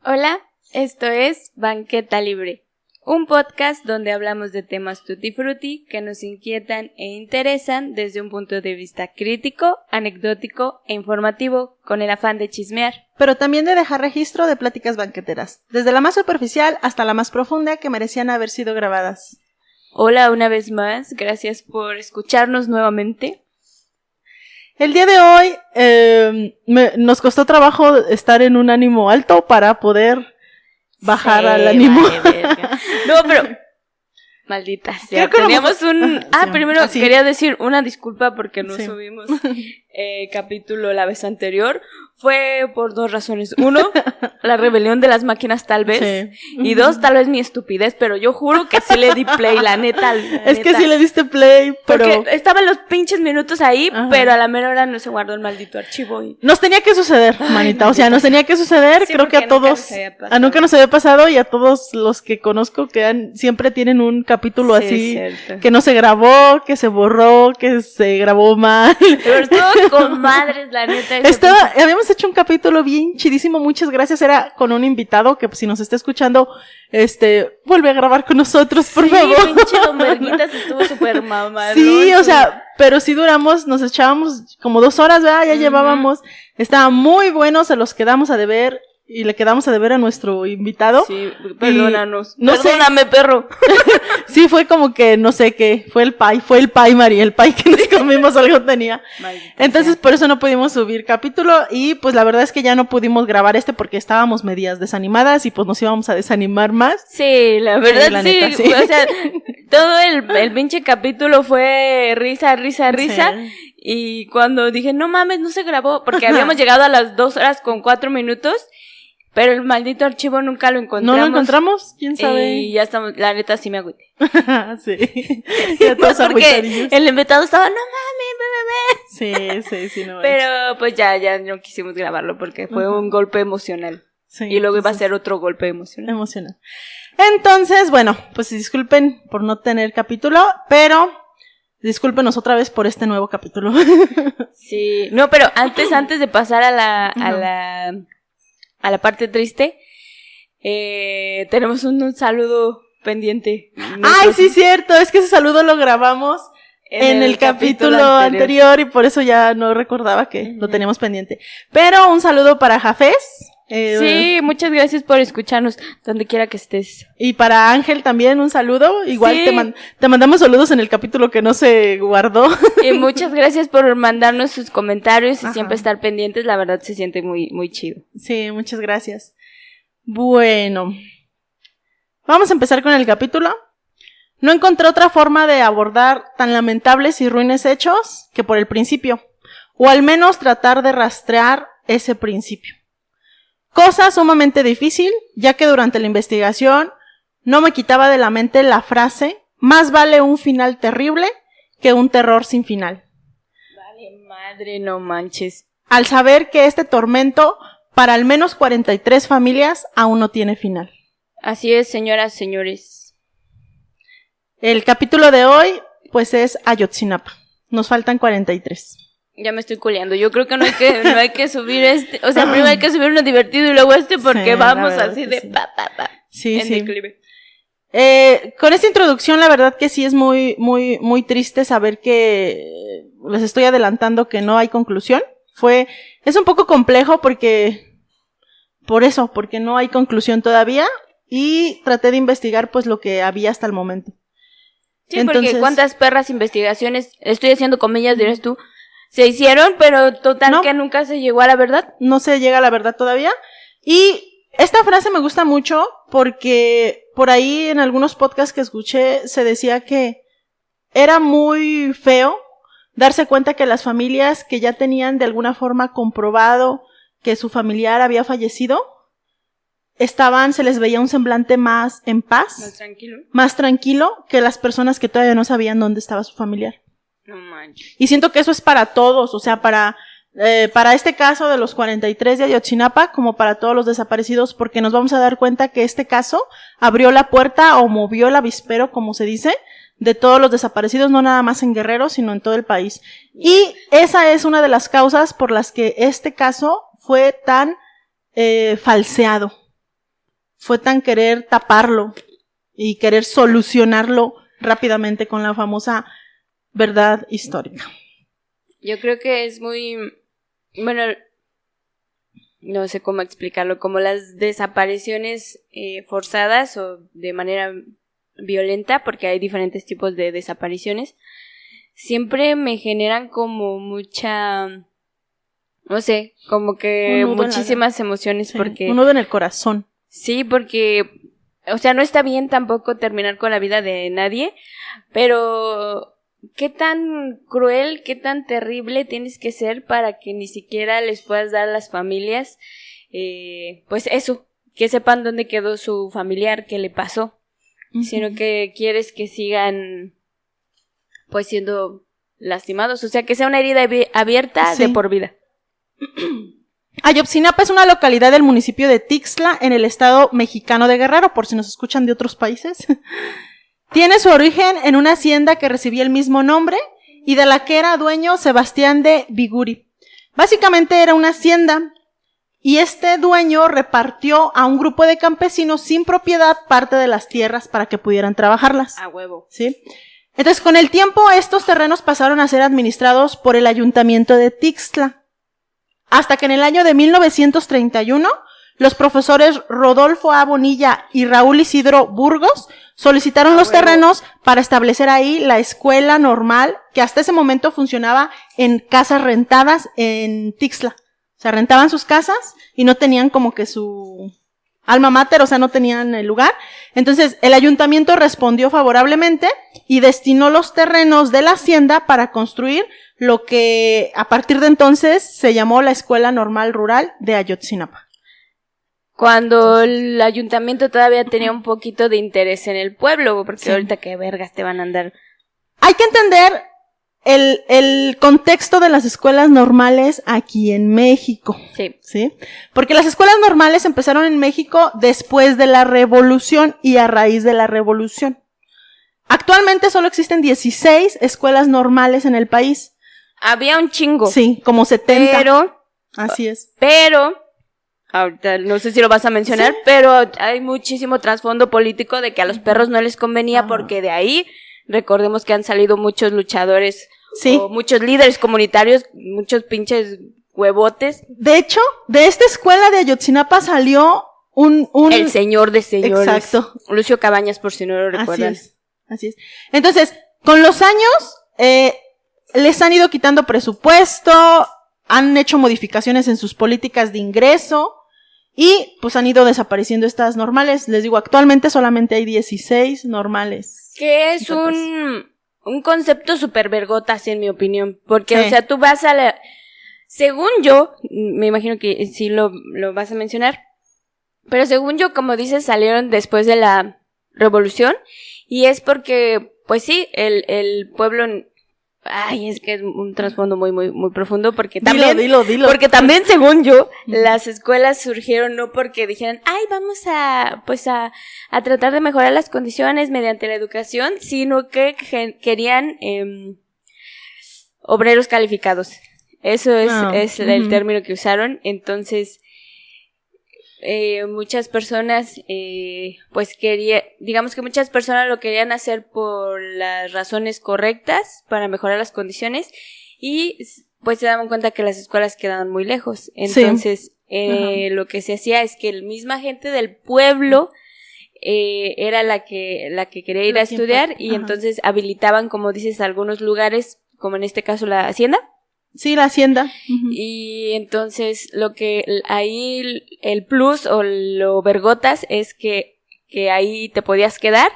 Hola, esto es Banqueta Libre, un podcast donde hablamos de temas tutti frutti que nos inquietan e interesan desde un punto de vista crítico, anecdótico e informativo, con el afán de chismear. Pero también de dejar registro de pláticas banqueteras, desde la más superficial hasta la más profunda que merecían haber sido grabadas. Hola una vez más, gracias por escucharnos nuevamente. El día de hoy nos costó trabajo estar en un ánimo alto para poder bajar al ánimo. No, pero maldita sea, teníamos un... primero quería decir una disculpa porque no subimos capítulo la vez anterior. Fue por dos razones. Uno, la rebelión de las máquinas tal vez. Sí. Y dos, tal vez mi estupidez, pero yo juro que sí le di play, la neta. Es que sí le diste play, pero... Porque estaban los pinches minutos ahí, ajá, pero a la mera hora no se guardó el maldito archivo. Y... Nos tenía que suceder, manita. O sea, nos tenía que suceder. Sí, creo que a todos... Nunca nos había pasado y a todos los que conozco que siempre tienen un capítulo así, que no se grabó, que se borró, que se grabó mal. Pero estuvo con madres, la neta. Habíamos hecho un capítulo bien chidísimo, muchas gracias, era con un invitado que pues, si nos está escuchando, vuelve a grabar con nosotros, por favor. Sí, pinche Don Verguitas estuvo súper mamado. Sí, ¿no? O sea, pero sí duramos, nos echábamos como 2 horas, ¿verdad? Ya llevábamos, estaba muy bueno, se los quedamos a deber. Y le quedamos a deber a nuestro invitado. Sí, perdónanos. Perdóname, perro. Sí, fue como que, no sé qué, fue el pie, Mari, el pie que nos comimos algo tenía. Maldita Entonces, sea. Por eso no pudimos subir capítulo y pues la verdad es que ya no pudimos grabar porque estábamos medias desanimadas y pues nos íbamos a desanimar más. Sí, la verdad neta, sí. O sea, todo el pinche capítulo fue risa. Sí. Y cuando dije, no mames, no se grabó, porque habíamos llegado a las 2 horas con 4 minutos. Pero el maldito archivo nunca lo encontramos. ¿No lo encontramos? ¿Quién sabe? Y ya estamos, la neta sí me agüité. Sí. Ya todos porque el invitado estaba, no mames, bebé. Sí, no. Pero pues ya no quisimos grabarlo porque fue un golpe emocional. Sí. Y luego iba a ser otro golpe emocional. Entonces, bueno, pues disculpen por no tener capítulo, pero discúlpenos otra vez por este nuevo capítulo. Sí. No, pero antes de pasar a la parte triste, tenemos un saludo pendiente. Ay, sí, cierto, es que ese saludo lo grabamos en el capítulo anterior y por eso ya no recordaba que lo teníamos pendiente. Pero un saludo para Jafés. Sí, muchas gracias por escucharnos donde quiera que estés. Y para Ángel también un saludo. Igual sí. Te mandamos saludos en el capítulo que no se guardó. Y muchas gracias por mandarnos sus comentarios y siempre estar pendientes. La verdad se siente muy, muy chido. Sí, muchas gracias. Bueno, vamos a empezar con el capítulo. No encontré otra forma de abordar tan lamentables y ruines hechos que por el principio, o al menos tratar de rastrear ese principio. Cosa sumamente difícil, ya que durante la investigación no me quitaba de la mente la frase, más vale un final terrible que un terror sin final. Vale madre, no manches. Al saber que este tormento, para al menos 43 familias, aún no tiene final. Así es, señoras, señores. El capítulo de hoy, pues es Ayotzinapa. Nos faltan 43. Ya me estoy culeando. Yo creo que no hay que subir o sea, primero hay que subir uno divertido y luego porque sí, vamos así de sí. en declive. Con esta introducción, la verdad que sí es muy, muy, muy triste saber que les estoy adelantando que no hay conclusión. Es un poco complejo porque no hay conclusión todavía y traté de investigar pues lo que había hasta el momento. Sí, entonces, porque cuántas perras investigaciones, estoy haciendo comillas, dirás tú, se hicieron, pero total que nunca se llegó a la verdad. No se llega a la verdad todavía. Y esta frase me gusta mucho porque por ahí en algunos podcasts que escuché se decía que era muy feo darse cuenta que las familias que ya tenían de alguna forma comprobado que su familiar había fallecido, se les veía un semblante más en paz. Más tranquilo que las personas que todavía no sabían dónde estaba su familiar. No manches. Y siento que eso es para todos, o sea, para este caso de los 43 de Ayotzinapa, como para todos los desaparecidos, porque nos vamos a dar cuenta que este caso abrió la puerta o movió el avispero, como se dice, de todos los desaparecidos, no nada más en Guerrero, sino en todo el país. Y esa es una de las causas por las que este caso fue tan falseado. fue tan querer taparlo y querer solucionarlo rápidamente con la famosa verdad histórica. Yo creo que es muy, bueno, no sé cómo explicarlo, como las desapariciones forzadas o de manera violenta, porque hay diferentes tipos de desapariciones, siempre me generan como mucha, no sé, como que muchísimas emociones, sí, porque un nudo en el corazón. Sí, porque, o sea, no está bien tampoco terminar con la vida de nadie, pero qué tan cruel, qué tan terrible tienes que ser para que ni siquiera les puedas dar a las familias, pues eso, que sepan dónde quedó su familiar, qué le pasó, sino que quieres que sigan pues siendo lastimados, o sea, que sea una herida abierta, sí, de por vida. Ayotzinapa es una localidad del municipio de Tixla, en el estado mexicano de Guerrero, por si nos escuchan de otros países. Tiene su origen en una hacienda que recibía el mismo nombre y de la que era dueño Sebastián de Biguri. Básicamente era una hacienda y este dueño repartió a un grupo de campesinos sin propiedad parte de las tierras para que pudieran trabajarlas. A huevo. ¿Sí? Entonces, con el tiempo, estos terrenos pasaron a ser administrados por el ayuntamiento de Tixla. Hasta que en el año de 1931, los profesores Rodolfo A. Bonilla y Raúl Isidro Burgos solicitaron los terrenos para establecer ahí la escuela normal, que hasta ese momento funcionaba en casas rentadas en Tixla. O sea, rentaban sus casas y no tenían como que su alma mater, o sea, no tenían el lugar. Entonces, el ayuntamiento respondió favorablemente y destinó los terrenos de la hacienda para construir lo que a partir de entonces se llamó la Escuela Normal Rural de Ayotzinapa. Cuando el ayuntamiento todavía tenía un poquito de interés en el pueblo, porque sí, ahorita qué vergas te van a andar. Hay que entender el contexto de las escuelas normales aquí en México. Sí. ¿Sí? Porque las escuelas normales empezaron en México después de la Revolución y a raíz de la Revolución. Actualmente solo existen 16 escuelas normales en el país. Había un chingo. Sí, como 70. Pero. Así es. Pero. Ahorita no sé si lo vas a mencionar, sí, pero hay muchísimo trasfondo político de que a los perros no les convenía, porque de ahí, recordemos que han salido muchos luchadores, sí, o muchos líderes comunitarios, muchos pinches huevotes. De hecho, de esta escuela de Ayotzinapa salió el señor de señores. Exacto. Lucio Cabañas, por si no lo recuerdan. Así es. Entonces, con los años, les han ido quitando presupuesto, han hecho modificaciones en sus políticas de ingreso, y pues han ido desapareciendo estas normales. Les digo, actualmente solamente hay 16 normales. Que es un concepto súper vergotas, en mi opinión. Porque, o sea, tú vas a la... Según yo, me imagino que sí lo vas a mencionar, pero según yo, como dices, salieron después de la revolución, y es porque, pues sí, el pueblo... Ay, es que es un trasfondo muy, muy, muy profundo, porque también, dilo. Porque también, según yo, las escuelas surgieron no porque dijeran, ay, vamos a tratar de mejorar las condiciones mediante la educación, sino que querían obreros calificados. Eso es el término que usaron. Entonces, muchas personas, pues digamos que muchas personas lo querían hacer por las razones correctas para mejorar las condiciones, y pues se daban cuenta que las escuelas quedaban muy lejos. Entonces, sí, lo que se hacía es que la misma gente del pueblo era la que quería ir a estudiar, y entonces habilitaban, como dices, algunos lugares, como en este caso la hacienda. Sí, la hacienda. Y entonces lo que ahí el plus o lo vergotas es que ahí te podías quedar,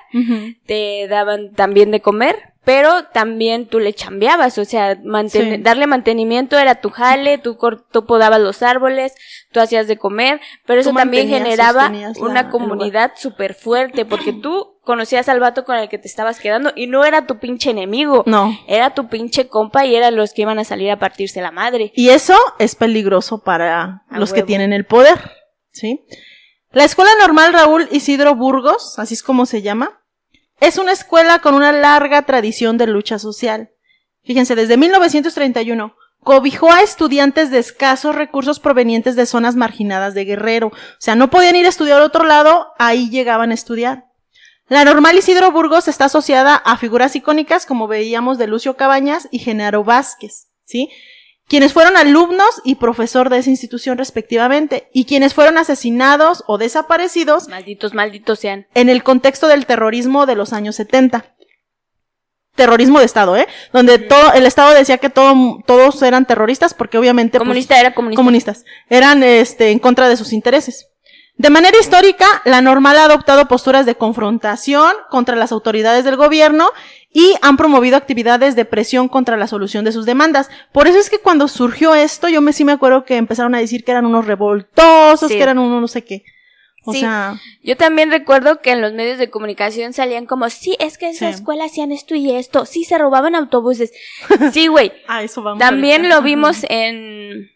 te daban también de comer, pero también tú le chambeabas, o sea, sí, darle mantenimiento era tu jale, tú podabas los árboles, tú hacías de comer, pero eso también generaba una comunidad súper fuerte, porque tú conocías al vato con el que te estabas quedando y no era tu pinche enemigo, no, era tu pinche compa y eran los que iban a salir a partirse la madre. Y eso es peligroso para los que tienen el poder, ¿sí? La Escuela Normal Raúl Isidro Burgos, así es como se llama, es una escuela con una larga tradición de lucha social. Fíjense, desde 1931 cobijó a estudiantes de escasos recursos provenientes de zonas marginadas de Guerrero. O sea, no podían ir a estudiar a otro lado, ahí llegaban a estudiar. La Normal Isidro Burgos está asociada a figuras icónicas, como veíamos, de Lucio Cabañas y Genaro Vázquez, ¿sí? Quienes fueron alumnos y profesor de esa institución respectivamente, y quienes fueron asesinados o desaparecidos. Malditos sean. En el contexto del terrorismo de los años 70. Terrorismo de Estado, donde todo el Estado decía que todos eran terroristas, porque obviamente comunistas eran en contra de sus intereses. De manera histórica, la Normal ha adoptado posturas de confrontación contra las autoridades del gobierno y han promovido actividades de presión contra la solución de sus demandas. Por eso es que cuando surgió esto, sí me acuerdo que empezaron a decir que eran unos revoltosos, que eran unos no sé qué. O sea, yo también recuerdo que en los medios de comunicación salían como, sí, es que en esa escuela hacían esto y esto, sí, se robaban autobuses. Sí, güey. Eso vamos también lo vimos en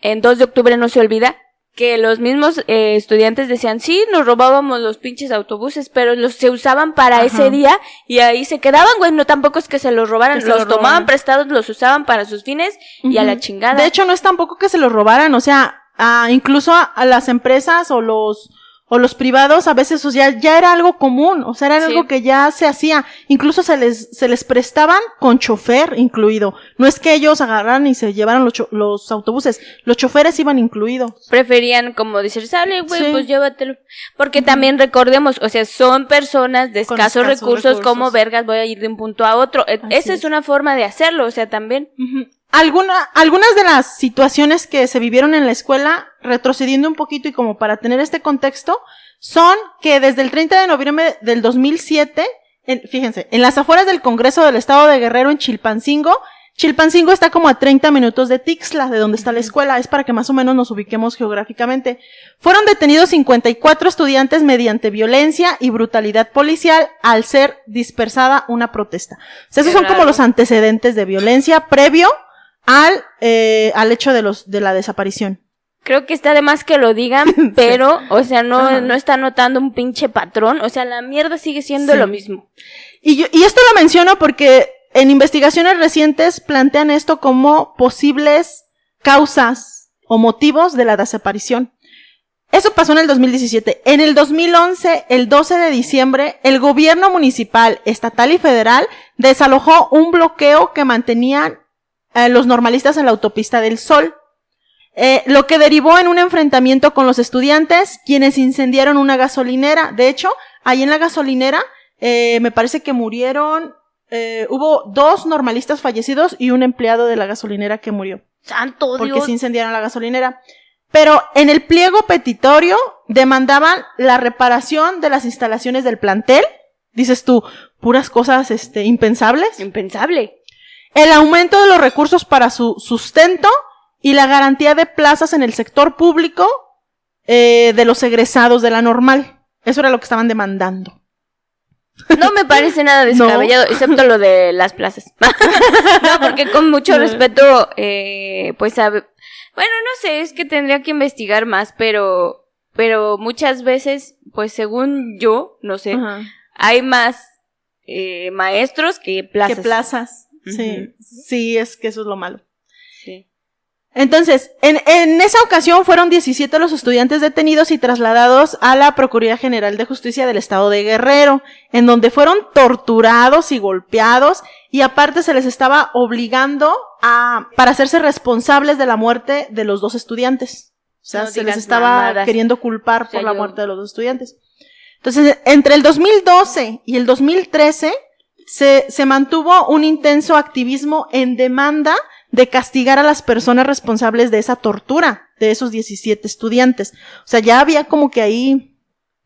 2 de octubre, no se olvida, que los mismos estudiantes decían, sí, nos robábamos los pinches autobuses, pero se usaban para ese día y ahí se quedaban, güey, no tampoco es que se los robaran, los tomaban prestados, los usaban para sus fines y a la chingada. De hecho, no es tampoco que se los robaran, o sea, incluso a las empresas o los privados a veces ya era algo común, o sea, era algo que ya se hacía, incluso se les prestaban con chofer incluido, no es que ellos agarraran y se llevaran los autobuses, los choferes iban incluidos. Preferían como decir, sale güey, pues llévatelo, porque también recordemos, o sea, son personas de escasos recursos, como vergas voy a ir de un punto a otro, esa es una forma de hacerlo, o sea, también. Algunas de las situaciones que se vivieron en la escuela, retrocediendo un poquito y como para tener este contexto, son que desde el 30 de noviembre del 2007, fíjense, en las afueras del Congreso del Estado de Guerrero en Chilpancingo está como a 30 minutos de Tixla, de donde está la escuela, es para que más o menos nos ubiquemos geográficamente. Fueron detenidos 54 estudiantes mediante violencia y brutalidad policial al ser dispersada una protesta. O sea, esos son como los antecedentes de violencia previo al hecho de la desaparición. Creo que está de más que lo digan, pero, o sea, no está notando un pinche patrón, o sea, la mierda sigue siendo lo mismo. Y esto lo menciono porque en investigaciones recientes plantean esto como posibles causas o motivos de la desaparición. Eso pasó en el 2017. En el 2011, el 12 de diciembre, el gobierno municipal, estatal y federal desalojó un bloqueo que mantenían los normalistas en la autopista del Sol. Lo que derivó en un enfrentamiento con los estudiantes, quienes incendiaron una gasolinera. De hecho, ahí en la gasolinera, me parece que murieron, hubo 2 normalistas fallecidos y un empleado de la gasolinera que murió. ¡Santo Dios! Porque se incendiaron la gasolinera. Pero en el pliego petitorio demandaban la reparación de las instalaciones del plantel. Dices tú, puras cosas, impensables. Impensable. El aumento de los recursos para su sustento y la garantía de plazas en el sector público de los egresados de la Normal. Eso era lo que estaban demandando. No me parece nada descabellado, excepto lo de las plazas. No, porque con mucho respeto, pues, bueno, no sé, es que tendría que investigar más, pero muchas veces, pues, según yo, no sé, hay más maestros que plazas. Sí, es que eso es lo malo. Sí. Entonces, en esa ocasión fueron 17 los estudiantes detenidos y trasladados a la Procuraduría General de Justicia del Estado de Guerrero, en donde fueron torturados y golpeados, y aparte se les estaba obligando para hacerse responsables de la muerte de los 2 estudiantes. O sea, se les estaba queriendo culpar por la muerte de los 2 estudiantes. Entonces, entre el 2012 y el 2013, se mantuvo un intenso activismo en demanda de castigar a las personas responsables de esa tortura de esos 17 estudiantes. O sea, ya había como que ahí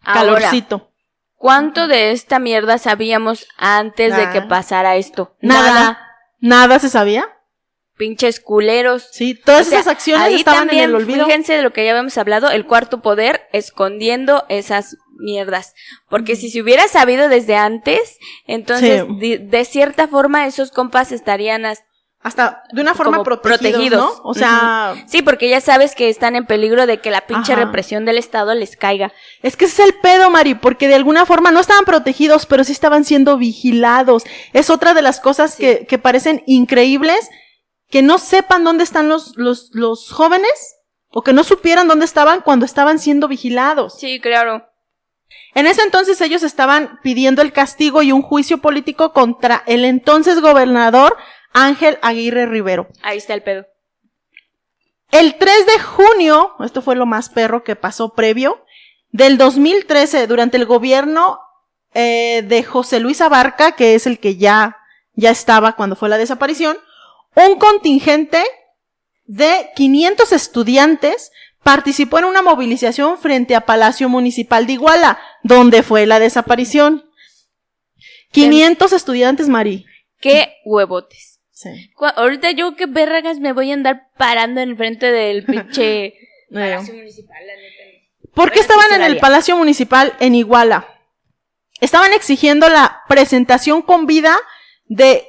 calorcito. Ahora, ¿cuánto de esta mierda sabíamos antes de que pasara esto? Nada se sabía. Pinches culeros. Sí, todas esas acciones estaban en el olvido. Fíjense de lo que ya habíamos hablado, el cuarto poder escondiendo esas mierdas. Porque si se hubiera sabido desde antes, entonces de cierta forma esos compas estarían hasta de una forma protegidos, ¿no? O sea, sí, porque ya sabes que están en peligro de que la pinche represión del Estado les caiga. Es que ese es el pedo, Mari, porque de alguna forma no estaban protegidos, pero sí estaban siendo vigilados. Es otra de las cosas que parecen increíbles que no sepan dónde están los jóvenes, o que no supieran dónde estaban cuando estaban siendo vigilados. Sí, claro. En ese entonces ellos estaban pidiendo el castigo y un juicio político contra el entonces gobernador Ángel Aguirre Rivero. Ahí está el pedo. El 3 de junio, esto fue lo más perro que pasó previo, del 2013, durante el gobierno de José Luis Abarca, que es el que ya estaba cuando fue la desaparición, un contingente de 500 estudiantes participó en una movilización frente a Palacio Municipal de Iguala, donde fue la desaparición. 500 estudiantes, Mari. ¡Qué huevotes! Sí. Ahorita yo qué vergas me voy a andar parando en frente del pinche Palacio Municipal, la neta. ¿Por qué estaban en el Palacio Municipal en Iguala? Estaban exigiendo la presentación con vida de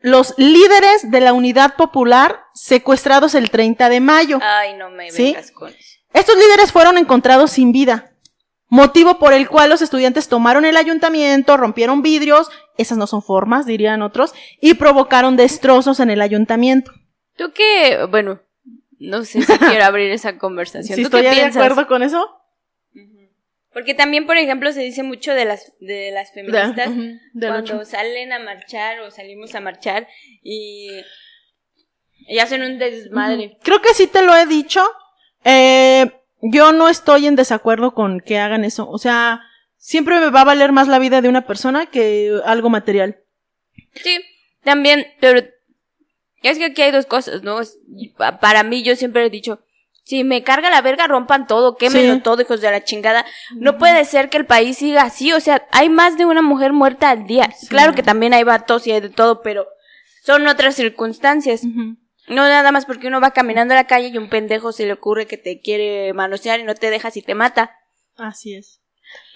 los líderes de la Unidad Popular secuestrados el 30 de mayo. Ay, no me vengas con eso. Estos líderes fueron encontrados sin vida, motivo por el cual los estudiantes tomaron el ayuntamiento, rompieron vidrios, esas no son formas, dirían otros, y provocaron destrozos en el ayuntamiento. ¿Tú qué? Bueno, no sé si quiero abrir esa conversación. ¿Sí ¿Tú qué piensas? ¿Estoy de acuerdo con eso? Porque también, por ejemplo, se dice mucho de las feministas cuando lucha. Salen a marchar o salimos a marchar y hacen un desmadre. Creo que sí te lo he dicho. Yo no estoy en desacuerdo con que hagan eso. O sea, siempre me va a valer más la vida de una persona que algo material. Sí, también, pero es que aquí hay dos cosas, ¿no? Para mí, yo siempre he dicho, si me carga la verga, rompan todo, quémenlo todo, hijos de la chingada. No puede ser que el país siga así, o sea, hay más de una mujer muerta al día. Sí. Claro que también hay vatos y hay de todo, pero son otras circunstancias. No nada más porque uno va caminando a la calle y un pendejo se le ocurre que te quiere manosear y no te dejas y te mata. Así es.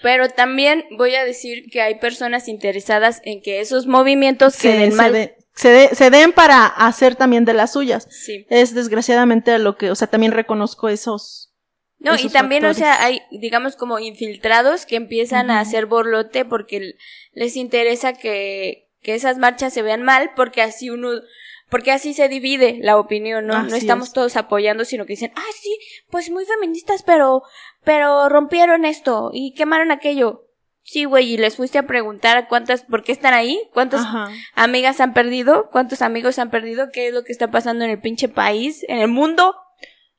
Pero también voy a decir que hay personas interesadas en que esos movimientos queden mal. Se den para hacer también de las suyas. Sí. Es desgraciadamente lo que, o sea, también reconozco esos. No, esos y también, factores. O sea, hay, digamos, como infiltrados que empiezan a hacer borlote porque les interesa que esas marchas se vean mal, porque así se divide la opinión, ¿no? No estamos todos apoyando, sino que dicen, sí, pues muy feministas, pero rompieron esto y quemaron aquello. Sí, güey, y les fuiste a preguntar por qué están ahí, cuántas amigas han perdido, cuántos amigos han perdido, qué es lo que está pasando en el pinche país, en el mundo.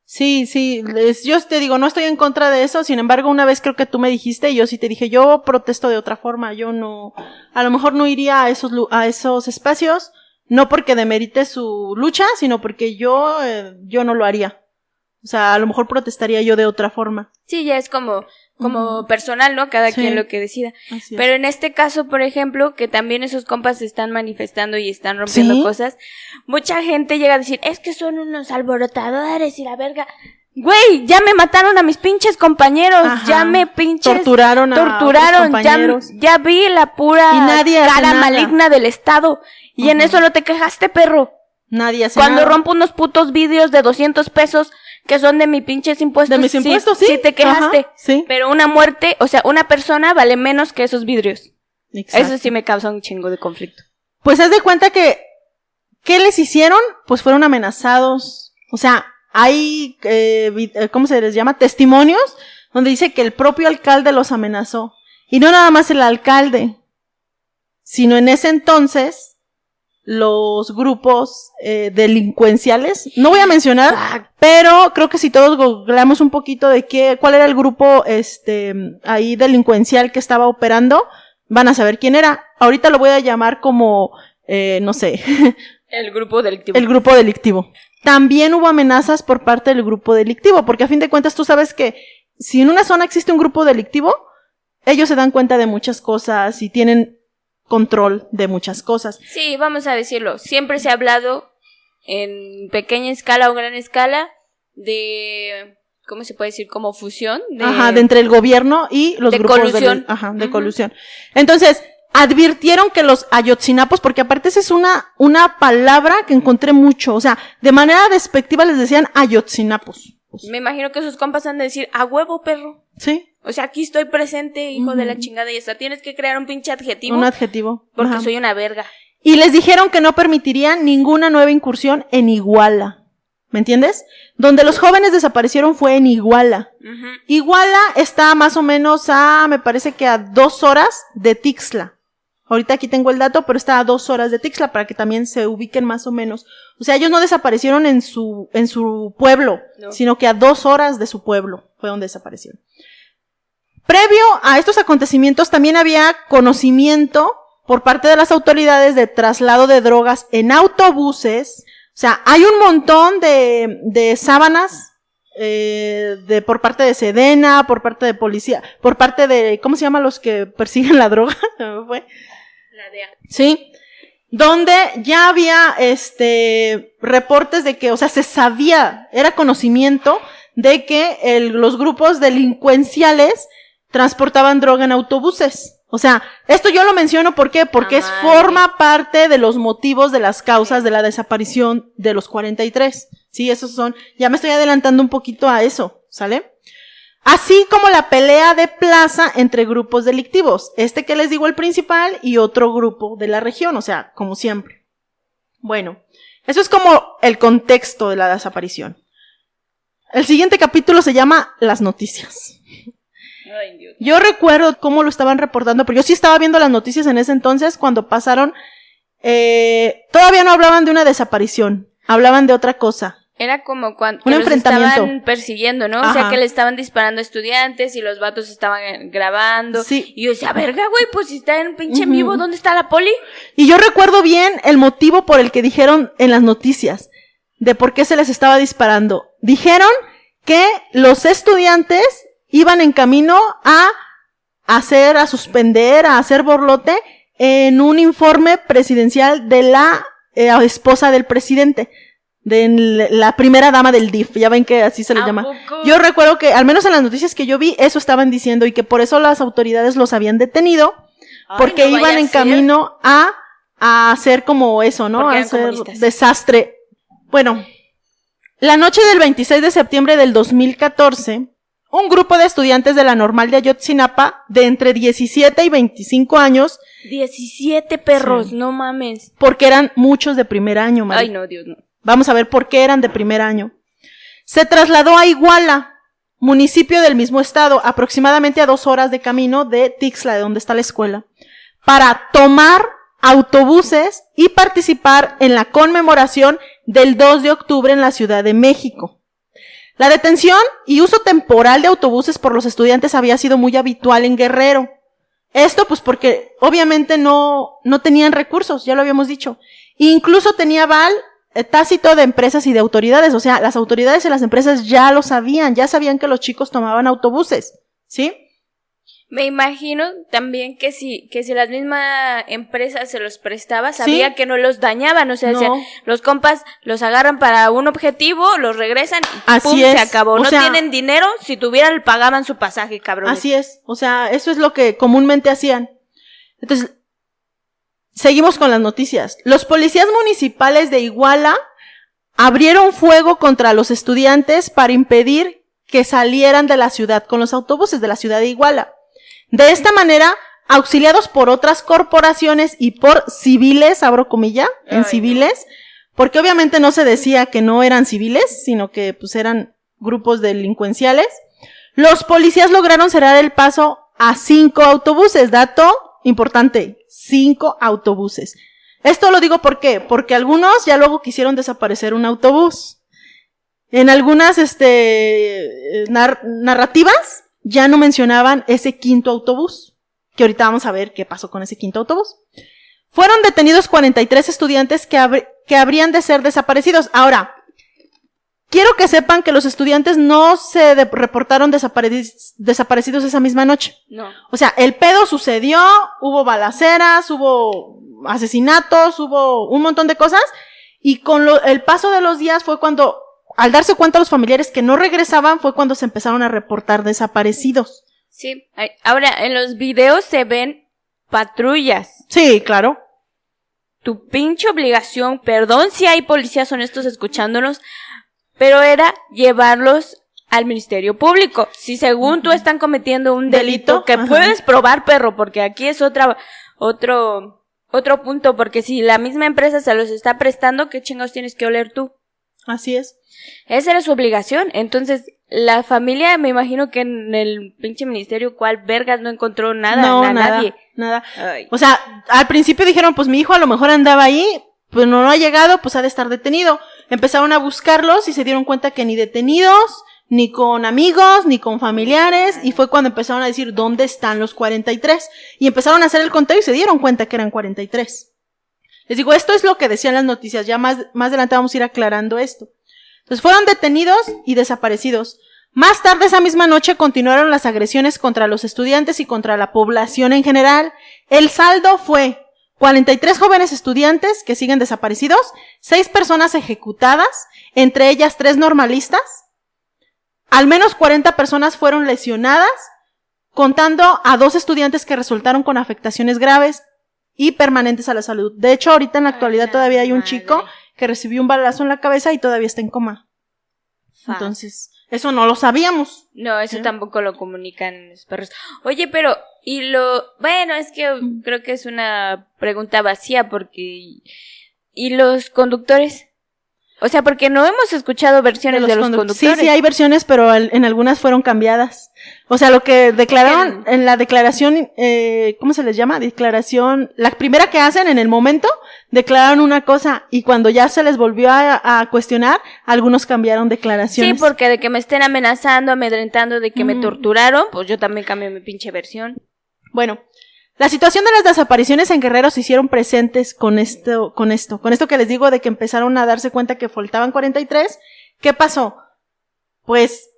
Sí, yo te digo, no estoy en contra de eso, sin embargo, una vez creo que tú me dijiste, y yo sí te dije, yo protesto de otra forma, yo no, a lo mejor no iría a esos espacios, no porque demerite su lucha, sino porque yo no lo haría. O sea, a lo mejor protestaría yo de otra forma. Sí, ya es como personal, ¿no? Cada quien lo que decida. Pero en este caso, por ejemplo, que también esos compas se están manifestando y están rompiendo cosas, mucha gente llega a decir, es que son unos alborotadores y la verga. Güey, ya me mataron a mis pinches compañeros, ya me pinches torturaron compañeros. Ya vi la pura cara maligna del Estado y en eso no te quejaste, perro. Nadie hace Cuando nada. rompo unos putos vidrios de 200 pesos que son de mis pinches impuestos. De mis impuestos, sí. Sí te quejaste. Sí. Pero una muerte, o sea, una persona vale menos que esos vidrios. Exacto. Eso sí me causa un chingo de conflicto. Pues haz de cuenta que, ¿qué les hicieron? Pues fueron amenazados. O sea, hay, ¿cómo se les llama? Testimonios, donde dice que el propio alcalde los amenazó. Y no nada más el alcalde, sino en ese entonces, los grupos delincuenciales, no voy a mencionar, pero creo que si todos googleamos un poquito de cuál era el grupo ahí delincuencial que estaba operando, van a saber quién era. Ahorita lo voy a llamar como no sé. El grupo delictivo. El grupo delictivo. También hubo amenazas por parte del grupo delictivo, porque a fin de cuentas tú sabes que si en una zona existe un grupo delictivo, ellos se dan cuenta de muchas cosas y tienen control de muchas cosas. Sí, vamos a decirlo, siempre se ha hablado en pequeña escala o gran escala de, ¿cómo se puede decir? Como fusión. De entre el gobierno y los grupos colusión. de colusión. Entonces, advirtieron que los ayotzinapos, porque aparte esa es una palabra que encontré mucho, o sea, de manera despectiva les decían ayotzinapos. Me imagino que sus compas han de decir, a huevo, perro. Sí. O sea, aquí estoy presente, hijo de la chingada, y hasta tienes que crear un pinche adjetivo. Un adjetivo. Porque soy una verga. Y les dijeron que no permitirían ninguna nueva incursión en Iguala. ¿Me entiendes? Donde los jóvenes desaparecieron fue en Iguala. Uh-huh. Iguala está más o menos me parece que a 2 horas de Tixla. Ahorita aquí tengo el dato, pero está a 2 horas de Tixla para que también se ubiquen más o menos. O sea, ellos no desaparecieron en su pueblo, no, sino que a 2 horas de su pueblo fue donde desaparecieron. Previo a estos acontecimientos también había conocimiento por parte de las autoridades de traslado de drogas en autobuses. O sea, hay un montón de sábanas por parte de Sedena, por parte de policía, por parte de, ¿cómo se llama los que persiguen la droga? ¿Se me fue? La DEA. Sí. Donde ya había reportes de que, o sea, se sabía, era conocimiento de que los grupos delincuenciales transportaban droga en autobuses. O sea, esto yo lo menciono ¿por qué? Porque forma parte de los motivos de las causas de la desaparición de los 43. Sí, esos son, ya me estoy adelantando un poquito a eso, ¿sale? Así como la pelea de plaza entre grupos delictivos. Que les digo el principal y otro grupo de la región, o sea, como siempre. Bueno, eso es como el contexto de la desaparición. El siguiente capítulo se llama Las noticias. Ay, Dios. Yo recuerdo cómo lo estaban reportando, pero yo sí estaba viendo las noticias en ese entonces cuando pasaron. Todavía no hablaban de una desaparición, hablaban de otra cosa. Era como cuando un enfrentamiento. Estaban persiguiendo, ¿no? Ajá. O sea, que le estaban disparando a estudiantes y los vatos estaban grabando. Sí. Y yo decía, verga, güey, pues si está en pinche en vivo, ¿dónde está la poli? Y yo recuerdo bien el motivo por el que dijeron en las noticias de por qué se les estaba disparando. Dijeron que los estudiantes iban en camino a suspender, a hacer borlote en un informe presidencial de la esposa del presidente, de la primera dama del DIF, ya ven que así se le llama. ¿Poco? Yo recuerdo que, al menos en las noticias que yo vi, eso estaban diciendo y que por eso las autoridades los habían detenido, porque no iban en camino a hacer como eso, ¿no? A hacer desastre. Bueno, la noche del 26 de septiembre del 2014, un grupo de estudiantes de la Normal de Ayotzinapa, de entre 17 y 25 años. 17 perros, sí. No mames. Porque eran muchos de primer año, María. Ay, no, Dios, no. Vamos a ver por qué eran de primer año. Se trasladó a Iguala, municipio del mismo estado, aproximadamente a 2 horas de camino de Tixla, de donde está la escuela, para tomar autobuses y participar en la conmemoración del 2 de octubre en la Ciudad de México. La detención y uso temporal de autobuses por los estudiantes había sido muy habitual en Guerrero. Esto pues porque obviamente no tenían recursos, ya lo habíamos dicho. Incluso tenía aval tácito de empresas y de autoridades, o sea, las autoridades y las empresas ya lo sabían, ya sabían que los chicos tomaban autobuses, ¿sí? Me imagino también que si las mismas empresas se los prestaba, sabía ¿sí? que no los dañaban, o sea, no. Los compas los agarran para un objetivo, los regresan y así pum, es. Se acabó. No tienen dinero, si tuvieran pagaban su pasaje, cabrón. Así es, o sea, eso es lo que comúnmente hacían. Entonces, seguimos con las noticias. Los policías municipales de Iguala abrieron fuego contra los estudiantes para impedir que salieran de la ciudad con los autobuses de la ciudad de Iguala. De esta manera, auxiliados por otras corporaciones y por civiles, abro comilla, en civiles, porque obviamente no se decía que no eran civiles, sino que pues eran grupos delincuenciales, los policías lograron cerrar el paso a 5 autobuses. Dato importante, 5 autobuses. Esto lo digo ¿por qué? Porque algunos ya luego quisieron desaparecer un autobús. En algunas narrativas ya no mencionaban ese 5º autobús, que ahorita vamos a ver qué pasó con ese 5º autobús. Fueron detenidos 43 estudiantes que habrían de ser desaparecidos. Ahora, quiero que sepan que los estudiantes no se reportaron desaparecidos esa misma noche. No. O sea, el pedo sucedió, hubo balaceras, hubo asesinatos, hubo un montón de cosas, y con el paso de los días fue cuando, al darse cuenta los familiares que no regresaban, fue cuando se empezaron a reportar desaparecidos. Sí, ahora en los videos se ven patrullas. Sí, claro. Tu pinche obligación, perdón si hay policías honestos escuchándonos, pero era llevarlos al Ministerio Público. Si según tú están cometiendo un delito que puedes probar, perro, porque aquí es otro otro punto, porque si la misma empresa se los está prestando, ¿qué chingados tienes que oler tú? Así es. Esa era su obligación. Entonces, la familia, me imagino que en el pinche ministerio, ¿cuál vergas no encontró nada? Nadie. Nada. Ay. O sea, al principio dijeron, pues mi hijo a lo mejor andaba ahí, pues no ha llegado, pues ha de estar detenido. Empezaron a buscarlos y se dieron cuenta que ni detenidos, ni con amigos, ni con familiares, y fue cuando empezaron a decir, ¿dónde están los 43? Y empezaron a hacer el conteo y se dieron cuenta que eran 43. Les digo, esto es lo que decían las noticias, ya más adelante vamos a ir aclarando esto. Entonces fueron detenidos y desaparecidos. Más tarde esa misma noche continuaron las agresiones contra los estudiantes y contra la población en general. El saldo fue 43 jóvenes estudiantes que siguen desaparecidos, 6 personas ejecutadas, entre ellas 3 normalistas, al menos 40 personas fueron lesionadas, contando a 2 estudiantes que resultaron con afectaciones graves y permanentes a la salud. De hecho, ahorita en la actualidad todavía hay un chico que recibió un balazo en la cabeza y todavía está en coma. Entonces, eso no lo sabíamos. No, eso tampoco lo comunican los perros. Oye, pero, bueno, es que creo que es una pregunta vacía porque, ¿y los conductores? O sea, porque no hemos escuchado versiones de los conductores. Sí, hay versiones, pero en algunas fueron cambiadas. O sea, lo que declararon en la declaración, ¿cómo se les llama? Declaración, la primera que hacen en el momento, declararon una cosa y cuando ya se les volvió a cuestionar, algunos cambiaron declaraciones. Sí, porque de que me estén amenazando, amedrentando, de que me torturaron, pues yo también cambié mi pinche versión. Bueno, la situación de las desapariciones en Guerrero se hicieron presentes con esto que les digo de que empezaron a darse cuenta que faltaban 43. ¿Qué pasó? Pues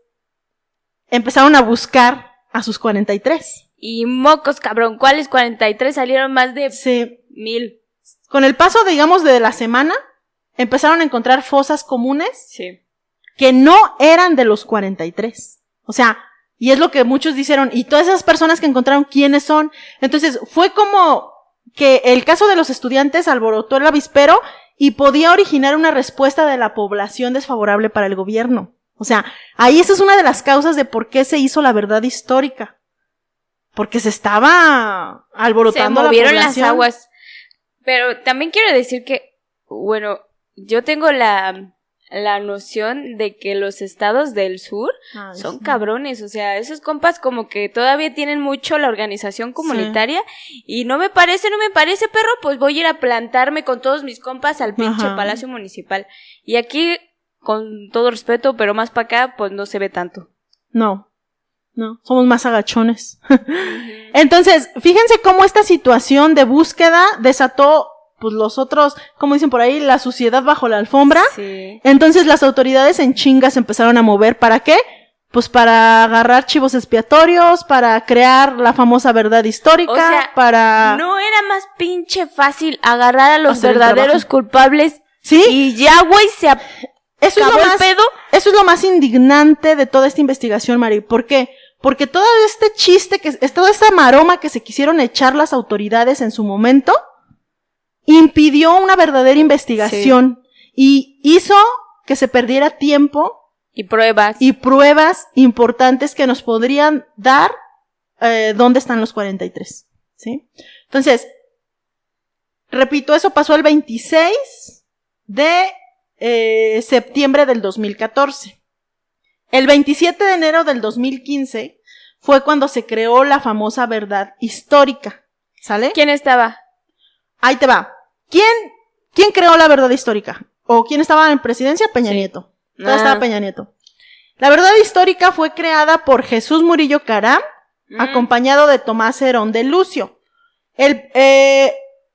empezaron a buscar a sus 43. Y mocos, cabrón, ¿cuáles 43? Salieron más de 1000. Con el paso, digamos, de la semana, empezaron a encontrar fosas comunes que no eran de los 43. O sea, y es lo que muchos dijeron, y todas esas personas que encontraron, ¿quiénes son? Entonces, fue como que el caso de los estudiantes alborotó el avispero y podía originar una respuesta de la población desfavorable para el gobierno. O sea, ahí esa es una de las causas de por qué se hizo la verdad histórica. Porque se estaba alborotando la población. Se movieron las aguas. Pero también quiero decir que, bueno, yo tengo la noción de que los estados del sur son cabrones, o sea, esos compas como que todavía tienen mucho la organización comunitaria y no me parece, perro, pues voy a ir a plantarme con todos mis compas al pinche Palacio Municipal. Y aquí, con todo respeto, pero más para acá, pues no se ve tanto. No, somos más agachones. Entonces, fíjense cómo esta situación de búsqueda desató pues los otros, como dicen por ahí, la suciedad bajo la alfombra. Sí. Entonces las autoridades en chinga se empezaron a mover. ¿Para qué? Pues para agarrar chivos expiatorios, para crear la famosa verdad histórica, o sea, para... ¿no era más pinche fácil agarrar a los verdaderos culpables? Sí. Y ya, güey, se acabó el pedo. Eso es lo más indignante de toda esta investigación, Mari. ¿Por qué? Porque todo este chiste, toda esta maroma que se quisieron echar las autoridades en su momento, impidió una verdadera investigación y hizo que se perdiera tiempo y pruebas importantes que nos podrían dar dónde están los 43, ¿sí? Entonces, repito, eso pasó el 26 de septiembre del 2014. El 27 de enero del 2015 fue cuando se creó la famosa verdad histórica, ¿sale? ¿Quién estaba? Ahí te va. ¿Quién creó la verdad histórica? ¿O quién estaba en presidencia? Peña Nieto. Todavía estaba Peña Nieto. La verdad histórica fue creada por Jesús Murillo Caram, acompañado de Tomás Herón de Lucio.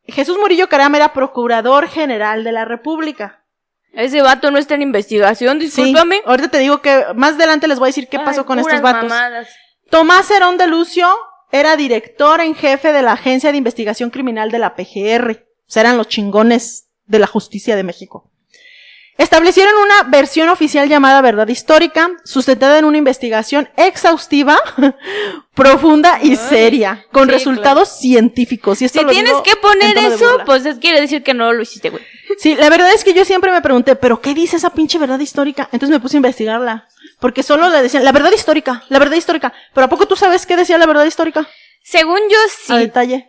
Jesús Murillo Caram era procurador general de la República. Ese vato no está en investigación, discúlpame. Sí, ahorita te digo que más adelante les voy a decir qué pasó con estos vatos. Mamadas. Tomás Herón de Lucio era director en jefe de la Agencia de Investigación Criminal de la PGR. O sea, eran los chingones de la justicia de México. Establecieron una versión oficial llamada verdad histórica, sustentada en una investigación exhaustiva, profunda y seria, con resultados científicos. Y esto si tienes que poner eso, pues quiere decir que no lo hiciste, güey. Sí, la verdad es que yo siempre me pregunté, ¿pero qué dice esa pinche verdad histórica? Entonces me puse a investigarla, porque solo le decían, la verdad histórica. ¿Pero a poco tú sabes qué decía la verdad histórica? Según yo, sí. A detalle.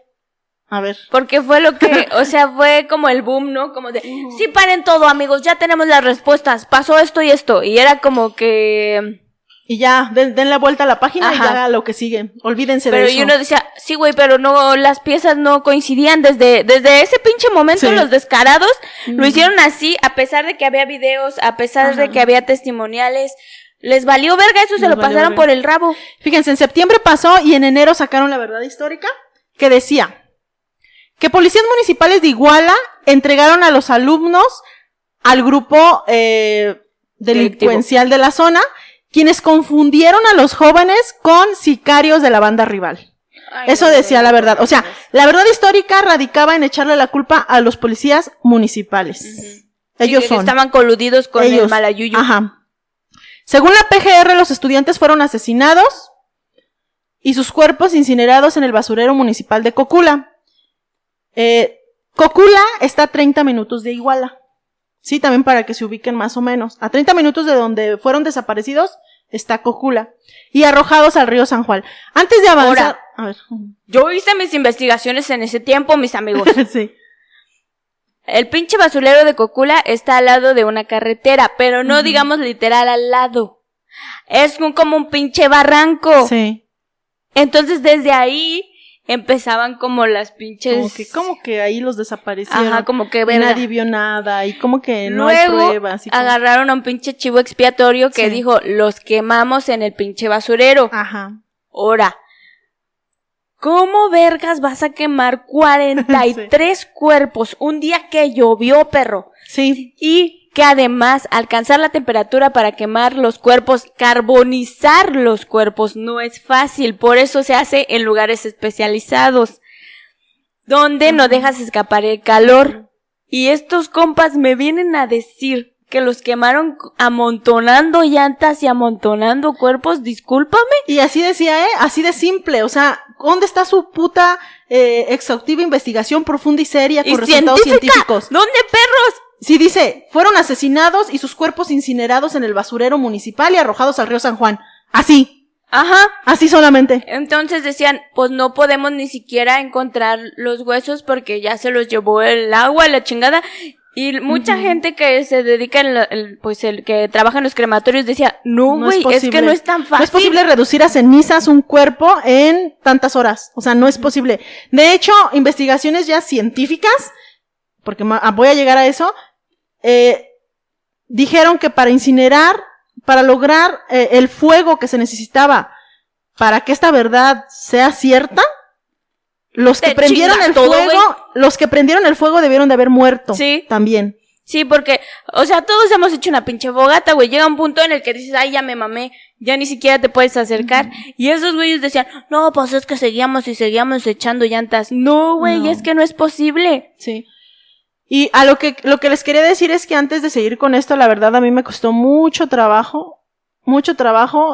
A ver. Porque fue lo que, o sea, fue como el boom, ¿no? Como de, sí, paren todo, amigos, ya tenemos las respuestas, pasó esto y esto. Y era como que... Y ya, den la vuelta a la página. Ajá. Y ya lo que sigue. Olvídense de eso. Pero uno decía, sí, güey, pero no, las piezas no coincidían. Desde ese pinche momento, sí. Los descarados lo hicieron así, a pesar de que había videos, a pesar de que había testimoniales. Les valió verga, eso se lo pasaron por el rabo. Fíjense, en septiembre pasó y en enero sacaron la verdad histórica, que decía que policías municipales de Iguala entregaron a los alumnos al grupo delincuencial de la zona, quienes confundieron a los jóvenes con sicarios de la banda rival. Ay, eso decía la verdad. O sea, la verdad histórica radicaba en echarle la culpa a los policías municipales. Ellos son. Estaban coludidos con el Malayuyo. Ajá. Según la PGR, los estudiantes fueron asesinados y sus cuerpos incinerados en el basurero municipal de Cocula. Cocula está a 30 minutos de Iguala. Sí, también para que se ubiquen más o menos. A 30 minutos de donde fueron desaparecidos está Cocula. Y arrojados al río San Juan. Antes de avanzar... A ver. Yo hice mis investigaciones en ese tiempo, mis amigos. Sí. El pinche basurero de Cocula está al lado de una carretera, pero no digamos literal al lado. Es como un pinche barranco. Sí. Entonces desde ahí empezaban como las pinches... Como que ahí los desaparecieron. Ajá, como que... Nadie vio nada y como que no hay pruebas. Luego agarraron a un pinche chivo expiatorio que dijo, los quemamos en el pinche basurero. Ajá. Ahora, ¿cómo vergas vas a quemar 43 cuerpos un día que llovió, perro? Sí. Y que además alcanzar la temperatura para quemar los cuerpos, carbonizar los cuerpos no es fácil, por eso se hace en lugares especializados, donde no dejas escapar el calor. Y estos compas me vienen a decir que los quemaron amontonando llantas y amontonando cuerpos, discúlpame. Y así decía, así de simple, o sea, ¿dónde está su puta exhaustiva investigación profunda y seria con resultados científicos? ¿Dónde, perros? Sí, dice, fueron asesinados y sus cuerpos incinerados en el basurero municipal y arrojados al río San Juan. Así. Ajá. Así solamente. Entonces decían, pues no podemos ni siquiera encontrar los huesos porque ya se los llevó el agua, la chingada. Y mucha gente que se dedica el que trabaja en los crematorios decía, no, güey, es que no es tan fácil. No es posible reducir a cenizas un cuerpo en tantas horas. O sea, no es posible. De hecho, investigaciones ya científicas, porque voy a llegar a eso, dijeron que para incinerar, para lograr el fuego que se necesitaba para que esta verdad sea cierta, los que prendieron el fuego debieron de haber muerto. Sí. También. Sí, porque, o sea, todos hemos hecho una pinche fogata, güey. Llega un punto en el que dices, ay, ya me mamé, ya ni siquiera te puedes acercar. Y esos güeyes decían, no, pues es que seguíamos echando llantas. No, güey, es que no es posible. Sí. Y a lo que les quería decir es que antes de seguir con esto, la verdad a mí me costó mucho trabajo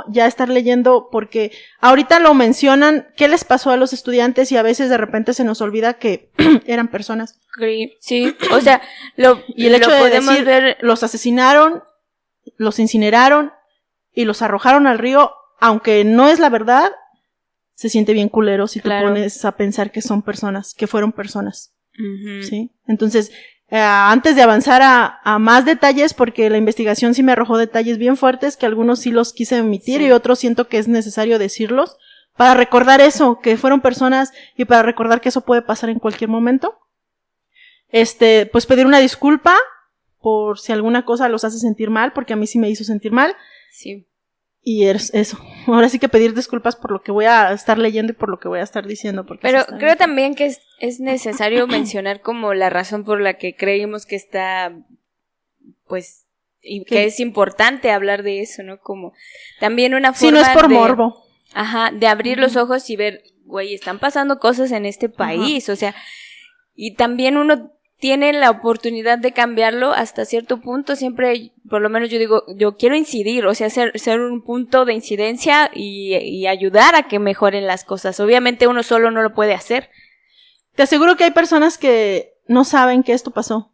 ya estar leyendo, porque ahorita lo mencionan, qué les pasó a los estudiantes y a veces de repente se nos olvida que eran personas. Sí, o sea, y el hecho de decir, los asesinaron, los incineraron y los arrojaron al río, aunque no es la verdad, se siente bien culero si te pones a pensar que son personas, que fueron personas. ¿Sí? Entonces, antes de avanzar a más detalles, porque la investigación sí me arrojó detalles bien fuertes, que algunos sí los quise omitir y otros siento que es necesario decirlos, para recordar eso, que fueron personas y para recordar que eso puede pasar en cualquier momento. Pues pedir una disculpa por si alguna cosa los hace sentir mal, porque a mí sí me hizo sentir mal. Sí. Y eso. Ahora sí que pedir disculpas por lo que voy a estar leyendo y por lo que voy a estar diciendo. Pero creo también que es necesario mencionar como la razón por la que creímos que está, pues, y que es importante hablar de eso, ¿no? Como también una forma no es por morbo. Ajá, de abrir los ojos y ver, güey, están pasando cosas en este país, o sea, y también uno tiene la oportunidad de cambiarlo hasta cierto punto. Siempre, por lo menos yo digo, yo quiero incidir, o sea, ser un punto de incidencia y ayudar a que mejoren las cosas. Obviamente uno solo no lo puede hacer. Te aseguro que hay personas que no saben que esto pasó.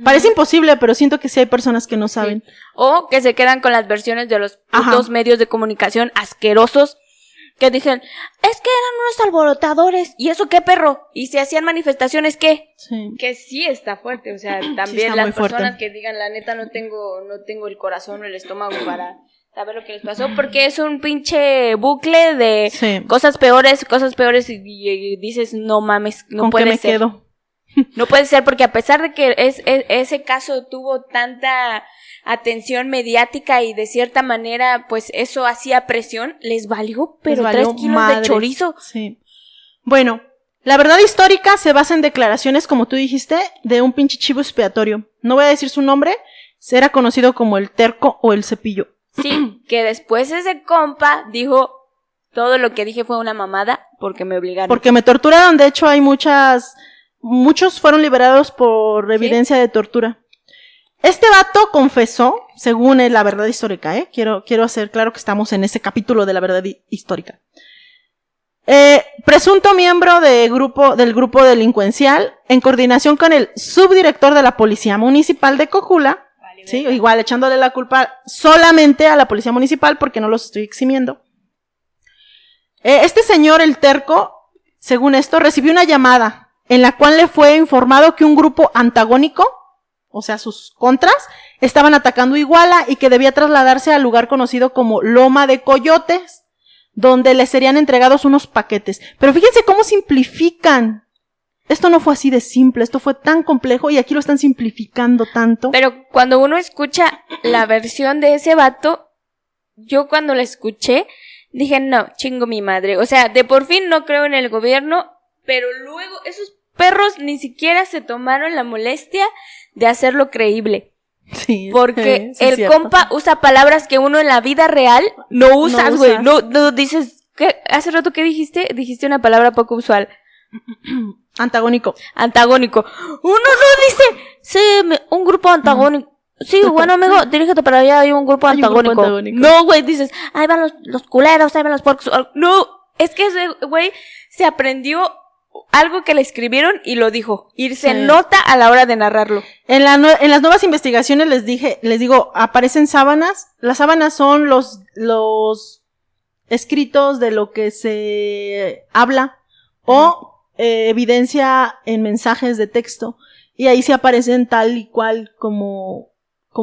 Parece imposible, pero siento que sí hay personas que no saben. O que se quedan con las versiones de los putos medios de comunicación asquerosos Que dijeron, es que eran unos alborotadores. ¿Y eso qué, perro? ¿Y si hacían manifestaciones qué? Sí. Que sí está fuerte, o sea, también sí las personas que digan, la neta, no tengo el corazón o el estómago para saber lo que les pasó, porque es un pinche bucle de cosas peores, y dices, no mames, no puede ser. Quedo? No puede ser, porque a pesar de que ese caso tuvo tanta atención mediática y de cierta manera, pues eso hacía presión, les valió, pero 3 kilos de chorizo. Sí. Bueno, la verdad histórica se basa en declaraciones, como tú dijiste, de un pinche chivo expiatorio. No voy a decir su nombre, era conocido como el Terco o el Cepillo. Sí, que después ese compa dijo, todo lo que dije fue una mamada porque me obligaron. Porque me torturaron, de hecho hay muchos fueron liberados por evidencia de tortura. Este vato confesó, según la verdad histórica, quiero hacer claro que estamos en ese capítulo de la verdad histórica. Presunto miembro del grupo delincuencial, en coordinación con el subdirector de la Policía Municipal de Cojula, sí, igual echándole la culpa solamente a la Policía Municipal porque no los estoy eximiendo. Este señor, el Terco, según esto, recibió una llamada en la cual le fue informado que un grupo antagónico, o sea, sus contras, estaban atacando Iguala y que debía trasladarse al lugar conocido como Loma de Coyotes, donde le serían entregados unos paquetes. Pero fíjense cómo simplifican. Esto no fue así de simple, esto fue tan complejo y aquí lo están simplificando tanto. Pero cuando uno escucha la versión de ese vato, yo cuando la escuché, dije, no, chingo mi madre. O sea, de por fin no creo en el gobierno, pero luego esos perros ni siquiera se tomaron la molestia de hacerlo creíble. Sí, porque sí, el cierto. compa usa palabras que uno en la vida real no usas, güey. No dices, ¿qué? Hace rato que dijiste una palabra poco usual. Antagónico. Uno no dice, sí, un grupo antagónico. Sí, bueno, amigo, dirígete para allá, hay un grupo antagónico. No, güey, dices, ahí van los culeros, ahí van los porcos. No, es que ese güey se aprendió algo que le escribieron y lo dijo. Y se nota a la hora de narrarlo. En las nuevas investigaciones les digo, aparecen sábanas. Las sábanas son los escritos de lo que se habla o evidencia en mensajes de texto. Y ahí se aparecen tal y cual como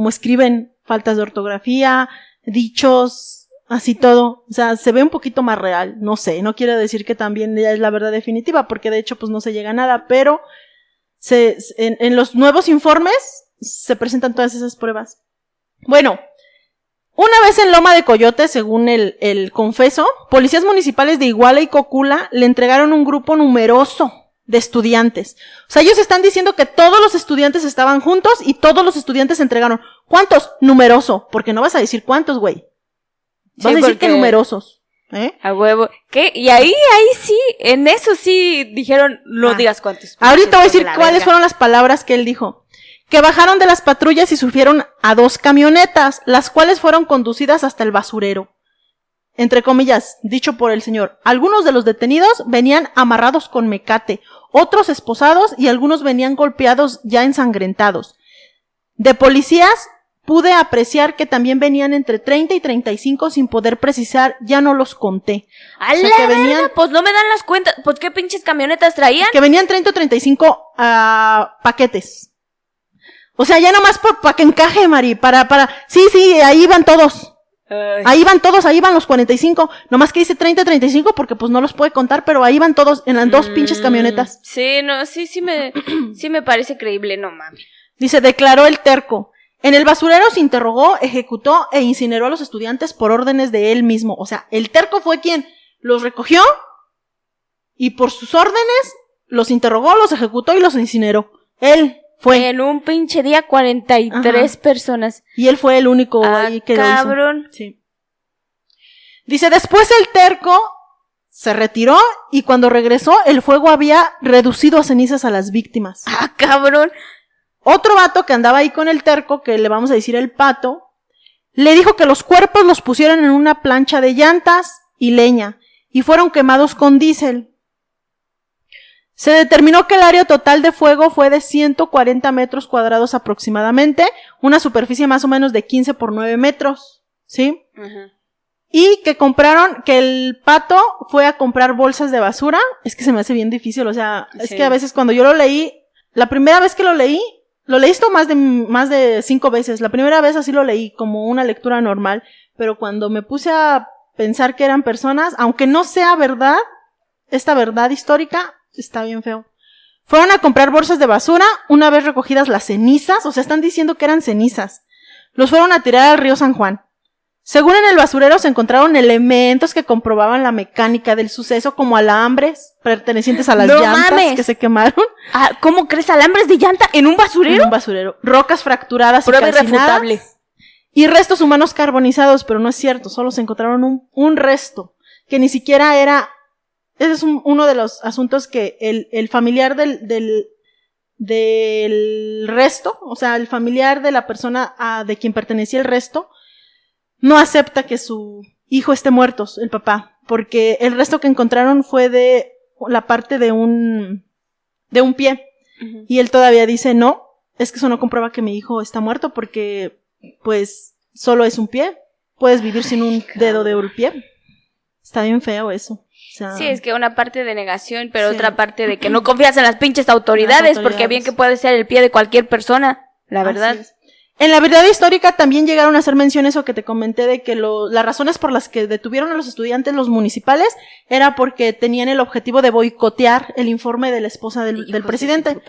escriben, faltas de ortografía, dichos, así todo. O sea, se ve un poquito más real. No sé, no quiero decir que también ya es la verdad definitiva, porque de hecho pues no se llega a nada, pero en los nuevos informes se presentan todas esas pruebas. Bueno, una vez en Loma de Coyote, según el confeso, policías municipales de Iguala y Cocula le entregaron un grupo numeroso de estudiantes. O sea, ellos están diciendo que todos los estudiantes estaban juntos y todos los estudiantes se entregaron. ¿Cuántos? Numeroso. Porque no vas a decir cuántos, güey. Vas a decir que numerosos. A huevo. ¿Qué? Y ahí sí, en eso sí dijeron, no digas cuántos. Ahorita voy a decir cuáles fueron las palabras que él dijo. Que bajaron de las patrullas y subieron a 2 camionetas, las cuales fueron conducidas hasta el basurero. Entre comillas, dicho por el señor. Algunos de los detenidos venían amarrados con mecate, otros esposados y algunos venían golpeados ya ensangrentados. De policías pude apreciar que también venían entre 30 y 35 sin poder precisar, ya no los conté. ¡A la verga! Pues no me dan las cuentas. Pues qué pinches camionetas traían. Que venían 30 o 35 paquetes. O sea, ya nomás para que encaje, Mari, sí, ahí van todos. Ahí van todos, ahí van los 45. Nomás que dice 30, 35 porque pues no los puede contar, pero ahí van todos en las 2 pinches camionetas. Sí, no, sí me parece creíble, no mames. Dice, declaró el Terco. En el basurero se interrogó, ejecutó e incineró a los estudiantes por órdenes de él mismo. O sea, el Terco fue quien los recogió y por sus órdenes los interrogó, los ejecutó y los incineró. Él fue. En un pinche día 43 personas. Y él fue el único ahí que cabrón. Lo hizo. Sí. Dice, después el Terco se retiró y cuando regresó el fuego había reducido a cenizas a las víctimas. ¡Ah, cabrón! Otro vato que andaba ahí con el Terco, que le vamos a decir el Pato, le dijo que los cuerpos los pusieron en una plancha de llantas y leña y fueron quemados con diésel. Se determinó que el área total de fuego fue de 140 metros cuadrados aproximadamente, una superficie más o menos de 15 por 9 metros, ¿sí? Uh-huh. Y que el pato fue a comprar bolsas de basura. Es que se me hace bien difícil, o sea, sí. Es que a veces cuando yo lo leí, la primera vez que lo leí esto más de 5 veces. La primera vez así lo leí, como una lectura normal. Pero cuando me puse a pensar que eran personas, aunque no sea verdad, esta verdad histórica, está bien feo. Fueron a comprar bolsas de basura, una vez recogidas las cenizas, o sea, están diciendo que eran cenizas. Los fueron a tirar al río San Juan. Según en el basurero se encontraron elementos que comprobaban la mecánica del suceso, como alambres pertenecientes a las llantas que se quemaron. Ah, ¿cómo crees? ¿Alambres de llanta en un basurero? En un basurero. Rocas fracturadas y calcinadas. Irrefutable. Y restos humanos carbonizados, pero no es cierto, solo se encontraron un resto, que ni siquiera era... Ese es uno de los asuntos que el familiar del resto, o sea, el familiar de la persona de quien pertenecía el resto, no acepta que su hijo esté muerto, el papá, porque el resto que encontraron fue de la parte de un pie. Uh-huh. Y él todavía dice, no, es que eso no comprueba que mi hijo está muerto porque, pues, solo es un pie. Puedes vivir sin un dedo de un pie. Está bien feo eso. O sea, sí, es que una parte de negación, pero sí. Otra parte de que no confías en las pinches autoridades, porque bien que puede ser el pie de cualquier persona, la verdad. En la verdad histórica también llegaron a hacer mención eso que te comenté de que las razones por las que detuvieron a los estudiantes, los municipales, era porque tenían el objetivo de boicotear el informe de la esposa del presidente.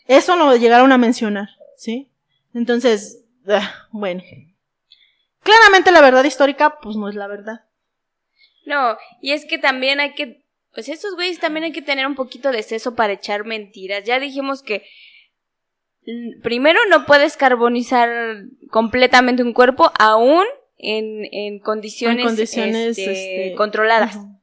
Eso lo llegaron a mencionar, ¿sí? Entonces, bueno. Claramente la verdad histórica, pues no es la verdad. No, y es que también pues estos güeyes también hay que tener un poquito de seso para echar mentiras. Ya dijimos que primero no puedes carbonizar completamente un cuerpo aún en condiciones controladas. Uh-huh.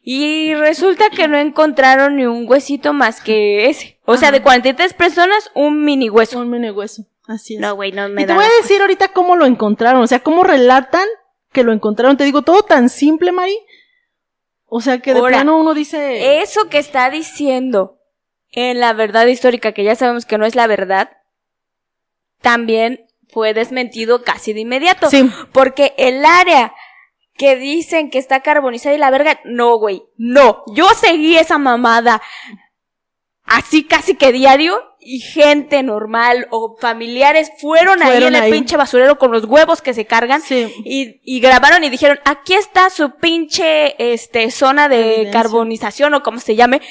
Y resulta que no encontraron ni un huesito más que ese. O sea, de 43 personas, un mini hueso. Un mini hueso, así es. No, güey, no me da. Y te voy a decir ahorita cómo lo encontraron, o sea, cómo relatan que lo encontraron. Te digo, todo tan simple, Mari. O sea, que de plano uno dice... Eso que está diciendo en la verdad histórica, que ya sabemos que no es la verdad, también fue desmentido casi de inmediato. Sí. Porque el área que dicen que está carbonizada y la verga, no, güey, no. Yo seguí esa mamada así casi que diario y gente normal o familiares fueron ahí en el pinche basurero con los huevos que se cargan. Sí. y grabaron y dijeron, aquí está su pinche zona de carbonización o como se llame.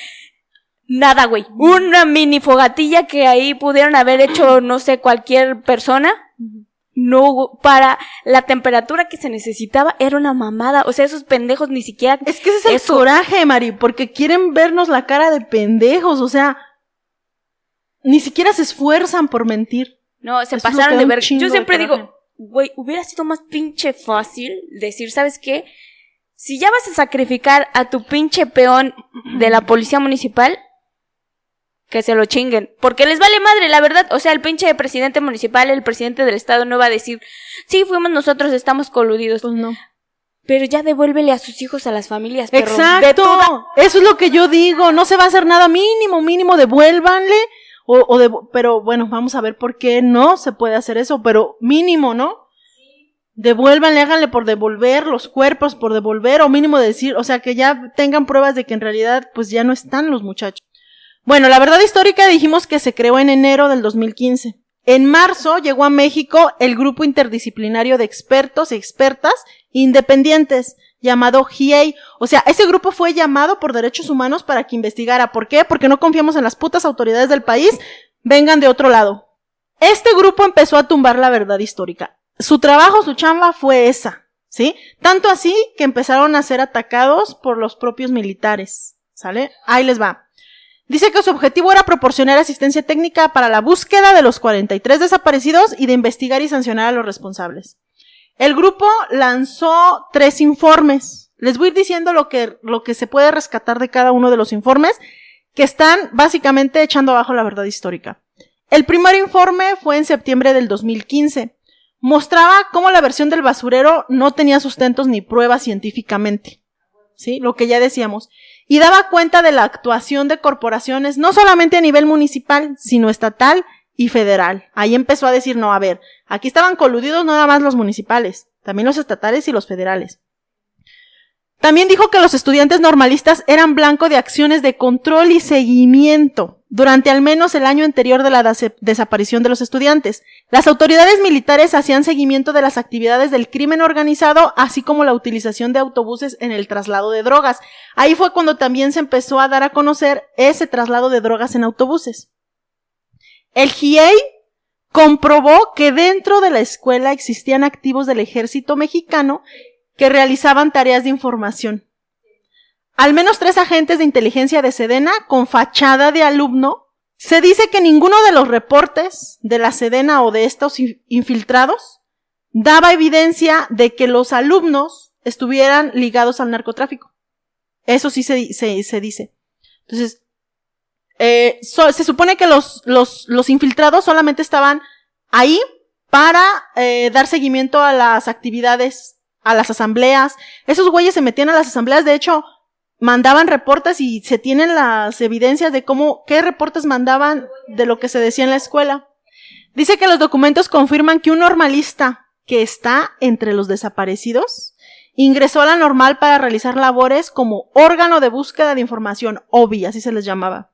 Nada, güey. Una mini fogatilla que ahí pudieron haber hecho, no sé, cualquier persona. No, para la temperatura que se necesitaba era una mamada. O sea, esos pendejos ni siquiera... Es que ese es el coraje, Mari, porque quieren vernos la cara de pendejos. O sea, ni siquiera se esfuerzan por mentir. No, se pasaron de ver. Yo siempre digo, güey, hubiera sido más pinche fácil decir, ¿sabes qué? Si ya vas a sacrificar a tu pinche peón de la policía municipal... que se lo chinguen, porque les vale madre, la verdad. O sea, el pinche presidente municipal, el presidente del estado no va a decir, sí, fuimos nosotros, estamos coludidos. Pues no. Pero ya devuélvele a sus hijos, a las familias, perro. Exacto, eso es lo que yo digo, no se va a hacer nada, mínimo, devuélvanle, pero bueno, vamos a ver por qué no se puede hacer eso, pero mínimo, ¿no? Sí. Devuélvanle, háganle por devolver los cuerpos, por devolver, o mínimo decir, o sea, que ya tengan pruebas de que en realidad, pues ya no están los muchachos. Bueno, la verdad histórica dijimos que se creó en enero del 2015. En marzo llegó a México el grupo interdisciplinario de expertos y expertas independientes llamado GIEI. O sea, ese grupo fue llamado por Derechos Humanos para que investigara. ¿Por qué? Porque no confiamos en las putas autoridades del país, vengan de otro lado. Este grupo empezó a tumbar la verdad histórica. Su trabajo, su chamba fue esa, ¿sí? Tanto así que empezaron a ser atacados por los propios militares, ¿sale? Ahí les va. Dice que su objetivo era proporcionar asistencia técnica para la búsqueda de los 43 desaparecidos y de investigar y sancionar a los responsables. El grupo lanzó 3 informes. Les voy a ir diciendo lo que se puede rescatar de cada uno de los informes, que están básicamente echando abajo la verdad histórica. El primer informe fue en septiembre del 2015. Mostraba cómo la versión del basurero no tenía sustentos ni pruebas científicamente. ¿Sí? Lo que ya decíamos. Y daba cuenta de la actuación de corporaciones, no solamente a nivel municipal, sino estatal y federal. Ahí empezó a decir, no, a ver, aquí estaban coludidos no nada más los municipales, también los estatales y los federales. También dijo que los estudiantes normalistas eran blanco de acciones de control y seguimiento durante al menos el año anterior de la desaparición de los estudiantes. Las autoridades militares hacían seguimiento de las actividades del crimen organizado, así como la utilización de autobuses en el traslado de drogas. Ahí fue cuando también se empezó a dar a conocer ese traslado de drogas en autobuses. El GIEI comprobó que dentro de la escuela existían activos del ejército mexicano que realizaban tareas de información. Al menos 3 agentes de inteligencia de Sedena, con fachada de alumno, se dice que ninguno de los reportes de la Sedena o de estos infiltrados daba evidencia de que los alumnos estuvieran ligados al narcotráfico. Eso sí se dice. Entonces, se supone que los infiltrados solamente estaban ahí para dar seguimiento a las actividades, a las asambleas. Esos güeyes se metían a las asambleas, de hecho, mandaban reportes y se tienen las evidencias de qué reportes mandaban de lo que se decía en la escuela. Dice que los documentos confirman que un normalista que está entre los desaparecidos ingresó a la Normal para realizar labores como órgano de búsqueda de información, OBI, así se les llamaba.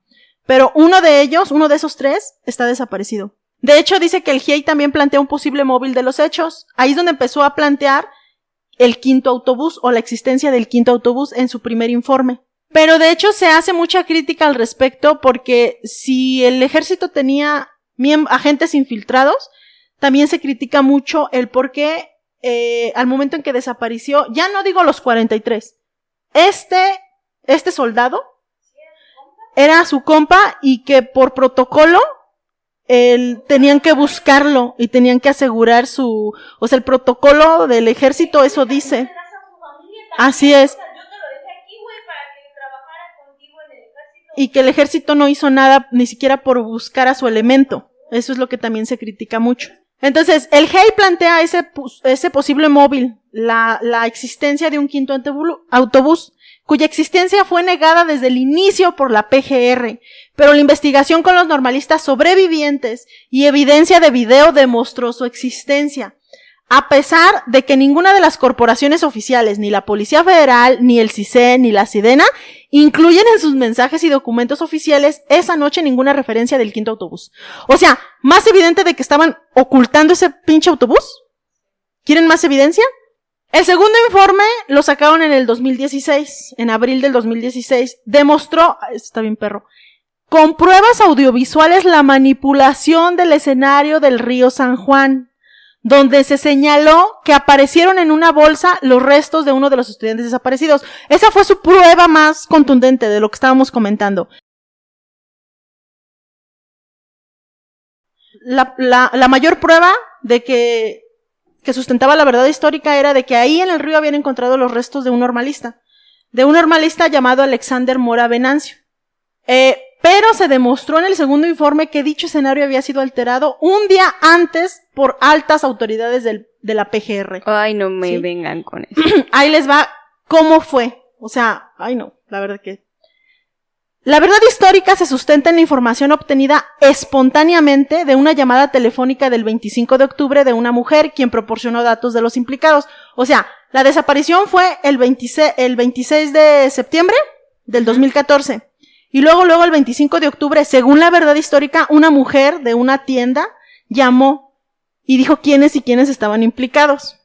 Pero uno de esos 3, está desaparecido. De hecho, dice que el GIEI también plantea un posible móvil de los hechos. Ahí es donde empezó a plantear el quinto autobús o la existencia del quinto autobús en su primer informe. Pero de hecho se hace mucha crítica al respecto porque si el ejército tenía agentes infiltrados, también se critica mucho el por qué al momento en que desapareció, ya no digo los 43, este soldado era su compa y que por protocolo tenían que buscarlo y tenían que asegurar el protocolo del ejército, eso dice. Así es. Y que el ejército no hizo nada, ni siquiera por buscar a su elemento. Eso es lo que también se critica mucho. Entonces, el GIEI plantea ese posible móvil, la existencia de un quinto autobús, cuya existencia fue negada desde el inicio por la PGR, pero la investigación con los normalistas sobrevivientes y evidencia de video demostró su existencia. A pesar de que ninguna de las corporaciones oficiales, ni la Policía Federal, ni el CISEN, ni la SIDENA, incluyen en sus mensajes y documentos oficiales esa noche ninguna referencia del quinto autobús. O sea, más evidente de que estaban ocultando ese pinche autobús. ¿Quieren más evidencia? El segundo informe lo sacaron en el 2016, en abril del 2016. Demostró, está bien perro, con pruebas audiovisuales la manipulación del escenario del río San Juan, donde se señaló que aparecieron en una bolsa los restos de uno de los estudiantes desaparecidos. Esa fue su prueba más contundente de lo que estábamos comentando. La mayor prueba de que sustentaba la verdad histórica era de que ahí en el río habían encontrado los restos de un normalista llamado Alexander Mora Venancio. Pero se demostró en el segundo informe que dicho escenario había sido alterado un día antes por altas autoridades de la PGR. Ay, no me vengan con eso. Ahí les va cómo fue. O sea, ay no, la verdad que... La verdad histórica se sustenta en la información obtenida espontáneamente de una llamada telefónica del 25 de octubre de una mujer quien proporcionó datos de los implicados. O sea, la desaparición fue el 26 de septiembre del 2014. Y luego el 25 de octubre, según la verdad histórica, una mujer de una tienda llamó y dijo quiénes estaban implicados.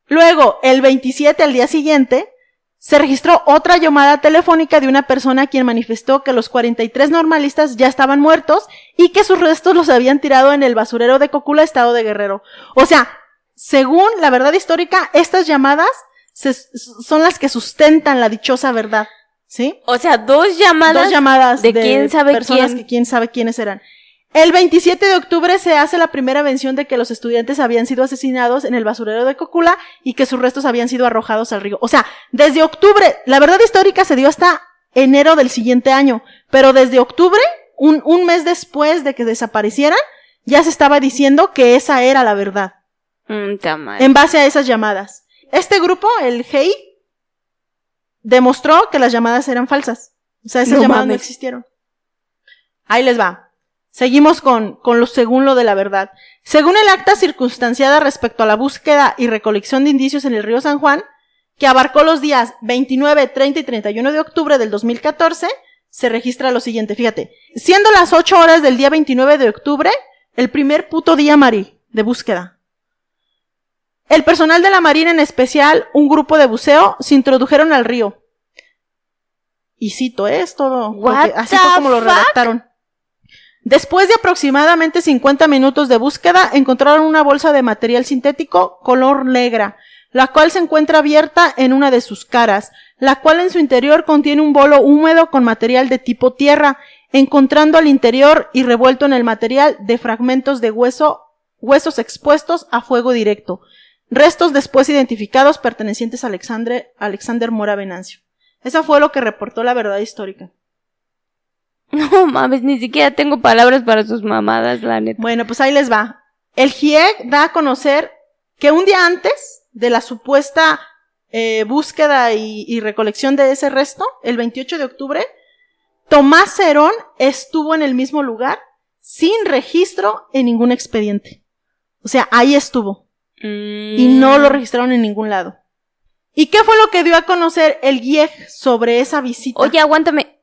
Luego, el 27, al día siguiente, se registró otra llamada telefónica de una persona quien manifestó que los 43 normalistas ya estaban muertos y que sus restos los habían tirado en el basurero de Cocula, estado de Guerrero. O sea, según la verdad histórica, estas llamadas son las que sustentan la dichosa verdad, ¿sí? O sea, dos llamadas de quién sabe personas que quién sabe quiénes eran. El 27 de octubre se hace la primera mención de que los estudiantes habían sido asesinados en el basurero de Cocula y que sus restos habían sido arrojados al río. O sea, desde octubre, la verdad histórica se dio hasta enero del siguiente año, pero desde octubre, un mes después de que desaparecieran, ya se estaba diciendo que esa era la verdad. En base a esas llamadas. Este grupo, el GIEI, demostró que las llamadas eran falsas. O sea, esas llamadas no existieron. Ahí les va. Seguimos según lo de la verdad. Según el acta circunstanciada respecto a la búsqueda y recolección de indicios en el río San Juan, que abarcó los días 29, 30 y 31 de octubre del 2014, se registra lo siguiente, fíjate. Siendo las 8 horas del día 29 de octubre, el primer puto día, Mari, de búsqueda. El personal de la Marina, en especial un grupo de buceo, se introdujeron al río. Y cito, es todo. Así fue como lo redactaron. Después de aproximadamente 50 minutos de búsqueda, encontraron una bolsa de material sintético color negra, la cual se encuentra abierta en una de sus caras, la cual en su interior contiene un bolo húmedo con material de tipo tierra, encontrando al interior y revuelto en el material de fragmentos de huesos expuestos a fuego directo. Restos después identificados pertenecientes a Alexander Mora Venancio. Esa fue lo que reportó La Verdad Histórica. No mames, ni siquiera tengo palabras para sus mamadas, la neta. Bueno, pues ahí les va. El GIEC da a conocer que un día antes de la supuesta búsqueda y recolección de ese resto, el 28 de octubre, Tomás Cerón estuvo en el mismo lugar sin registro en ningún expediente. O sea, ahí estuvo. Y no lo registraron en ningún lado. ¿Y qué fue lo que dio a conocer el GIEC sobre esa visita? Oye, aguántame.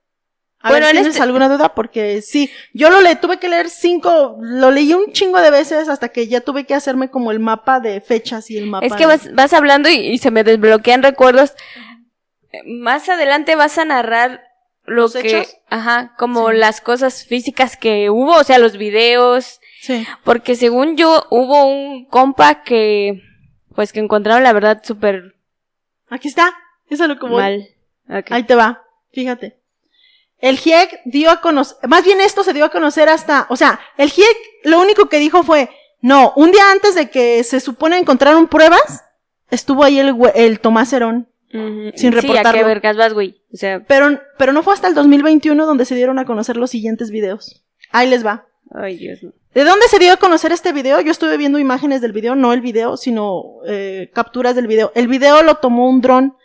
¿Tienes alguna duda? Porque sí, yo tuve que leer lo leí un chingo de veces hasta que ya tuve que hacerme como el mapa de fechas y el mapa. Es que vas hablando y se me desbloquean recuerdos. Más adelante vas a narrar ¿Los hechos? Como sí. Las cosas físicas que hubo, o sea, los videos. Sí. Porque según yo, hubo un compa que encontraron la verdad súper... Aquí está, eso es lo que voy. Mal. Okay. Ahí te va, fíjate. El GIEC dio a conocer, más bien esto se dio a conocer el GIEC lo único que dijo fue, no, un día antes de que se supone encontraron pruebas, estuvo ahí el Tomás Cerón. Sin reportarlo. Sí, ¿a qué vergas vas, güey? O sea... Pero no fue hasta el 2021 donde se dieron a conocer los siguientes videos. Ahí les va. Ay, Dios mío. ¿De dónde se dio a conocer este video? Yo estuve viendo imágenes del video, no el video, sino capturas del video. El video lo tomó un dron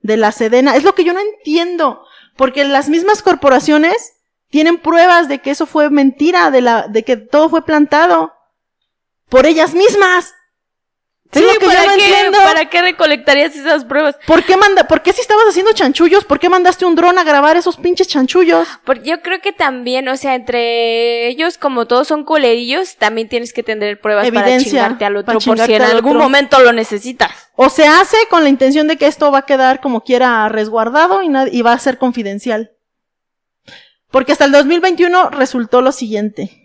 de la Sedena. Es lo que yo no entiendo, porque las mismas corporaciones tienen pruebas de que eso fue mentira, de que todo fue plantado por ellas mismas. Sí, ¿para qué recolectarías esas pruebas? ¿Por qué si estabas haciendo chanchullos? ¿Por qué mandaste un dron a grabar esos pinches chanchullos? Porque yo creo que también, o sea, entre ellos, como todos son culerillos, también tienes que tener pruebas evidencia, para chingarte al otro, por si en algún momento lo necesitas. O se hace con la intención de que esto va a quedar como quiera resguardado y va a ser confidencial. Porque hasta el 2021 resultó lo siguiente.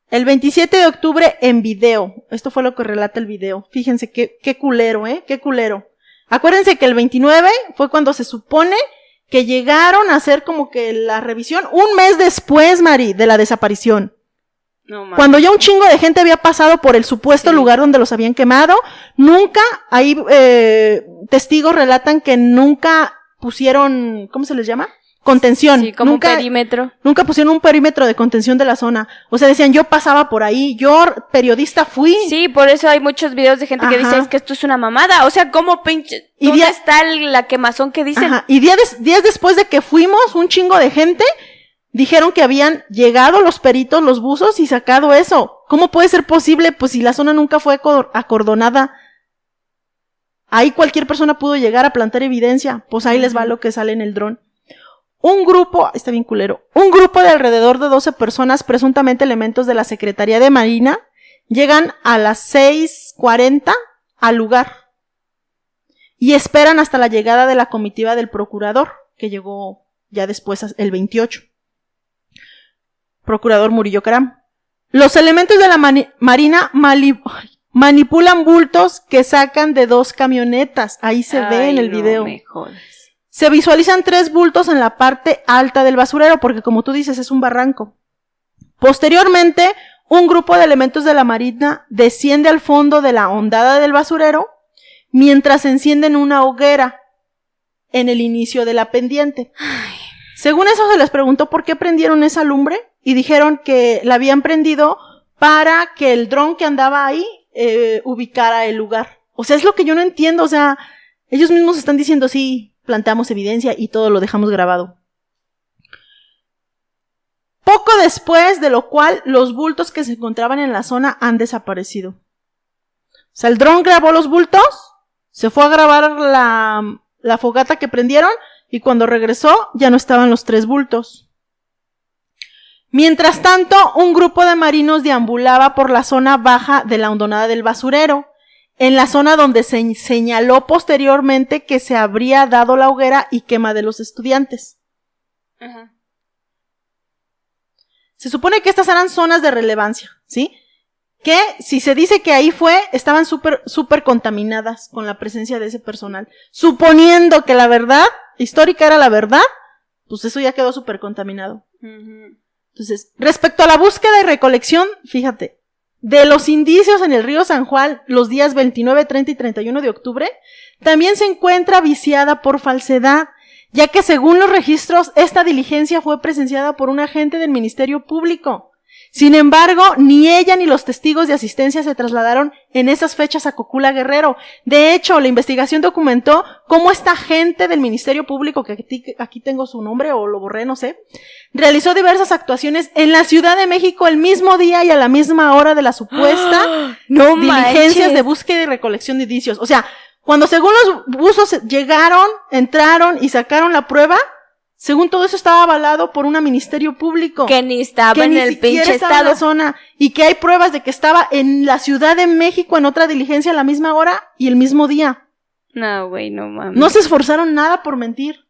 El 27 de octubre en video. Esto fue lo que relata el video. Fíjense qué culero, qué culero. Acuérdense que el 29 fue cuando se supone que llegaron a hacer como que la revisión un mes después, Mari, de la desaparición. No, man. Cuando ya un chingo de gente había pasado por el supuesto lugar donde los habían quemado, ahí testigos relatan que nunca pusieron, ¿cómo se les llama? Contención. Sí, como un perímetro. Nunca pusieron un perímetro de contención de la zona. O sea, decían, yo pasaba por ahí, yo periodista fui. Sí, por eso hay muchos videos de gente que dice, es que esto es una mamada. O sea, ¿cómo pinche? ¿Dónde está la quemazón que dicen? Y días después de que fuimos, un chingo de gente dijeron que habían llegado los peritos, los buzos y sacado eso. ¿Cómo puede ser posible? Pues si la zona nunca fue acordonada. Ahí cualquier persona pudo llegar a plantar evidencia. Pues ahí les va lo que sale en el dron. Un grupo de alrededor de 12 personas, presuntamente elementos de la Secretaría de Marina, llegan a las 6:40 al lugar y esperan hasta la llegada de la comitiva del procurador, que llegó ya después, el 28. Procurador Murillo Caram. Los elementos de la Marina manipulan bultos que sacan de 2 camionetas. Ahí se ve en el video. Me jodas. Se visualizan 3 bultos en la parte alta del basurero, porque como tú dices, es un barranco. Posteriormente, un grupo de elementos de la Marina desciende al fondo de la hondada del basurero, mientras encienden una hoguera en el inicio de la pendiente. Según eso, se les preguntó por qué prendieron esa lumbre, y dijeron que la habían prendido para que el dron que andaba ahí ubicara el lugar. O sea, es lo que yo no entiendo, o sea, ellos mismos están diciendo, sí, plantamos evidencia y todo lo dejamos grabado. Poco después de lo cual, los bultos que se encontraban en la zona han desaparecido. O sea, el dron grabó los bultos, Se fue a grabar la fogata que prendieron y cuando regresó ya no estaban los 3 bultos. Mientras tanto, un grupo de marinos deambulaba por la zona baja de la hondonada del basurero, en la zona donde se señaló posteriormente que se habría dado la hoguera y quema de los estudiantes. Ajá. Se supone que estas eran zonas de relevancia, ¿sí? Que si se dice que ahí estaban súper contaminadas con la presencia de ese personal. Suponiendo que la verdad histórica era la verdad, pues eso ya quedó súper contaminado. Uh-huh. Entonces, respecto a la búsqueda y recolección, fíjate, de los indicios en el río San Juan los días 29, 30 y 31 de octubre, también se encuentra viciada por falsedad, ya que según los registros, esta diligencia fue presenciada por un agente del Ministerio Público. Sin embargo, ni ella ni los testigos de asistencia se trasladaron en esas fechas a Cocula Guerrero. De hecho, la investigación documentó cómo esta agente del Ministerio Público, que aquí tengo su nombre o lo borré, no sé, realizó diversas actuaciones en la Ciudad de México el mismo día y a la misma hora de la supuesta diligencias de búsqueda y recolección de indicios. O sea, cuando según los buzos llegaron, entraron y sacaron la prueba, según todo eso estaba avalado por un ministerio público. Que ni estaba en el pinche estado. En la zona. Y que hay pruebas de que estaba en la Ciudad de México en otra diligencia a la misma hora y el mismo día. No, güey, no mames. No se esforzaron nada por mentir.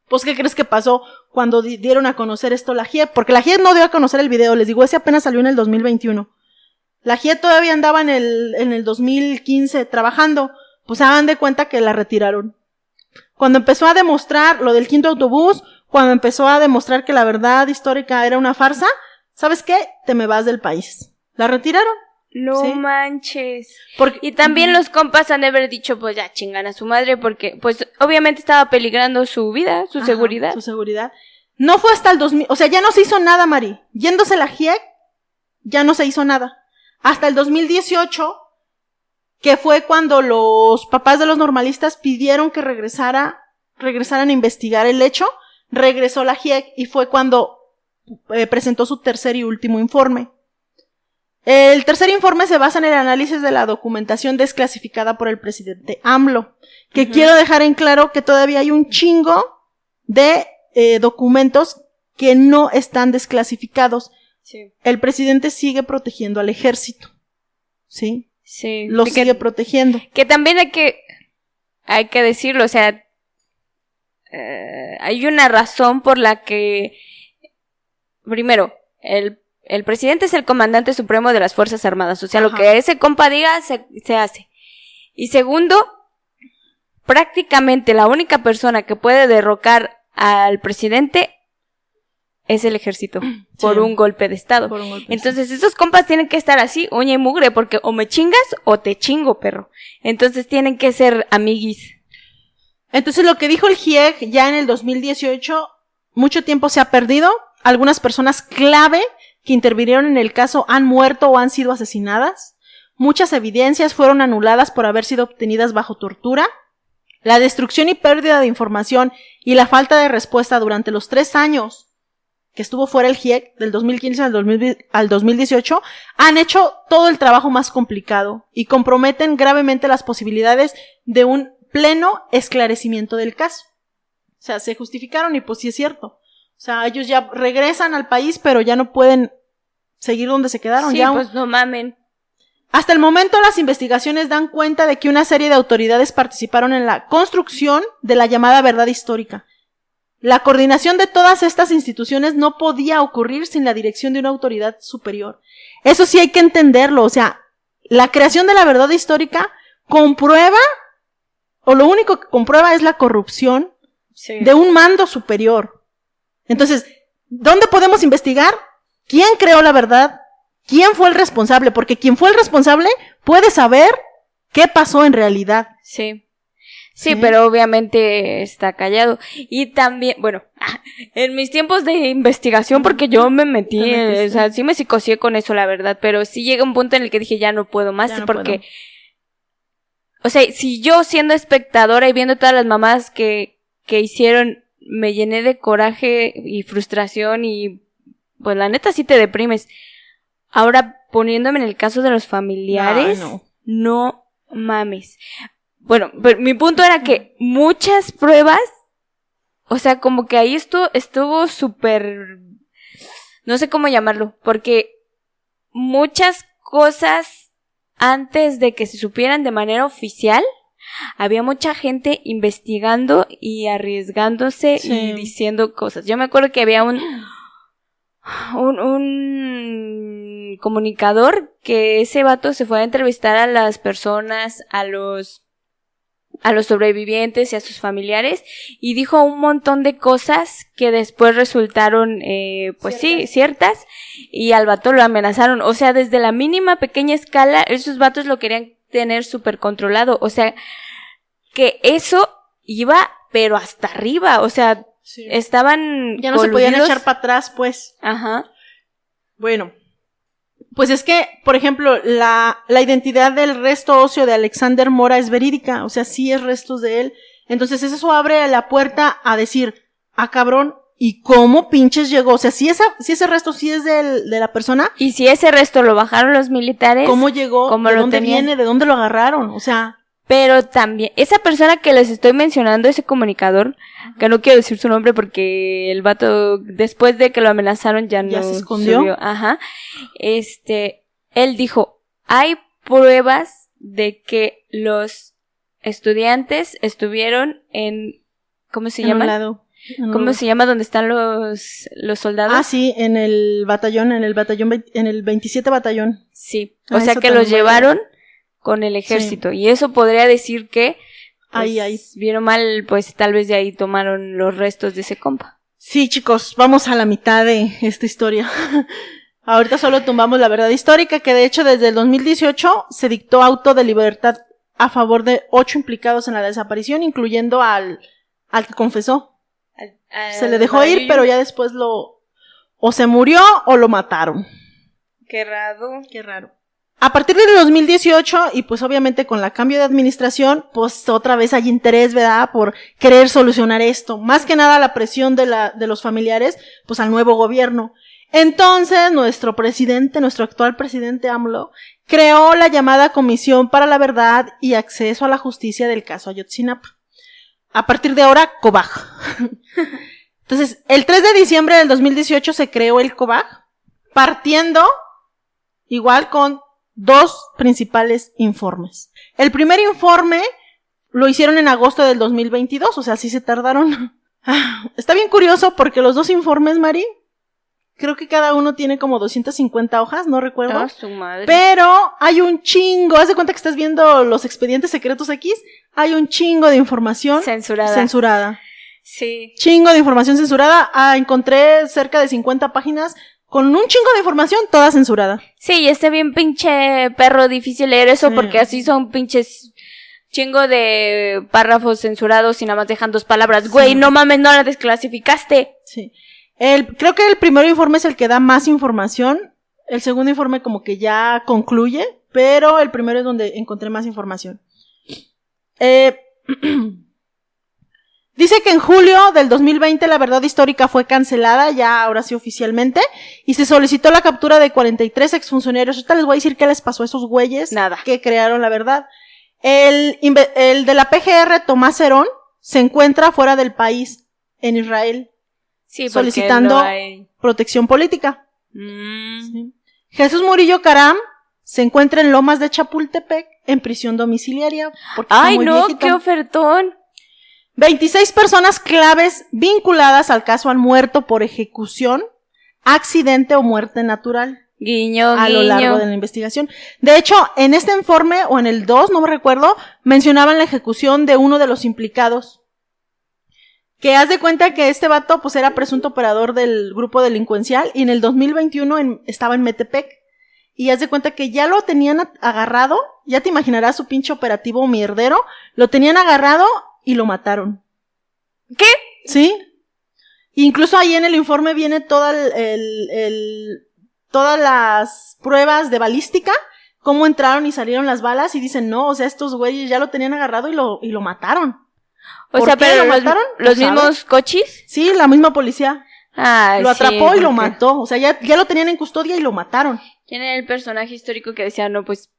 Pues, ¿qué crees que pasó cuando dieron a conocer esto la JIEP? Porque la JIEP no dio a conocer el video, les digo, ese apenas salió en el 2021. La JIEP todavía andaba en el 2015 trabajando. Pues hagan de cuenta que la retiraron. Cuando empezó a demostrar lo del 5º autobús, cuando empezó a demostrar que la verdad histórica era una farsa, ¿sabes qué? Te me vas del país. La retiraron. No ¿sí? manches. Y también los compas han de haber dicho, pues ya chingan a su madre, porque pues obviamente estaba peligrando su vida, su seguridad. Su seguridad. No fue hasta el 2000, o sea, ya no se hizo nada, Mari. Yéndose la JIEC, ya no se hizo nada. Hasta el 2018, que fue cuando los papás de los normalistas pidieron que regresaran a investigar el hecho, regresó la JIEC y fue cuando presentó su tercer y último informe. El tercer informe se basa en el análisis de la documentación desclasificada por el presidente AMLO, que quiero dejar en claro que todavía hay un chingo de documentos que no están desclasificados. Sí. El presidente sigue protegiendo al ejército, ¿sí? Sí. Lo sigue protegiendo. Que también hay que decirlo, o sea, hay una razón por la que, primero, el presidente es el comandante supremo de las Fuerzas Armadas, o sea, lo que ese compa diga se hace. Y segundo, prácticamente la única persona que puede derrocar al presidente es el ejército, por un golpe de estado. Entonces, esos compas tienen que estar así, uña y mugre, porque o me chingas o te chingo, perro. Entonces, tienen que ser amiguis. Entonces, lo que dijo el GIEC ya en el 2018, mucho tiempo se ha perdido. Algunas personas clave que intervinieron en el caso han muerto o han sido asesinadas. Muchas evidencias fueron anuladas por haber sido obtenidas bajo tortura. La destrucción y pérdida de información y la falta de respuesta durante los 3 años que estuvo fuera el GIEC, del 2015 al 2018, han hecho todo el trabajo más complicado y comprometen gravemente las posibilidades de un pleno esclarecimiento del caso. O sea, se justificaron y pues sí es cierto. O sea, ellos ya regresan al país, pero ya no pueden seguir donde se quedaron. Sí, ya pues no mamen. Hasta el momento las investigaciones dan cuenta de que una serie de autoridades participaron en la construcción de la llamada verdad histórica. La coordinación de todas estas instituciones no podía ocurrir sin la dirección de una autoridad superior. Eso sí hay que entenderlo, o sea, la creación de la verdad histórica comprueba, o lo único que comprueba es la corrupción de un mando superior. Entonces, ¿dónde podemos investigar? ¿Quién creó la verdad? ¿Quién fue el responsable? Porque quien fue el responsable puede saber qué pasó en realidad. Sí, pero obviamente está callado. Y también, bueno, en mis tiempos de investigación, porque yo me metí, o sea, sí me psicoseé con eso, la verdad, pero sí llega un punto en el que dije, ya no puedo más, porque, o sea, si yo siendo espectadora y viendo todas las mamás que hicieron, me llené de coraje y frustración y, pues la neta sí te deprimes. Ahora, poniéndome en el caso de los familiares, no mames. Bueno, pero mi punto era que muchas pruebas, o sea, como que ahí estuvo súper, no sé cómo llamarlo, porque muchas cosas antes de que se supieran de manera oficial, había mucha gente investigando y arriesgándose y diciendo cosas. Yo me acuerdo que había un comunicador que ese vato se fue a entrevistar a las personas, a los sobrevivientes y a sus familiares y dijo un montón de cosas que después resultaron ciertas y al vato lo amenazaron, o sea, desde la mínima pequeña escala esos vatos lo querían tener súper controlado, o sea, que eso iba pero hasta arriba, o sea, estaban ya no coludidos. Se podían echar para atrás, pues. Ajá. Bueno, pues es que, por ejemplo, la identidad del resto óseo de Alexander Mora es verídica, o sea, sí es restos de él. Entonces eso abre la puerta a decir, cabrón, ¿y cómo pinches llegó? O sea, si ese resto sí es de la persona. Y si ese resto lo bajaron los militares. ¿Cómo llegó? ¿De dónde viene? ¿De dónde lo agarraron? O sea. Pero también, esa persona que les estoy mencionando, ese comunicador, que no quiero decir su nombre porque el vato, después de que lo amenazaron, ya se escondió. Subió. Ajá. Él dijo, hay pruebas de que los estudiantes estuvieron en, ¿cómo se llama? ¿Cómo se llama donde están los soldados? Sí, en el 27 batallón. Sí, o sea que los llevaron con el ejército, y eso podría decir que pues, vieron mal, pues tal vez de ahí tomaron los restos de ese compa. Sí, chicos, vamos a la mitad de esta historia. Ahorita solo tumbamos la verdad histórica, que de hecho desde el 2018 se dictó auto de libertad a favor de 8 implicados en la desaparición, incluyendo al que confesó. Se le dejó ir, pero ya después o se murió o lo mataron. Qué raro. A partir del 2018, y pues obviamente con el cambio de administración, pues otra vez hay interés, ¿verdad?, por querer solucionar esto. Más que nada la presión de los familiares, pues al nuevo gobierno. Entonces, nuestro actual presidente AMLO, creó la llamada Comisión para la Verdad y Acceso a la Justicia del caso Ayotzinapa. A partir de ahora, COBAG. Entonces, el 3 de diciembre del 2018 se creó el COBAG, partiendo igual con 2 principales informes. El primer informe lo hicieron en agosto del 2022, o sea, sí se tardaron. Está bien curioso porque los 2 informes, Mari, creo que cada uno tiene como 250 hojas, no recuerdo. Su madre. Pero hay un chingo, haz de cuenta que estás viendo los expedientes secretos X, hay un chingo de información censurada. Sí. Chingo de información censurada. Encontré cerca de 50 páginas con un chingo de información, toda censurada. Sí, y está bien pinche perro difícil leer eso, porque así son pinches chingo de párrafos censurados y nada más dejan 2 palabras. Güey, no mames, no la desclasificaste. Sí. Creo que el primer informe es el que da más información. El segundo informe como que ya concluye, pero el primero es donde encontré más información. Dice que en julio del 2020 la verdad histórica fue cancelada, ya ahora sí oficialmente, y se solicitó la captura de 43 exfuncionarios. Ahorita les voy a decir qué les pasó a esos güeyes que crearon la verdad. El de la PGR, Tomás Herón, se encuentra fuera del país, en Israel, solicitando protección política. Sí. Jesús Murillo Caram se encuentra en Lomas de Chapultepec, en prisión domiciliaria. ¡Ay, no! Viejito. ¡Qué ofertón! 26 personas claves vinculadas al caso han muerto por ejecución, accidente o muerte natural. Guiño, a lo largo de la investigación. De hecho, en este informe, o en el 2, no me recuerdo, mencionaban la ejecución de uno de los implicados. Que haz de cuenta que este vato, pues era presunto operador del grupo delincuencial, y en el 2021 estaba en Metepec. Y haz de cuenta que ya lo tenían agarrado, ya te imaginarás su pinche operativo mierdero, lo tenían agarrado y lo mataron. ¿Qué? Sí. Incluso ahí en el informe viene todas las pruebas de balística, cómo entraron y salieron las balas, y dicen, no, o sea, estos güeyes ya lo tenían agarrado y lo mataron. O sea, pero lo mataron, ¿los mismos cochis? Sí, la misma policía. Lo atrapó y lo porque mató. O sea, ya lo tenían en custodia y lo mataron. ¿Quién era el personaje histórico que decía, no, pues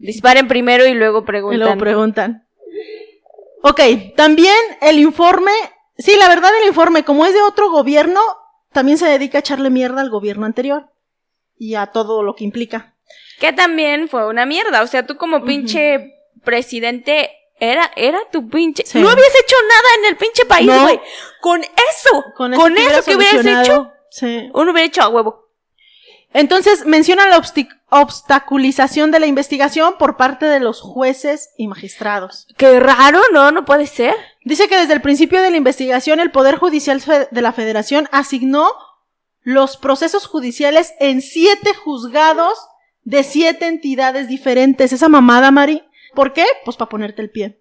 Disparen primero y luego preguntan. Ok, también el informe, sí, la verdad el informe, como es de otro gobierno, también se dedica a echarle mierda al gobierno anterior y a todo lo que implica. Que también fue una mierda, o sea, tú como pinche presidente, era tu pinche... Sí. No habías hecho nada en el pinche país, güey. No. Con eso que hubieras hecho, sí. Uno hubiera hecho a huevo. Entonces, menciona la obstaculización de la investigación por parte de los jueces y magistrados. Qué raro, no puede ser. Dice que desde el principio de la investigación, el Poder Judicial de la Federación asignó los procesos judiciales en 7 juzgados de 7 entidades diferentes. Esa mamada, Mari. ¿Por qué? Pues para ponerte el pie.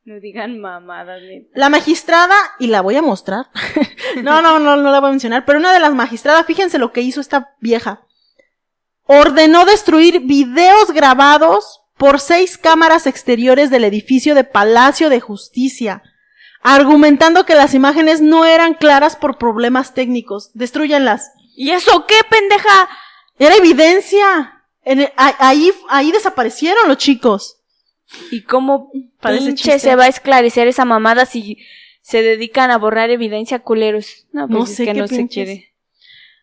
No digan mamadas. La magistrada, y la voy a mostrar. No la voy a mencionar, pero una de las magistradas, fíjense lo que hizo esta vieja. Ordenó destruir videos grabados por 6 cámaras exteriores del edificio de Palacio de Justicia, argumentando que las imágenes no eran claras por problemas técnicos. Destrúyanlas. ¿Y eso qué, pendeja? Era evidencia. Ahí desaparecieron los chicos. ¿Y cómo pinche se va a esclarecer esa mamada si se dedican a borrar evidencia, culeros? No, pues no sé, es que no se quiere.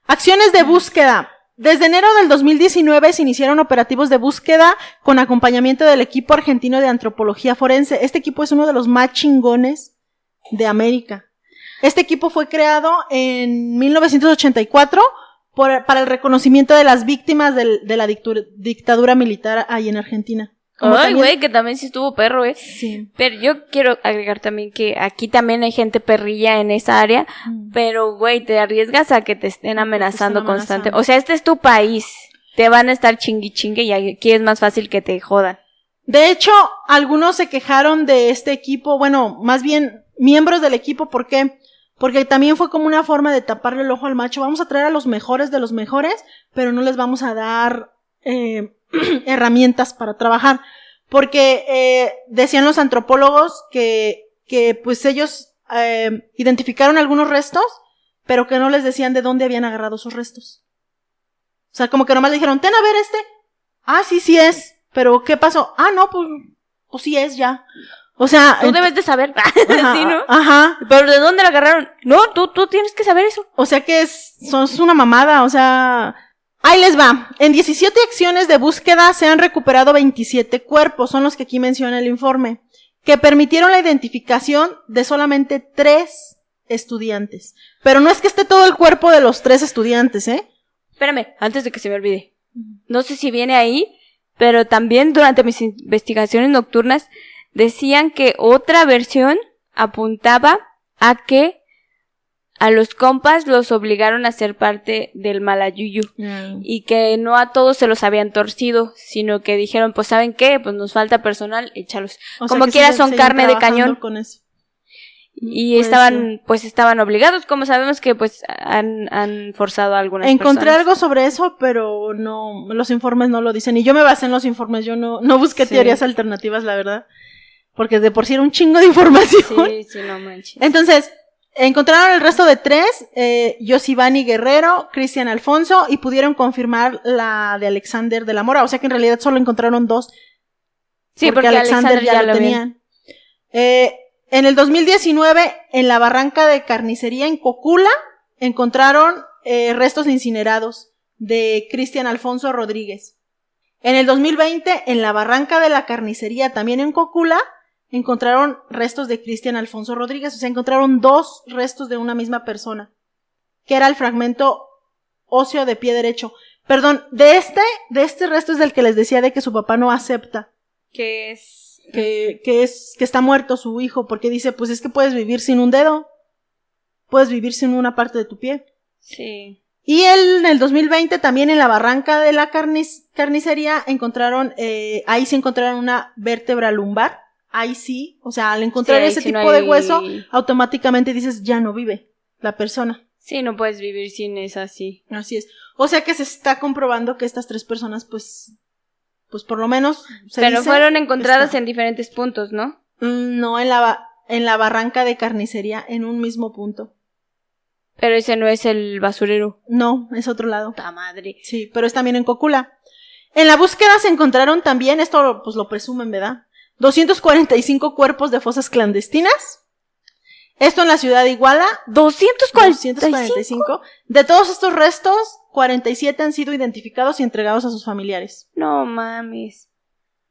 Acciones de búsqueda. Desde enero del 2019 se iniciaron operativos de búsqueda con acompañamiento del equipo argentino de antropología forense. Este equipo es uno de los más chingones de América. Este equipo fue creado en 1984 para el reconocimiento de las víctimas de la dictadura militar ahí en Argentina. Ay, güey, que también sí estuvo perro, Sí. Pero yo quiero agregar también que aquí también hay gente perrilla en esa área, pero, güey, te arriesgas a que te estén amenazando constantemente. O sea, este es tu país. Te van a estar chingui y aquí es más fácil que te jodan. De hecho, algunos se quejaron de este equipo, bueno, más bien miembros del equipo, ¿por qué? Porque también fue como una forma de taparle el ojo al macho. Vamos a traer a los mejores de los mejores, pero no les vamos a dar herramientas para trabajar, porque decían los antropólogos que pues ellos identificaron algunos restos, pero que no les decían de dónde habían agarrado esos restos. O sea, como que nomás le dijeron, ten a ver este. Ah, sí es. Pero ¿qué pasó? Ah, no, pues sí es ya. O sea, tú debes de saber. Ajá, ¿sí, no? Ajá. Pero ¿de dónde la agarraron? No, tú tienes que saber eso. O sea que es una mamada, o sea, ahí les va. En 17 acciones de búsqueda se han recuperado 27 cuerpos, son los que aquí menciona el informe, que permitieron la identificación de solamente 3 estudiantes. Pero no es que esté todo el cuerpo de los 3 estudiantes, Espérame, antes de que se me olvide. No sé si viene ahí, pero también durante mis investigaciones nocturnas decían que otra versión apuntaba a que a los compas los obligaron a ser parte del Malayuyu y que no a todos se los habían torcido, sino que dijeron, pues ¿saben qué? Pues nos falta personal, échalos. Como quiera son carne de cañón. Con eso. Y estaban obligados, como sabemos que pues han forzado a algunas Encontré personas. algo sobre eso, pero no, los informes no lo dicen, y yo me basé en los informes, yo no busqué teorías alternativas, la verdad, porque de por sí era un chingo de información. Sí, no manches. Entonces, encontraron el resto de 3, Yosivani Guerrero, Cristian Alfonso, y pudieron confirmar la de Alexander de la Mora, o sea que en realidad solo encontraron 2. Sí, porque Alexander ya lo tenían. En el 2019, en la barranca de carnicería en Cocula, encontraron restos incinerados de Cristian Alfonso Rodríguez. En el 2020, en la barranca de la carnicería, también en Cocula, encontraron restos de Cristian Alfonso Rodríguez. O sea, encontraron 2 restos de una misma persona, que era el fragmento óseo de pie derecho. Perdón, de este resto es del que les decía de que su papá no acepta. Que está muerto su hijo, porque dice, pues es que puedes vivir sin un dedo, puedes vivir sin una parte de tu pie. Sí. Y en el 2020 también en la barranca de la carnicería encontraron, ahí sí encontraron una vértebra lumbar, ahí sí, o sea, al encontrar ese tipo de hueso, automáticamente dices, ya no vive la persona. Sí, no puedes vivir sin esa, sí. Así es. O sea que se está comprobando que estas 3 personas, pues por lo menos Pero fueron encontradas en diferentes puntos, ¿no? No, en la barranca de carnicería, en un mismo punto. Pero ese no es el basurero. No, es otro lado. ¡Ta madre! Sí, pero es también en Cocula. En la búsqueda se encontraron también, esto pues lo presumen, ¿verdad? 245 cuerpos de fosas clandestinas. Esto en la ciudad de Iguala. 245. De todos estos restos, 47 han sido identificados y entregados a sus familiares. No mames.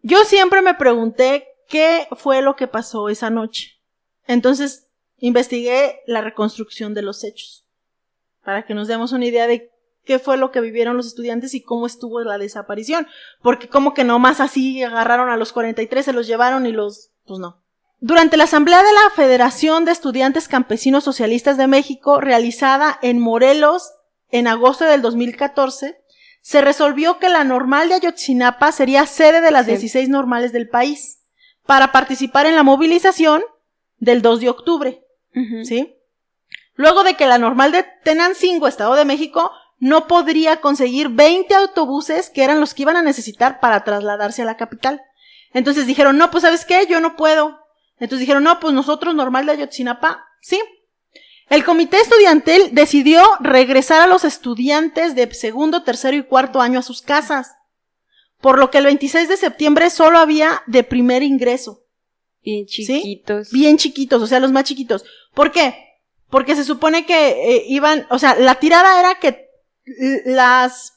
Yo siempre me pregunté qué fue lo que pasó esa noche. Entonces, investigué la reconstrucción de los hechos, para que nos demos una idea de qué fue lo que vivieron los estudiantes y cómo estuvo la desaparición. Porque como que nomás así agarraron a los 43, se los llevaron y pues no. Durante la asamblea de la Federación de Estudiantes Campesinos Socialistas de México, realizada en Morelos en agosto del 2014, se resolvió que la Normal de Ayotzinapa sería sede de las 16 normales del país para participar en la movilización del 2 de octubre. ¿Sí? Luego de que la Normal de Tenancingo, Estado de México, no podría conseguir 20 autobuses que eran los que iban a necesitar para trasladarse a la capital. Entonces dijeron, no, pues ¿sabes qué? Yo no puedo. Entonces dijeron, no, pues nosotros, Normal de Ayotzinapa, sí. El comité estudiantil decidió regresar a los estudiantes de segundo, tercero y cuarto año a sus casas, por lo que el 26 de septiembre solo había de primer ingreso. Bien chiquitos. ¿Sí? Bien chiquitos, o sea, los más chiquitos. ¿Por qué? Porque se supone que iban, o sea, la tirada era que las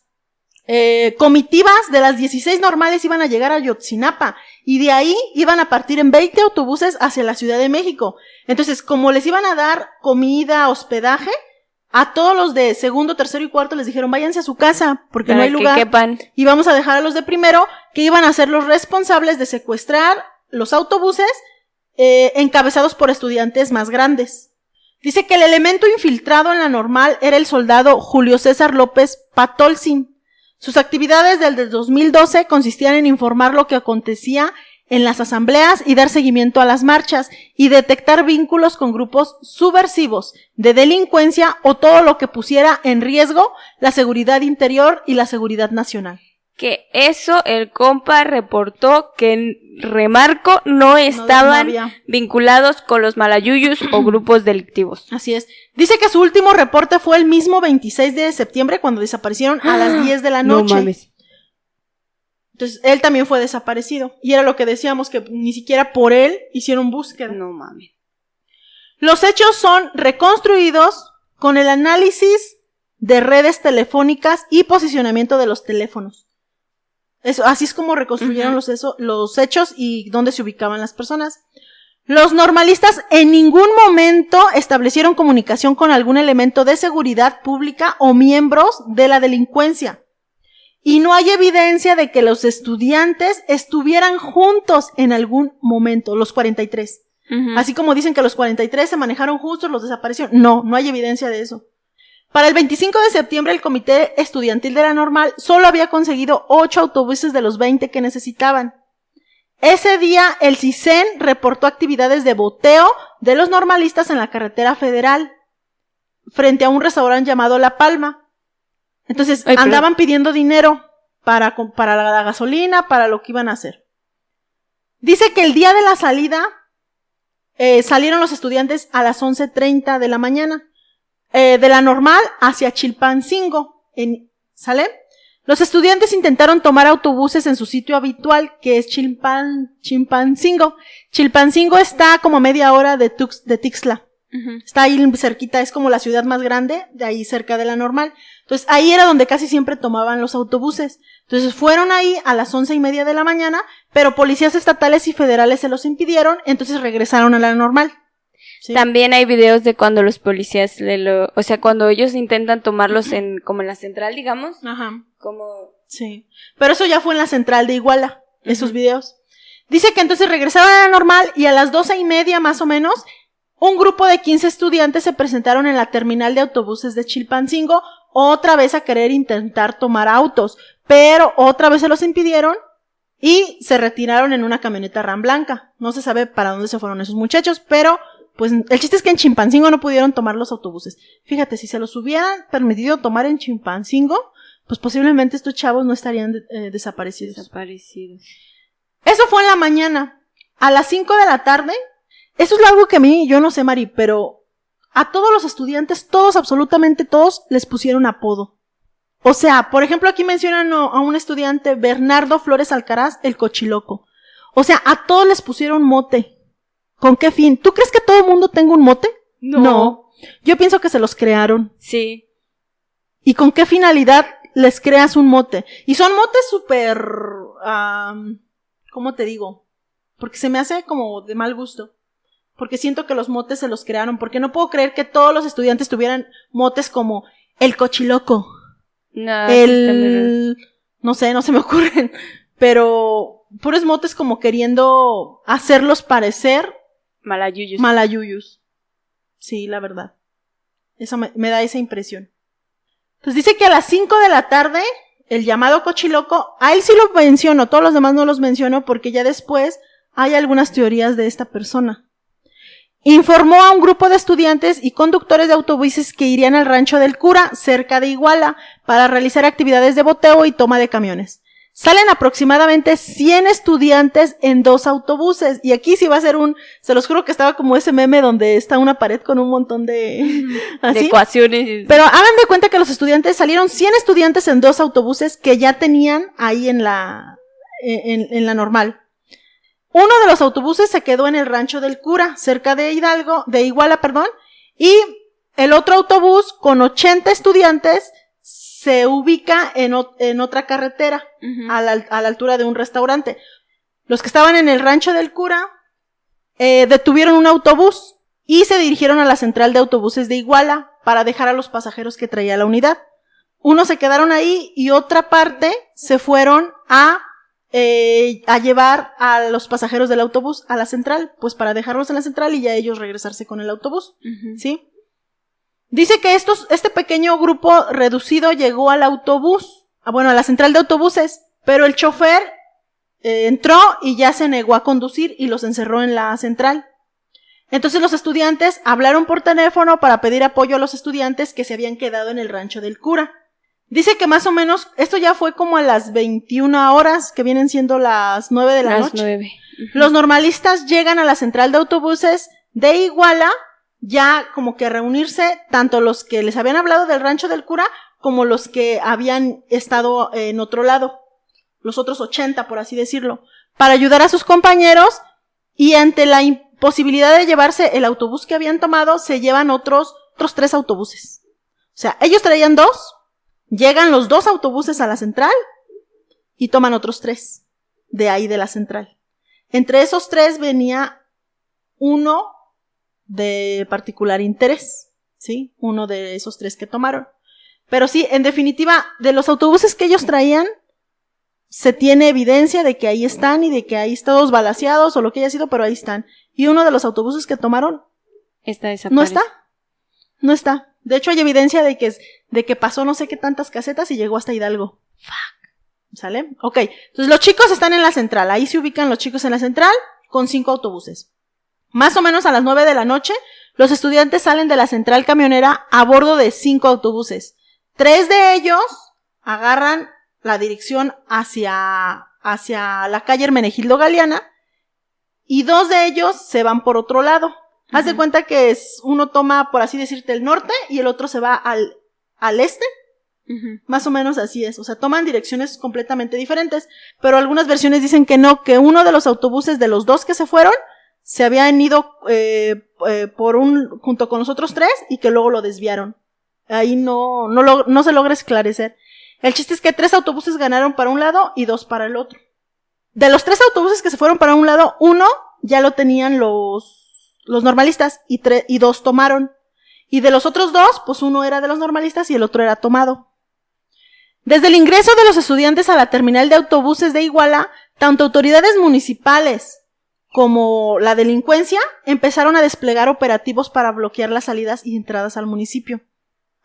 comitivas de las 16 normales iban a llegar a Ayotzinapa y de ahí iban a partir en 20 autobuses hacia la Ciudad de México. Entonces, como les iban a dar comida, hospedaje, a todos los de segundo, tercero y cuarto les dijeron váyanse a su casa porque para no hay lugar. Quepan. Y vamos a dejar a los de primero que iban a ser los responsables de secuestrar los autobuses encabezados por estudiantes más grandes. Dice que el elemento infiltrado en la Normal era el soldado Julio César López Patolzin. Sus actividades desde el 2012 consistían en informar lo que acontecía en las asambleas y dar seguimiento a las marchas y detectar vínculos con grupos subversivos de delincuencia o todo lo que pusiera en riesgo la seguridad interior y la seguridad nacional. Que eso el compa reportó que, remarco, no estaban vinculados con los malayuyus o grupos delictivos. Así es. Dice que su último reporte fue el mismo 26 de septiembre cuando desaparecieron a las 10 de la noche. No mames. Entonces, él también fue desaparecido. Y era lo que decíamos, que ni siquiera por él hicieron búsqueda. No mames. Los hechos son reconstruidos con el análisis de redes telefónicas y posicionamiento de los teléfonos. Eso, así es como reconstruyeron los hechos y dónde se ubicaban las personas. Los normalistas en ningún momento establecieron comunicación con algún elemento de seguridad pública o miembros de la delincuencia. Y no hay evidencia de que los estudiantes estuvieran juntos en algún momento, los 43. Así como dicen que los 43 se manejaron juntos, los desaparecieron. No hay evidencia de eso. Para el 25 de septiembre, el comité estudiantil de la Normal solo había conseguido 8 autobuses de los 20 que necesitaban. Ese día, el CISEN reportó actividades de boteo de los normalistas en la carretera federal, frente a un restaurante llamado La Palma. Entonces, andaban pidiendo dinero para la gasolina, para lo que iban a hacer. Dice que el día de la salida, salieron los estudiantes a las 11:30 de la mañana. De la Normal hacia Chilpancingo, ¿sale? Los estudiantes intentaron tomar autobuses en su sitio habitual, que es Chilpancingo. Chilpancingo está como a media hora de Tixla. Está ahí cerquita, es como la ciudad más grande, de ahí cerca de la Normal. Entonces, ahí era donde casi siempre tomaban los autobuses. Entonces, fueron ahí a las 11:30 de la mañana, pero policías estatales y federales se los impidieron, entonces regresaron a la Normal. Sí. También hay videos de cuando los policías o sea, cuando ellos intentan tomarlos como en la central, digamos. Sí. Pero eso ya fue en la central de Iguala, esos videos. Dice que entonces regresaron a la Normal y a las 12:30 más o menos, un grupo de 15 estudiantes se presentaron en la terminal de autobuses de Chilpancingo, otra vez a querer intentar tomar autos, pero otra vez se los impidieron y se retiraron en una camioneta RAM blanca. No se sabe para dónde se fueron esos muchachos, pero pues el chiste es que en Chilpancingo no pudieron tomar los autobuses. Fíjate, si se los hubieran permitido tomar en Chilpancingo, pues posiblemente estos chavos no estarían desaparecidos. Eso fue en la mañana. A las 5 de la tarde, eso es algo que a mí, yo no sé, Mari, pero a todos los estudiantes, todos, absolutamente todos, les pusieron apodo. O sea, por ejemplo, aquí mencionan a un estudiante, Bernardo Flores Alcaraz, el cochiloco. O sea, a todos les pusieron mote. ¿Con qué fin? ¿Tú crees que todo el mundo tenga un mote? No. Yo pienso que se los crearon. Sí. ¿Y con qué finalidad les creas un mote? Y son motes súper... ¿cómo te digo? Porque se me hace como de mal gusto. Porque siento que los motes se los crearon. Porque no puedo creer que todos los estudiantes tuvieran motes como el cochiloco. No, no sé, no se me ocurren. Pero puros motes como queriendo hacerlos parecer malayuyos. Sí, la verdad. Eso me da esa impresión. Pues dice que a las 5 de la tarde, el llamado cochiloco, a él sí lo menciono, todos los demás no los menciono porque ya después hay algunas teorías de esta persona. Informó a un grupo de estudiantes y conductores de autobuses que irían al rancho del cura, cerca de Iguala, para realizar actividades de boteo y toma de camiones. Salen aproximadamente 100 estudiantes en 2 autobuses. Y aquí sí va a ser se los juro que estaba como ese meme donde está una pared con un montón de... ¿así? De ecuaciones. Pero hagan de cuenta que los estudiantes, salieron 100 estudiantes en 2 autobuses que ya tenían ahí en la normal. Uno de los autobuses se quedó en el rancho del cura, cerca de Iguala, y el otro autobús con 80 estudiantes se ubica en otra carretera, a la altura de un restaurante. Los que estaban en el rancho del cura detuvieron un autobús y se dirigieron a la central de autobuses de Iguala para dejar a los pasajeros que traía la unidad. Unos se quedaron ahí y otra parte se fueron a llevar a los pasajeros del autobús a la central, pues para dejarlos en la central y ya ellos regresarse con el autobús, ¿sí? Dice que este pequeño grupo reducido llegó al autobús, a la central de autobuses, pero el chofer entró y ya se negó a conducir y los encerró en la central. Entonces los estudiantes hablaron por teléfono para pedir apoyo a los estudiantes que se habían quedado en el rancho del cura. Dice que más o menos, esto ya fue como a las 21 horas, que vienen siendo las 9 de la noche. 9. Los normalistas llegan a la central de autobuses de Iguala, ya como que a reunirse, tanto los que les habían hablado del rancho del cura, como los que habían estado en otro lado, los otros 80, por así decirlo, para ayudar a sus compañeros, y ante la imposibilidad de llevarse el autobús que habían tomado, se llevan otros 3 autobuses. O sea, ellos traían 2, llegan los 2 autobuses a la central, y toman otros 3, de ahí de la central. Entre esos 3 venía uno de particular interés, ¿sí? Uno de esos 3 que tomaron. Pero sí, en definitiva, de los autobuses que ellos traían, se tiene evidencia de que ahí están y de que ahí están todos balaceados o lo que haya sido, pero ahí están. Y uno de los autobuses que tomaron ¿no está? No está. De hecho, hay evidencia de que pasó no sé qué tantas casetas y llegó hasta Hidalgo. Fuck. ¿Sale? Ok. Entonces, los chicos están en la central. Ahí se ubican los chicos en la central con 5 autobuses. Más o menos a las 9 de la noche, los estudiantes salen de la central camionera a bordo de 5 autobuses. 3 de ellos agarran la dirección hacia la calle Hermenegildo Galeana y 2 de ellos se van por otro lado. Haz de cuenta que uno toma, por así decirte, el norte y el otro se va al este. Más o menos así es. O sea, toman direcciones completamente diferentes, pero algunas versiones dicen que no, que uno de los autobuses de los 2 que se fueron se habían ido junto con los otros 3 y que luego lo desviaron. Ahí no se logra esclarecer. El chiste es que 3 autobuses ganaron para un lado y 2 para el otro. De los 3 autobuses que se fueron para un lado, 1 ya lo tenían los normalistas y 2 tomaron. Y de los otros 2, pues uno era de los normalistas y el otro era tomado. Desde el ingreso de los estudiantes a la terminal de autobuses de Iguala, tanto autoridades municipales como la delincuencia empezaron a desplegar operativos para bloquear las salidas y entradas al municipio.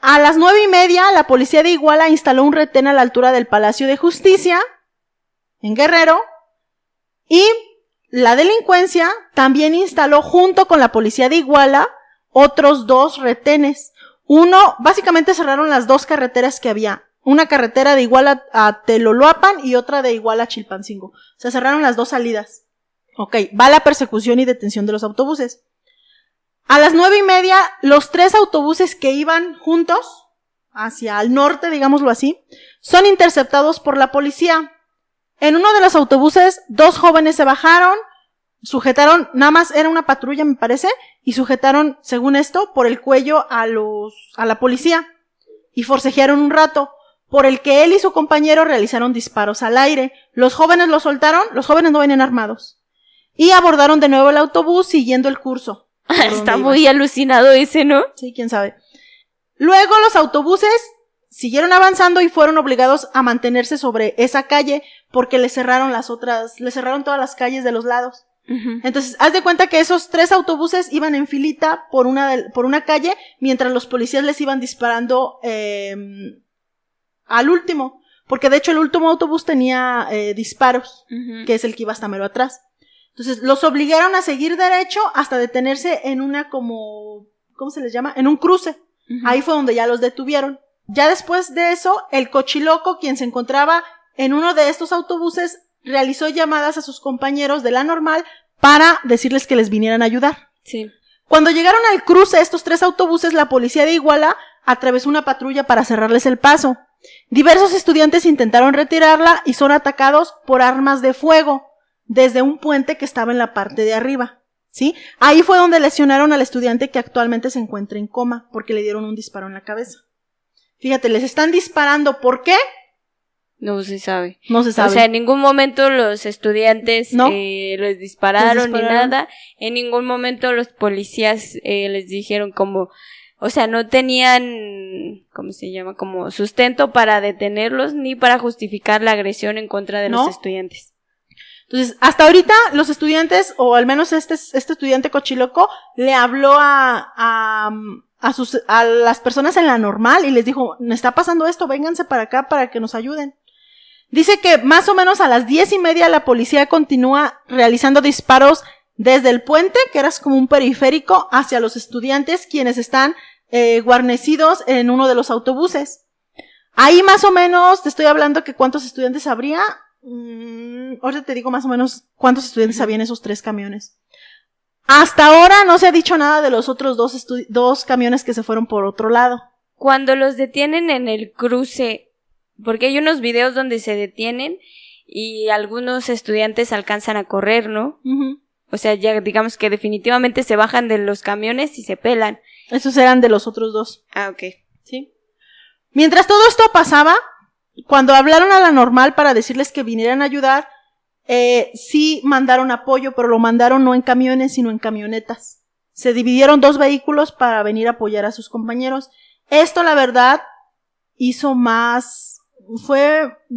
A las 9:30, la policía de Iguala instaló un retén a la altura del Palacio de Justicia, en Guerrero, y la delincuencia también instaló junto con la policía de Iguala otros 2 retenes. Uno, básicamente cerraron las 2 carreteras que había. Una carretera de Iguala a Teloloapan y otra de Iguala a Chilpancingo. O sea, cerraron las 2 salidas. Ok, va la persecución y detención de los autobuses. A las 9:30, los 3 autobuses que iban juntos hacia el norte, digámoslo así, son interceptados por la policía. En uno de los autobuses, 2 jóvenes se bajaron, sujetaron, nada más era una patrulla me parece, y sujetaron, según esto, por el cuello a la policía, y forcejearon un rato, por el que él y su compañero realizaron disparos al aire. Los jóvenes lo soltaron, los jóvenes no venían armados, y abordaron de nuevo el autobús siguiendo el curso. Está muy alucinado ese, ¿no? Sí, quién sabe. Luego los autobuses siguieron avanzando y fueron obligados a mantenerse sobre esa calle porque les cerraron todas las calles de los lados. Uh-huh. Entonces, haz de cuenta que esos 3 autobuses iban en filita por una calle mientras los policías les iban disparando al último, porque de hecho el último autobús tenía disparos, uh-huh, que es el que iba hasta mero atrás. Entonces, los obligaron a seguir derecho hasta detenerse en una ¿cómo se les llama? En un cruce. Uh-huh. Ahí fue donde ya los detuvieron. Ya después de eso, el cochiloco, quien se encontraba en uno de estos autobuses, realizó llamadas a sus compañeros de la normal para decirles que les vinieran a ayudar. Sí. Cuando llegaron al cruce estos 3 autobuses, la policía de Iguala atravesó una patrulla para cerrarles el paso. Diversos estudiantes intentaron retirarla y son atacados por armas de fuego desde un puente que estaba en la parte de arriba, ¿sí? Ahí fue donde lesionaron al estudiante que actualmente se encuentra en coma porque le dieron un disparo en la cabeza. Fíjate, les están disparando, ¿por qué? No se sabe. No se sabe. O sea, en ningún momento los estudiantes les dispararon ni nada. En ningún momento los policías les dijeron como, o sea, no tenían, ¿cómo se llama? Como sustento para detenerlos ni para justificar la agresión en contra de los estudiantes. Entonces, hasta ahorita los estudiantes, o al menos este estudiante cochiloco, le habló a las personas en la normal y les dijo, me está pasando esto, vénganse para acá para que nos ayuden. Dice que más o menos a las 10:30 la policía continúa realizando disparos desde el puente, que era como un periférico, hacia los estudiantes, quienes están guarnecidos en uno de los autobuses. Ahí más o menos, te estoy hablando que cuántos estudiantes habría. Ahorita te digo más o menos cuántos estudiantes había en esos 3 camiones. Hasta ahora no se ha dicho nada de los otros 2 camiones que se fueron por otro lado. Cuando los detienen en el cruce, porque hay unos videos donde se detienen y algunos estudiantes alcanzan a correr, ¿no? Uh-huh. O sea, ya digamos que definitivamente se bajan de los camiones y se pelan. Esos eran de los otros 2. Ah, ok. Sí. Mientras todo esto pasaba, cuando hablaron a la normal para decirles que vinieran a ayudar, sí mandaron apoyo, pero lo mandaron no en camiones, sino en camionetas. Se dividieron 2 vehículos para venir a apoyar a sus compañeros. Esto, la verdad, hizo más,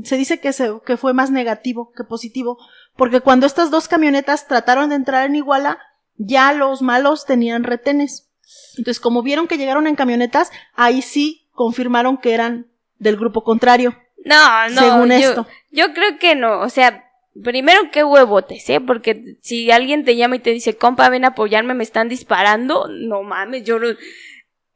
se dice que fue más negativo que positivo, porque cuando estas 2 camionetas trataron de entrar en Iguala, ya los malos tenían retenes. Entonces, como vieron que llegaron en camionetas, ahí sí confirmaron que eran del grupo contrario. No, según esto. Yo creo que no, o sea, primero qué huevotes, porque si alguien te llama y te dice, compa, ven a apoyarme, me están disparando, no mames, yo no...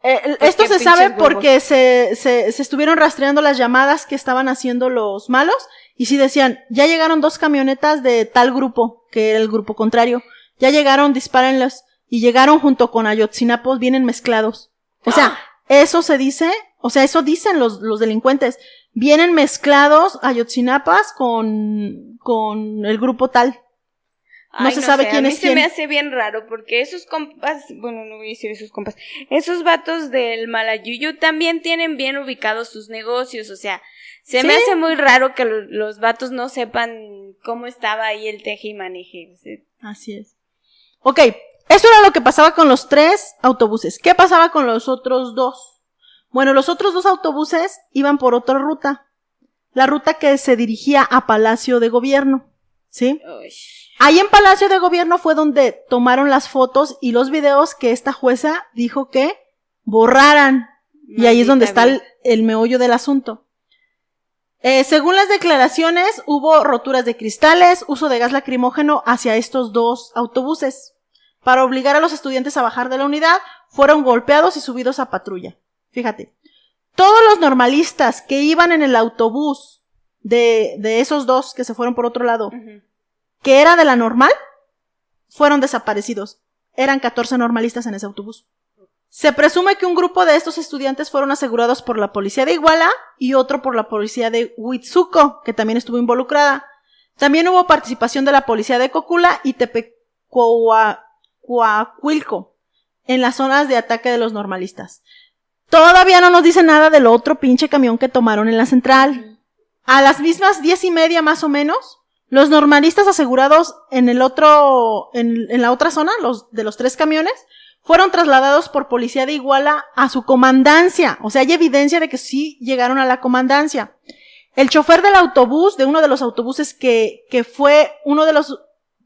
esto se sabe porque se estuvieron rastreando las llamadas que estaban haciendo los malos, y sí decían, ya llegaron 2 camionetas de tal grupo, que era el grupo contrario, ya llegaron, dispárenlos, y llegaron junto con Ayotzinapos, vienen mezclados. O sea, eso se dice, o sea, eso dicen los delincuentes, vienen mezclados Ayotzinapos con el grupo tal. No se sabe quién es quién. A mí se me hace bien raro porque esos compas, bueno, no voy a decir esos compas, esos vatos del Malayuyo también tienen bien ubicados sus negocios, o sea, se me hace muy raro que los vatos no sepan cómo estaba ahí el teje y maneje. O sea. Así es. Ok, eso era lo que pasaba con los 3 autobuses. ¿Qué pasaba con los otros 2? Bueno, los otros 2 autobuses iban por otra ruta. La ruta que se dirigía a Palacio de Gobierno, ¿sí? Uy. Ahí en Palacio de Gobierno fue donde tomaron las fotos y los videos que esta jueza dijo que borraran. Y ahí es donde está el meollo del asunto. Según las declaraciones, hubo roturas de cristales, uso de gas lacrimógeno hacia estos 2 autobuses. Para obligar a los estudiantes a bajar de la unidad, fueron golpeados y subidos a patrulla. Fíjate, todos los normalistas que iban en el autobús de esos 2 que se fueron por otro lado, uh-huh, que era de la normal, fueron desaparecidos. Eran 14 normalistas en ese autobús. Se presume que un grupo de estos estudiantes fueron asegurados por la policía de Iguala y otro por la policía de Huitzuco, que también estuvo involucrada. También hubo participación de la policía de Cocula y Tepecuacuilco en las zonas de ataque de los normalistas. Todavía no nos dice nada del otro pinche camión que tomaron en la central. A las mismas 10:30 más o menos, los normalistas asegurados en la otra zona, de los 3 camiones, fueron trasladados por policía de Iguala a su comandancia. O sea, hay evidencia de que sí llegaron a la comandancia. El chofer del autobús, de uno de los autobuses que fue uno de los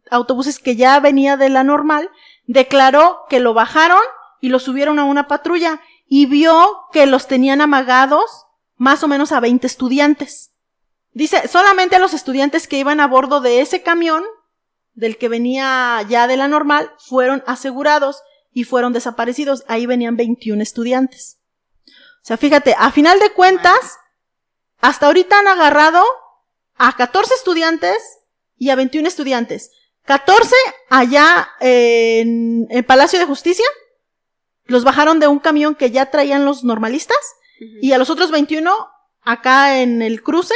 autobuses que ya venía de la normal, declaró que lo bajaron y lo subieron a una patrulla y vio que los tenían amagados más o menos a 20 estudiantes. Dice, solamente a los estudiantes que iban a bordo de ese camión, del que venía ya de la normal, fueron asegurados y fueron desaparecidos. Ahí venían 21 estudiantes. O sea, fíjate, a final de cuentas, hasta ahorita han agarrado a 14 estudiantes y a 21 estudiantes. 14 allá en el Palacio de Justicia, los bajaron de un camión que ya traían los normalistas, y a los otros 21 acá en el cruce,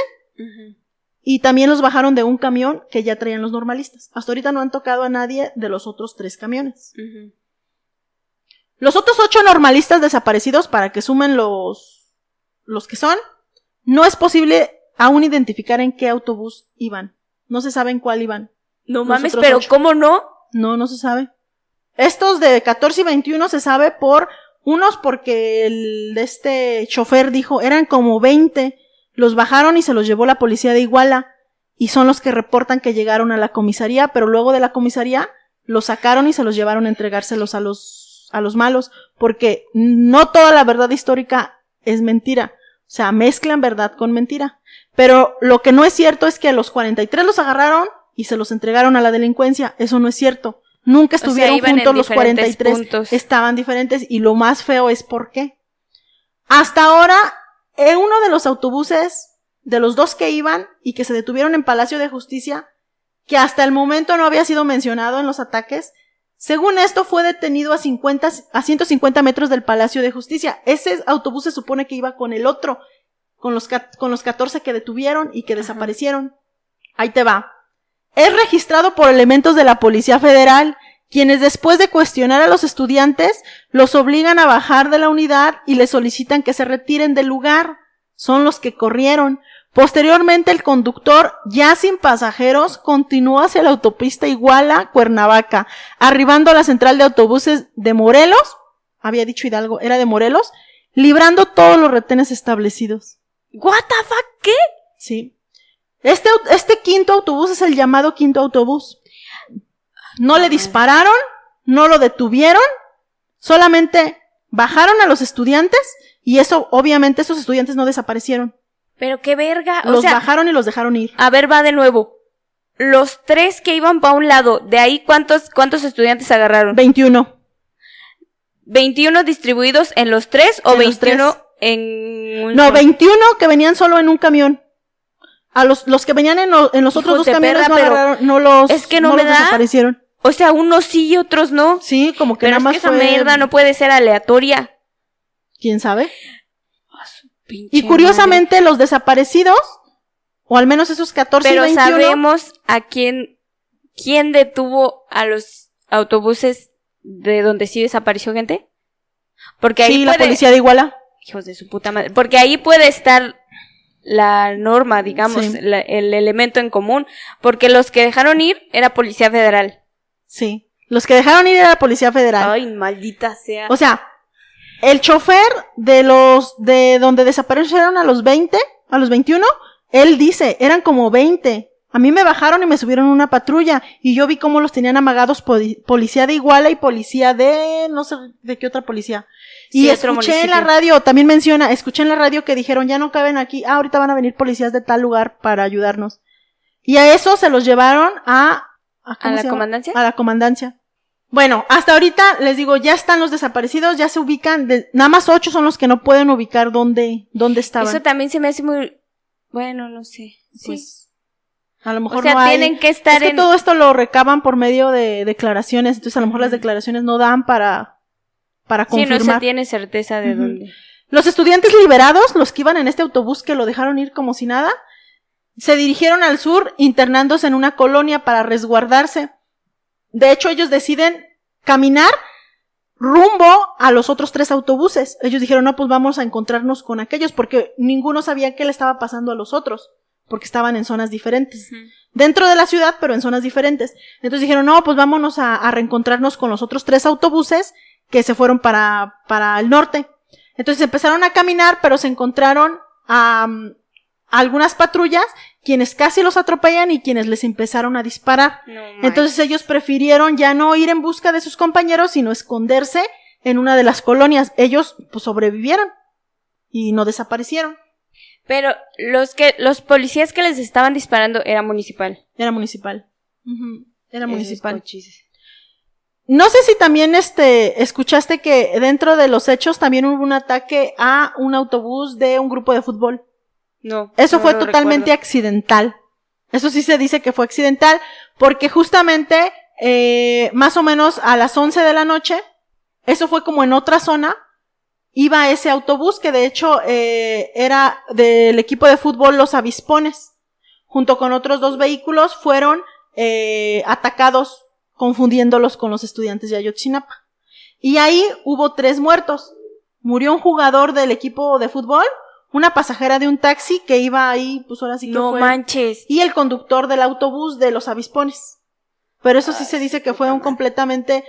y también los bajaron de un camión que ya traían los normalistas. Hasta ahorita no han tocado a nadie de los otros 3 camiones. Los otros 8 normalistas desaparecidos, para que sumen los que son, no es posible aún identificar en qué autobús iban. No se sabe en cuál iban. No mames, pero 8. ¿Cómo no? No se sabe. Estos de 14 y 21 se sabe porque este chofer dijo, eran como 20, los bajaron y se los llevó la policía de Iguala, y son los que reportan que llegaron a la comisaría, pero luego de la comisaría los sacaron y se los llevaron a entregárselos a los malos, porque no toda la verdad histórica es mentira. O sea, mezclan verdad con mentira. Pero lo que no es cierto es que a los 43 los agarraron y se los entregaron a la delincuencia. Eso no es cierto. Nunca estuvieron juntos los 43. Puntos. Estaban diferentes, y lo más feo es por qué. Hasta ahora, en uno de los autobuses, de los 2 que iban y que se detuvieron en Palacio de Justicia, que hasta el momento no había sido mencionado en los ataques, según esto fue detenido a 150 metros del Palacio de Justicia. Ese autobús se supone que iba con el otro, con los 14 que detuvieron y que desaparecieron. Ahí te va. Es registrado por elementos de la Policía Federal, quienes después de cuestionar a los estudiantes, los obligan a bajar de la unidad y les solicitan que se retiren del lugar. Son los que corrieron. Posteriormente, el conductor, ya sin pasajeros, continuó hacia la autopista Iguala-Cuernavaca, arribando a la central de autobuses de Morelos, había dicho Hidalgo, era de Morelos, librando todos los retenes establecidos. ¿What the fuck? ¿Qué? Sí. Este quinto autobús es el llamado quinto autobús. No le dispararon, no lo detuvieron, solamente bajaron a los estudiantes, y eso, obviamente, esos estudiantes no desaparecieron. Pero qué verga. Los bajaron y los dejaron ir. A ver, va de nuevo. Los 3 que iban para un lado, de ahí, ¿cuántos estudiantes agarraron? 21. ¿21 distribuidos en los 3 o 21 en un... No, 21 que venían solo en un camión. A los que venían en los otros 2 camiones no los desaparecieron. O sea, unos sí y otros no. Sí, como que pero nada más esa mierda no puede ser aleatoria. ¿Quién sabe? Y curiosamente los desaparecidos, o al menos esos 14 y 21... Pero sabemos a quién detuvo a los autobuses de donde sí desapareció gente. Porque ahí la policía de Iguala. Hijos de su puta madre. Porque ahí puede estar la norma, digamos, sí. El elemento en común. Porque los que dejaron ir era Policía Federal. Sí, los que dejaron ir era Policía Federal. Ay, maldita sea. O sea, el chofer de donde desaparecieron a los 20, a los 21, él dice, eran como 20. A mí me bajaron y me subieron una patrulla, y yo vi cómo los tenían amagados policía de Iguala y policía de, no sé de qué otra policía. Y sí, escuché en la radio, también escuché en la radio que dijeron, ya no caben aquí, ahorita van a venir policías de tal lugar para ayudarnos. Y a eso se los llevaron ¿a la comandancia? A la comandancia. Bueno, hasta ahorita les digo, ya están los desaparecidos, ya se ubican, nada más 8 son los que no pueden ubicar dónde estaban. Eso también se me hace muy, bueno, no sé. Pues, sí. A lo mejor o sea, no hay. Tienen que estar es que todo esto lo recaban por medio de declaraciones, entonces a lo mejor las declaraciones no dan para para confirmar. Sí, no se tiene certeza de dónde. Los estudiantes liberados, los que iban en este autobús que lo dejaron ir como si nada, se dirigieron al sur internándose en una colonia para resguardarse. De hecho, ellos deciden caminar rumbo a los otros 3 autobuses. Ellos dijeron, no, pues vamos a encontrarnos con aquellos, porque ninguno sabía qué le estaba pasando a los otros, porque estaban en zonas diferentes. Dentro de la ciudad, pero en zonas diferentes. Entonces dijeron, no, pues vámonos a reencontrarnos con los otros 3 autobuses que se fueron para el norte. Entonces empezaron a caminar, pero se encontraron a algunas patrullas, quienes casi los atropellan y quienes les empezaron a disparar. Entonces ellos prefirieron ya no ir en busca de sus compañeros, sino esconderse en una de las colonias. Ellos pues sobrevivieron y no desaparecieron. Pero los policías que les estaban disparando era municipal. Era municipal. Era municipal. No sé si también escuchaste que dentro de los hechos también hubo un ataque a un autobús de un grupo de fútbol. No. Eso fue totalmente accidental. Eso sí se dice que fue accidental, porque justamente más o menos a las 11 de la noche, eso fue como en otra zona, iba ese autobús que de hecho era del equipo de fútbol Los Avispones. Junto con otros 2 vehículos fueron atacados, confundiéndolos con los estudiantes de Ayotzinapa. Y ahí hubo 3 muertos. Murió un jugador del equipo de fútbol, una pasajera de un taxi que iba ahí, pues ahora sí que no fue. No manches. Y el conductor del autobús de Los Avispones. Pero eso sí se dice que fue completamente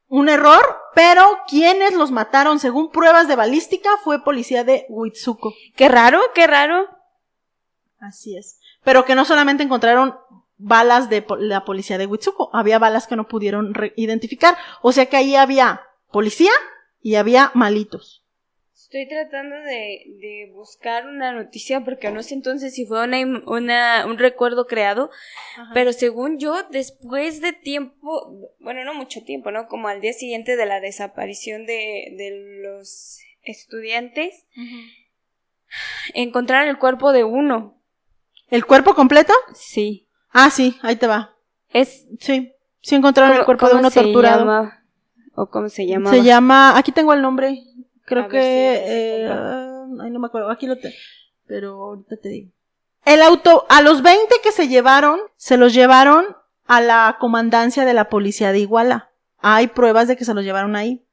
un error, pero quienes los mataron, según pruebas de balística, fue policía de Huitzuco. Qué raro, qué raro. Así es. Pero que no solamente encontraron balas de la policía de Huitzuco, había balas que no pudieron identificar. O sea que ahí había policía y había malitos. Estoy tratando de buscar una noticia porque no sé entonces si fue un recuerdo creado. Ajá. Pero según yo, después de tiempo, bueno, no mucho tiempo, ¿no? Como al día siguiente de la desaparición de los estudiantes, encontraron el cuerpo de uno. ¿El cuerpo completo? Sí. Ah, sí, ahí te va. Sí encontraron el cuerpo de uno torturado. Llama? ¿O cómo se llama? Se llama, aquí tengo el nombre. Creo que, ay, no me acuerdo, aquí pero ahorita te digo. A los 20 que se los llevaron a la comandancia de la policía de Iguala. Hay pruebas de que se los llevaron ahí.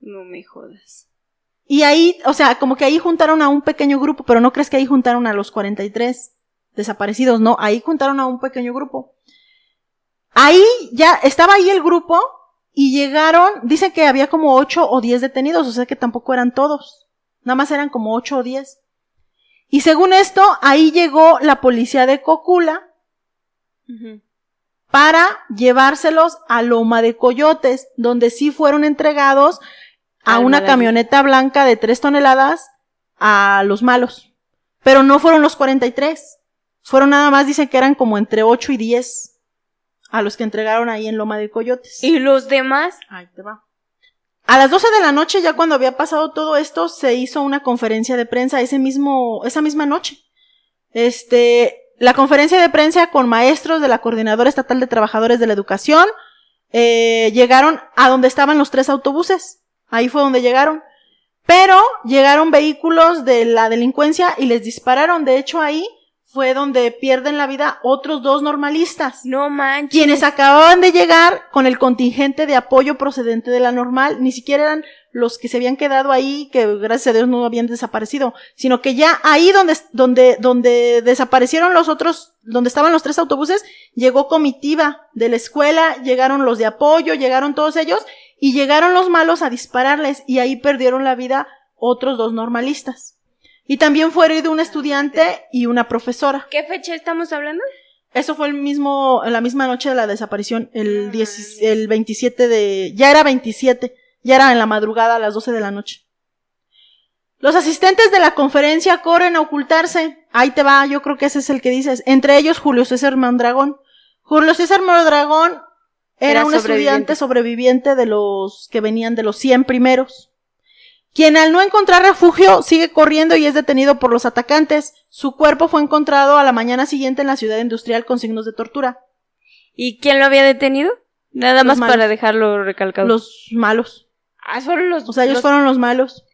No me jodas. Y ahí, o sea, como que ahí juntaron a un pequeño grupo, pero no crees que ahí juntaron a los 43 desaparecidos, no, ahí juntaron a un pequeño grupo. Ahí ya estaba ahí el grupo. Y llegaron, dicen que había como 8 o 10 detenidos, o sea que tampoco eran todos. Nada más eran como 8 o 10. Y según esto, ahí llegó la policía de Cocula para llevárselos a Loma de Coyotes, donde sí fueron entregados a una camioneta blanca de 3 toneladas a los malos. Pero no fueron los 43. Fueron nada más, dicen que eran como entre 8 y 10. A los que entregaron ahí en Loma de Coyotes. ¿Y los demás? Ahí te va. A las 12 de la noche, ya cuando había pasado todo esto, se hizo una conferencia de prensa esa misma noche. La conferencia de prensa con maestros de la Coordinadora Estatal de Trabajadores de la Educación, llegaron a donde estaban los 3 autobuses. Ahí fue donde llegaron. Pero llegaron vehículos de la delincuencia y les dispararon. De hecho, ahí fue donde pierden la vida otros 2 normalistas. No manches. Quienes acababan de llegar con el contingente de apoyo procedente de la Normal, ni siquiera eran los que se habían quedado ahí, que gracias a Dios no habían desaparecido, sino que ya ahí donde desaparecieron los otros, donde estaban los 3 autobuses, llegó comitiva de la escuela, llegaron los de apoyo, llegaron todos ellos, y llegaron los malos a dispararles, y ahí perdieron la vida otros 2 normalistas. Y también fue herido un estudiante y una profesora. ¿Qué fecha estamos hablando? Eso fue la misma noche de la desaparición, el 27 ya era 27, ya era en la madrugada a las 12 de la noche. Los asistentes de la conferencia corren a ocultarse. Ahí te va, yo creo que ese es el que dices. Entre ellos Julio César Mondragón. Julio César Mondragón era un estudiante sobreviviente de los que venían de los 100 primeros. Quien al no encontrar refugio sigue corriendo y es detenido por los atacantes. Su cuerpo fue encontrado a la mañana siguiente en la ciudad industrial con signos de tortura. ¿Y quién lo había detenido? Nada más para dejarlo recalcado. Los malos. Fueron los... O sea, ellos fueron los malos.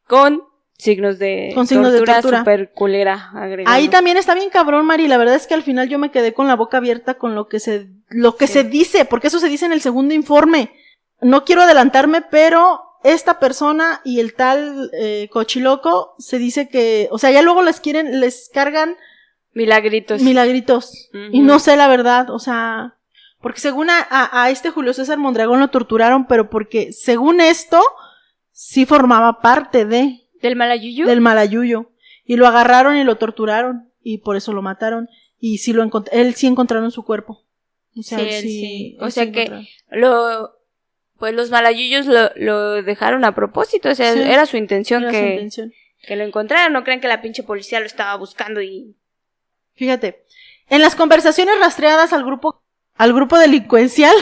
Con signos de tortura super culera agregados. Ahí también está bien cabrón, Mari. La verdad es que al final yo me quedé con la boca abierta con lo que se dice, porque eso se dice en el segundo informe. No quiero adelantarme, pero esta persona y el tal Cochiloco se dice que, o sea, ya luego les cargan milagritos. Uh-huh. Y no sé la verdad, o sea, porque según a este Julio César Mondragón lo torturaron, pero porque según esto sí formaba parte ¿Del Malayuyo? Del Malayuyo. Y lo agarraron y lo torturaron. Y por eso lo mataron. Y sí él sí encontraron su cuerpo. O sea, sí. O sea que pues los Malayuyos lo dejaron a propósito. O sea, era su intención que lo encontraran. No crean que la pinche policía lo estaba buscando y... Fíjate. En las conversaciones rastreadas al grupo delincuencial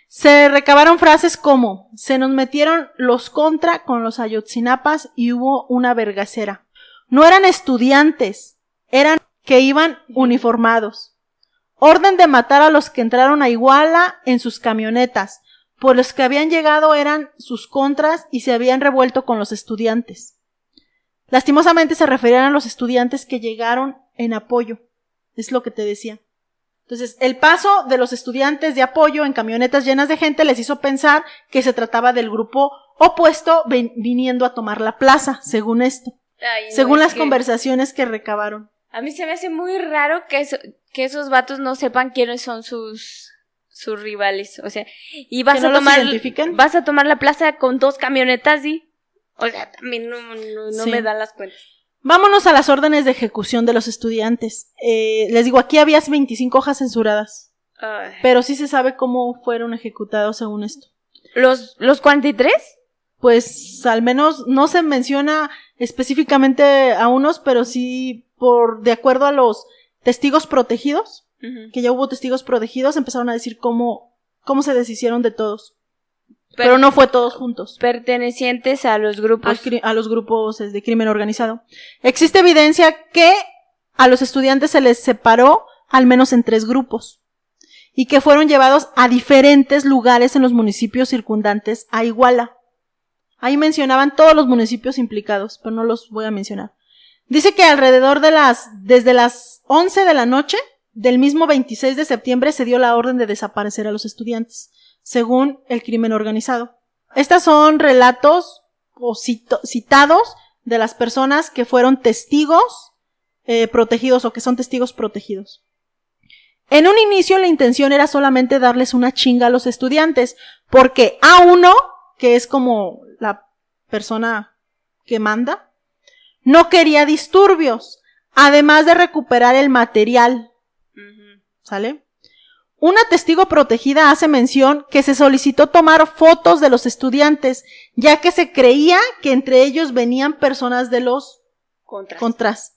se recabaron frases como: se nos metieron los contra con los ayotzinapas y hubo una vergacera. No eran estudiantes, eran que iban uniformados. Orden de matar a los que entraron a Iguala en sus camionetas, pues los que habían llegado eran sus contras y se habían revuelto con los estudiantes. Lastimosamente se referían a los estudiantes que llegaron en apoyo. Es lo que te decía. Entonces, el paso de los estudiantes de apoyo en camionetas llenas de gente les hizo pensar que se trataba del grupo opuesto viniendo a tomar la plaza, según esto. Según las conversaciones que recabaron. A mí se me hace muy raro que esos vatos no sepan quiénes son sus rivales. O sea, y vas a tomar la plaza con 2 camionetas y... O sea, también no me dan las cuentas. Vámonos a las órdenes de ejecución de los estudiantes. Les digo, aquí había 25 hojas censuradas. Pero sí se sabe cómo fueron ejecutados según esto. ¿Los 43? Pues al menos no se menciona específicamente a unos, pero sí de acuerdo a los testigos protegidos, uh-huh, que ya hubo testigos protegidos, empezaron a decir cómo se deshicieron de todos. Pero no fue todos juntos. Pertenecientes a los grupos. A los grupos de crimen organizado. Existe evidencia que a los estudiantes se les separó al menos en 3 grupos. Y que fueron llevados a diferentes lugares en los municipios circundantes a Iguala. Ahí mencionaban todos los municipios implicados, pero no los voy a mencionar. Dice que alrededor desde las 11 de la noche del mismo 26 de septiembre se dio la orden de desaparecer a los estudiantes, según el crimen organizado. Estos son relatos citados de las personas que fueron testigos protegidos o que son testigos protegidos. En un inicio la intención era solamente darles una chinga a los estudiantes, porque A1, que es como la persona que manda, no quería disturbios, además de recuperar el material. ¿Sale? Una testigo protegida hace mención que se solicitó tomar fotos de los estudiantes, ya que se creía que entre ellos venían personas de los contras.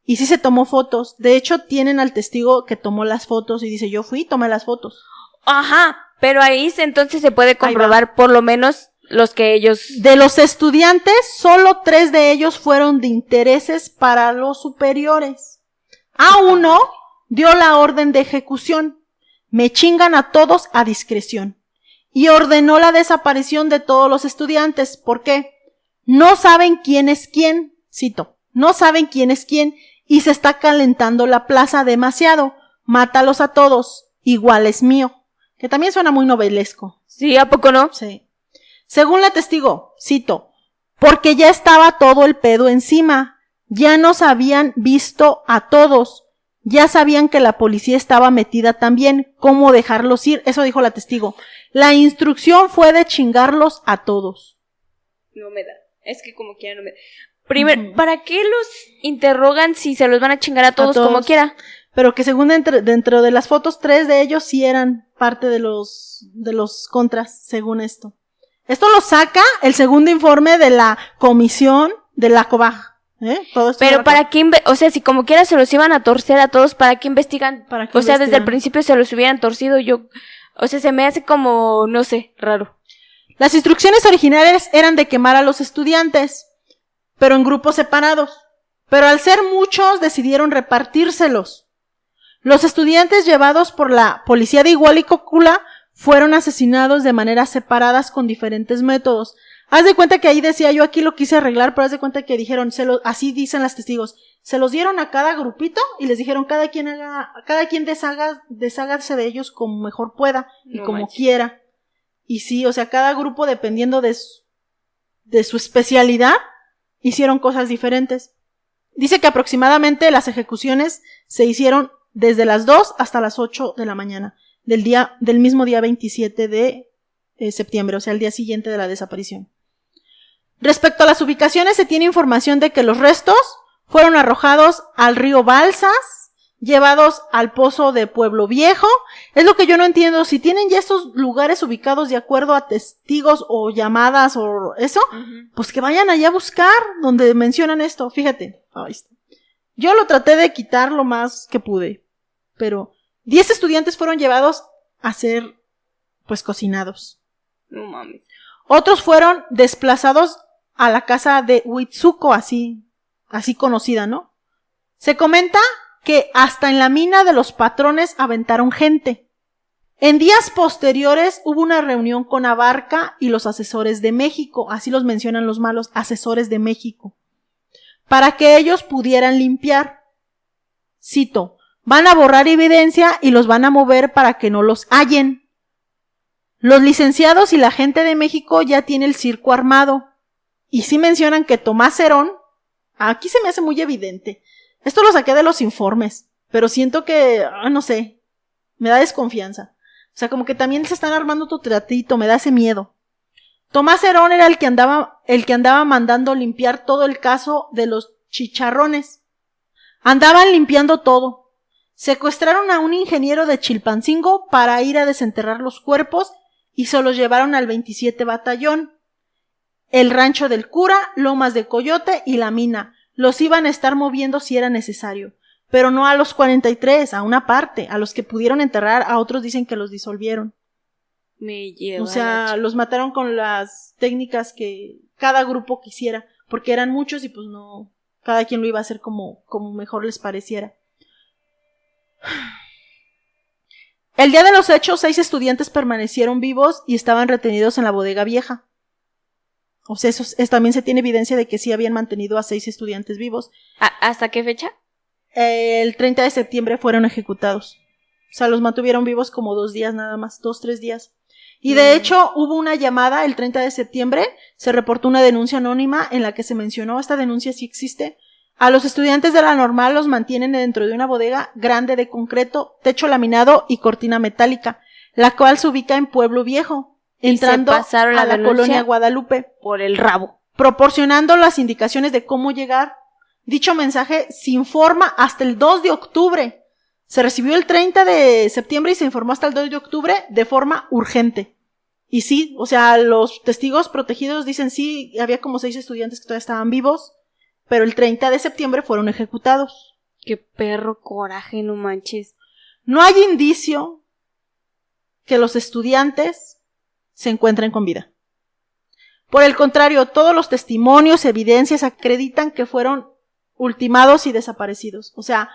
Y sí se tomó fotos. De hecho, tienen al testigo que tomó las fotos y dice, yo fui y tomé las fotos. Ajá, pero ahí entonces se puede comprobar por lo menos los que ellos... De los estudiantes, solo 3 de ellos fueron de intereses para los superiores. A1 dio la orden de ejecución. Me chingan a todos a discreción. Y ordenó la desaparición de todos los estudiantes. ¿Por qué? No saben quién es quién. Cito. No saben quién es quién. Y se está calentando la plaza demasiado. Mátalos a todos. Igual es mío. Que también suena muy novelesco. Sí, ¿a poco no? Sí. Según la testigo, cito, porque ya estaba todo el pedo encima. Ya nos habían visto a todos. Ya sabían que la policía estaba metida también. ¿Cómo dejarlos ir? Eso dijo la testigo. La instrucción fue de chingarlos a todos. No me da. Es que como quiera no me da. Primero, ¿para qué los interrogan si se los van a chingar a todos como quiera? Pero que según dentro de las fotos, 3 de ellos sí eran parte de los contras, según esto. Esto lo saca el segundo informe de la comisión de la COBAG. Todo esto. Pero ¿para qué? O sea, si como quiera se los iban a torcer a todos, ¿para qué investigan? O sea, desde el principio se los hubieran torcido o sea, se me hace como, no sé, raro. Las instrucciones originales eran de quemar a los estudiantes, pero en grupos separados. Pero al ser muchos, decidieron repartírselos. Los estudiantes llevados por la policía de Iguala y Cocula fueron asesinados de maneras separadas con diferentes métodos. Haz de cuenta que ahí decía, yo aquí lo quise arreglar, pero haz de cuenta que dijeron, así dicen las testigos, se los dieron a cada grupito y les dijeron cada quien deshágase de ellos como mejor pueda y como quiera. Y sí, o sea, cada grupo dependiendo de su especialidad hicieron cosas diferentes. Dice que aproximadamente las ejecuciones se hicieron desde las 2 hasta las 8 de la mañana del mismo día 27 de septiembre, o sea, el día siguiente de la desaparición. Respecto a las ubicaciones, se tiene información de que los restos fueron arrojados al río Balsas, llevados al pozo de Pueblo Viejo. Es lo que yo no entiendo, si tienen ya estos lugares ubicados de acuerdo a testigos o llamadas o eso, pues que vayan allá a buscar donde mencionan esto. Fíjate, ahí está. Yo lo traté de quitar lo más que pude, pero 10 estudiantes fueron llevados a ser, pues, cocinados. No mames. Otros fueron desplazados a la casa de Huitzuco, así conocida, ¿no? Se comenta que hasta en la mina de los patrones aventaron gente. En días posteriores hubo una reunión con Abarca y los asesores de México, así los mencionan los malos, asesores de México, para que ellos pudieran limpiar. Cito, van a borrar evidencia y los van a mover para que no los hallen. Los licenciados y la gente de México ya tiene el circo armado. Y sí mencionan que Tomás Herón, aquí se me hace muy evidente. Esto lo saqué de los informes, pero siento que, no sé, me da desconfianza. O sea, como que también se están armando tu tratito, me da ese miedo. Tomás Herón era el que andaba mandando limpiar todo el caso de los chicharrones. Andaban limpiando todo. Secuestraron a un ingeniero de Chilpancingo para ir a desenterrar los cuerpos y se los llevaron al 27 Batallón, el rancho del cura, Lomas de Coyote y la mina. Los iban a estar moviendo si era necesario, pero no a los 43, a una parte, a los que pudieron enterrar, a otros dicen que los disolvieron. O sea, los mataron con las técnicas que cada grupo quisiera, porque eran muchos y pues no, cada quien lo iba a hacer como mejor les pareciera. El día de los hechos, 6 estudiantes permanecieron vivos y estaban retenidos en la bodega vieja. O sea, también se tiene evidencia de que sí habían mantenido a 6 estudiantes vivos. ¿Hasta qué fecha? El 30 de septiembre fueron ejecutados. O sea, los mantuvieron vivos como 2 días nada más, 2-3 días. Y de hecho, hubo una llamada el 30 de septiembre, se reportó una denuncia anónima en la que se mencionó, esta denuncia sí existe, a los estudiantes de la normal los mantienen dentro de una bodega grande de concreto, techo laminado y cortina metálica, la cual se ubica en Pueblo Viejo, entrando a la colonia Guadalupe. Por el rabo. Proporcionando las indicaciones de cómo llegar. Dicho mensaje se informa hasta el 2 de octubre. Se recibió el 30 de septiembre y se informó hasta el 2 de octubre de forma urgente. Y sí, o sea, los testigos protegidos dicen sí, había como 6 estudiantes que todavía estaban vivos, pero el 30 de septiembre fueron ejecutados. Qué perro coraje, no manches. No hay indicio que los estudiantes se encuentren con vida. Por el contrario, todos los testimonios, evidencias acreditan que fueron ultimados y desaparecidos. O sea,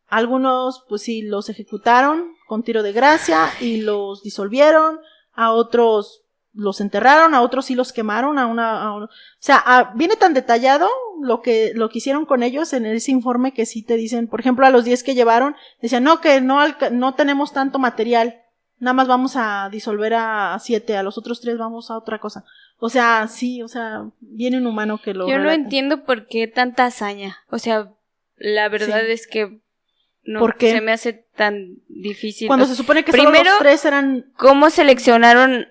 algunos pues sí los ejecutaron con tiro de gracia y los disolvieron, a otros los enterraron, a otros sí los quemaron, o sea, viene tan detallado lo que hicieron con ellos en ese informe que sí te dicen, por ejemplo, a los 10 que llevaron, decían, no, que no tenemos tanto material, nada más vamos a disolver a 7, a los otros 3 vamos a otra cosa. O sea, sí, o sea, viene un humano que lo Yo relata. no entiendo por qué tanta hazaña, o sea, la verdad es que no se me hace tan difícil. Cuando se supone que solo los 3 eran... ¿Cómo seleccionaron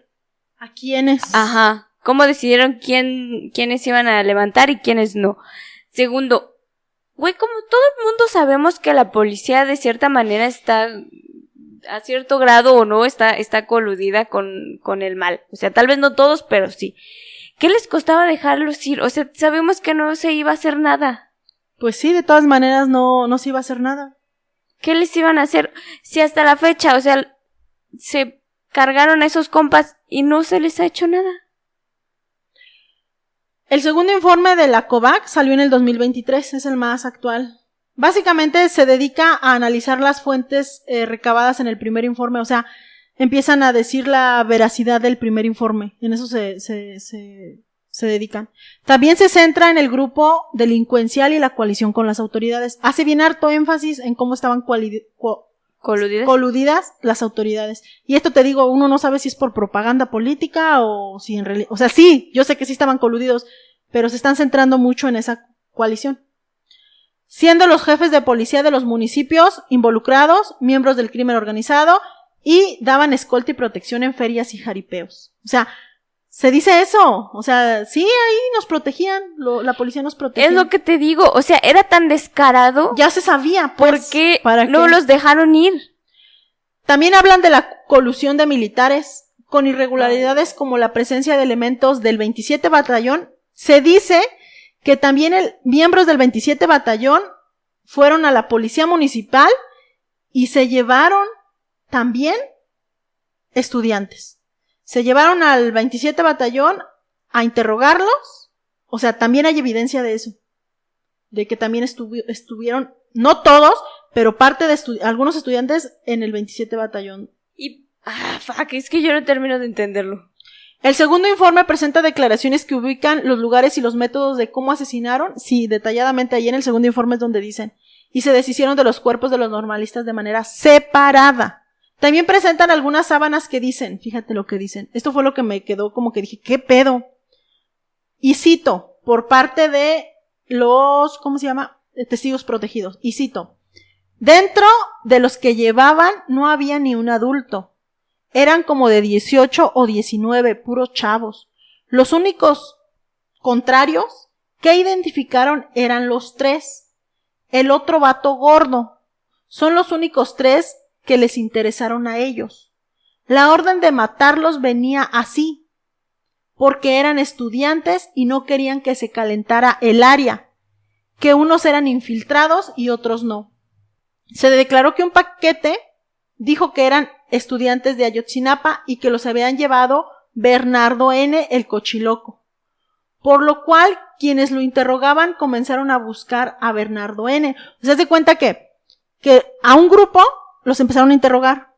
a quiénes? Ajá. ¿Cómo decidieron quiénes iban a levantar y quiénes no? Segundo, güey, como todo el mundo sabemos que la policía de cierta manera está a cierto grado o no está coludida con el mal. O sea, tal vez no todos, pero sí. ¿Qué les costaba dejarlos ir? O sea, sabemos que no se iba a hacer nada. Pues sí, de todas maneras no se iba a hacer nada. ¿Qué les iban a hacer? Si hasta la fecha, o sea, se cargaron a esos compas y no se les ha hecho nada. El segundo informe de la COVAC salió en el 2023, es el más actual. Básicamente se dedica a analizar las fuentes recabadas en el primer informe, o sea, empiezan a decir la veracidad del primer informe, en eso se dedican. También se centra en el grupo delincuencial y la coalición con las autoridades. Hace bien harto énfasis en cómo estaban coludidas las autoridades. Y esto te digo, uno no sabe si es por propaganda política o si en realidad, o sea, sí, yo sé que sí estaban coludidos, pero se están centrando mucho en esa coalición. Siendo los jefes de policía de los municipios involucrados, miembros del crimen organizado, y daban escolta y protección en ferias y jaripeos. O sea, se dice eso, o sea, sí, ahí nos protegían, la policía nos protegía. Es lo que te digo, o sea, era tan descarado. Ya se sabía, pues. ¿Por qué no los dejaron ir? También hablan de la colusión de militares, con irregularidades como la presencia de elementos del 27 Batallón. Se dice que también miembros del 27 Batallón fueron a la policía municipal y se llevaron también estudiantes. Se llevaron al 27 Batallón a interrogarlos, o sea, también hay evidencia de eso, de que también estuvieron, no todos, pero parte de algunos estudiantes en el 27 Batallón. Y, es que yo no termino de entenderlo. El segundo informe presenta declaraciones que ubican los lugares y los métodos de cómo asesinaron, sí, detalladamente ahí en el segundo informe es donde dicen, y se deshicieron de los cuerpos de los normalistas de manera separada. También presentan algunas sábanas que dicen, fíjate lo que dicen, esto fue lo que me quedó como que dije, ¿qué pedo? Y cito, por parte de los, ¿cómo se llama? Testigos protegidos, y cito, dentro de los que llevaban no había ni un adulto, eran como de 18 o 19, puros chavos. Los únicos contrarios que identificaron eran los 3, el otro vato gordo, son los únicos 3 que les interesaron a ellos. La orden de matarlos venía así, porque eran estudiantes y no querían que se calentara el área, que unos eran infiltrados y otros no. Se declaró que un paquete dijo que eran estudiantes de Ayotzinapa y que los habían llevado Bernardo N., el cochiloco, por lo cual quienes lo interrogaban comenzaron a buscar a Bernardo N. O sea, se cuenta que a un grupo los empezaron a interrogar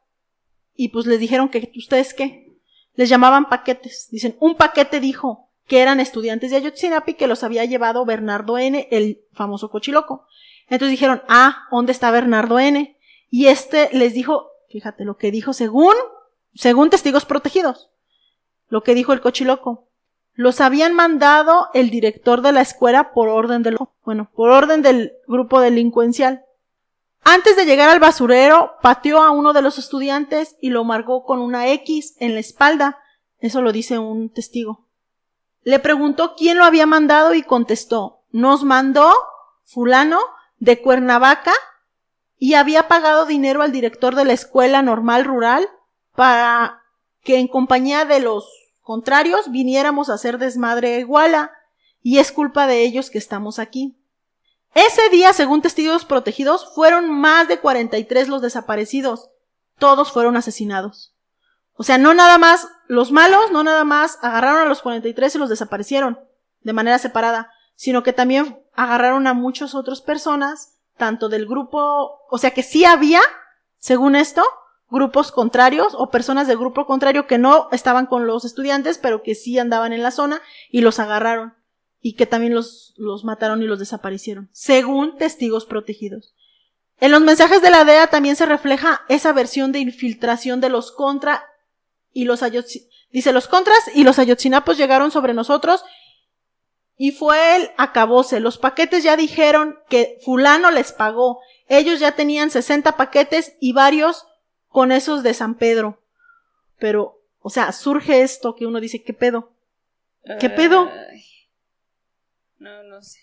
y pues les dijeron que ¿ustedes qué? Les llamaban paquetes. Dicen, un paquete dijo que eran estudiantes de Ayotzinapa y que los había llevado Bernardo N., el famoso cochiloco. Entonces dijeron, ¿dónde está Bernardo N.? Y les dijo, fíjate lo que dijo según testigos protegidos, lo que dijo el cochiloco. Los habían mandado el director de la escuela por orden del grupo delincuencial. Antes de llegar al basurero, pateó a uno de los estudiantes y lo marcó con una X en la espalda. Eso lo dice un testigo. Le preguntó quién lo había mandado y contestó, nos mandó fulano de Cuernavaca y había pagado dinero al director de la escuela normal rural para que en compañía de los contrarios viniéramos a hacer desmadre a Iguala y es culpa de ellos que estamos aquí. Ese día, según testigos protegidos, fueron más de 43 los desaparecidos. Todos fueron asesinados. O sea, no nada más los malos, no nada más agarraron a los 43 y los desaparecieron de manera separada, sino que también agarraron a muchas otras personas, tanto del grupo, o sea que sí había, según esto, grupos contrarios o personas del grupo contrario que no estaban con los estudiantes, pero que sí andaban en la zona y los agarraron. Y que también los mataron y los desaparecieron, según testigos protegidos. En los mensajes de la DEA también se refleja esa versión de infiltración de los contra y los dice, los contras y los ayotzinapos llegaron sobre nosotros y fue el acabose. Los paquetes ya dijeron que fulano les pagó. Ellos ya tenían 60 paquetes y varios con esos de San Pedro. Pero, o sea, surge esto que uno dice, ¿qué pedo? ¿Qué pedo? No sé.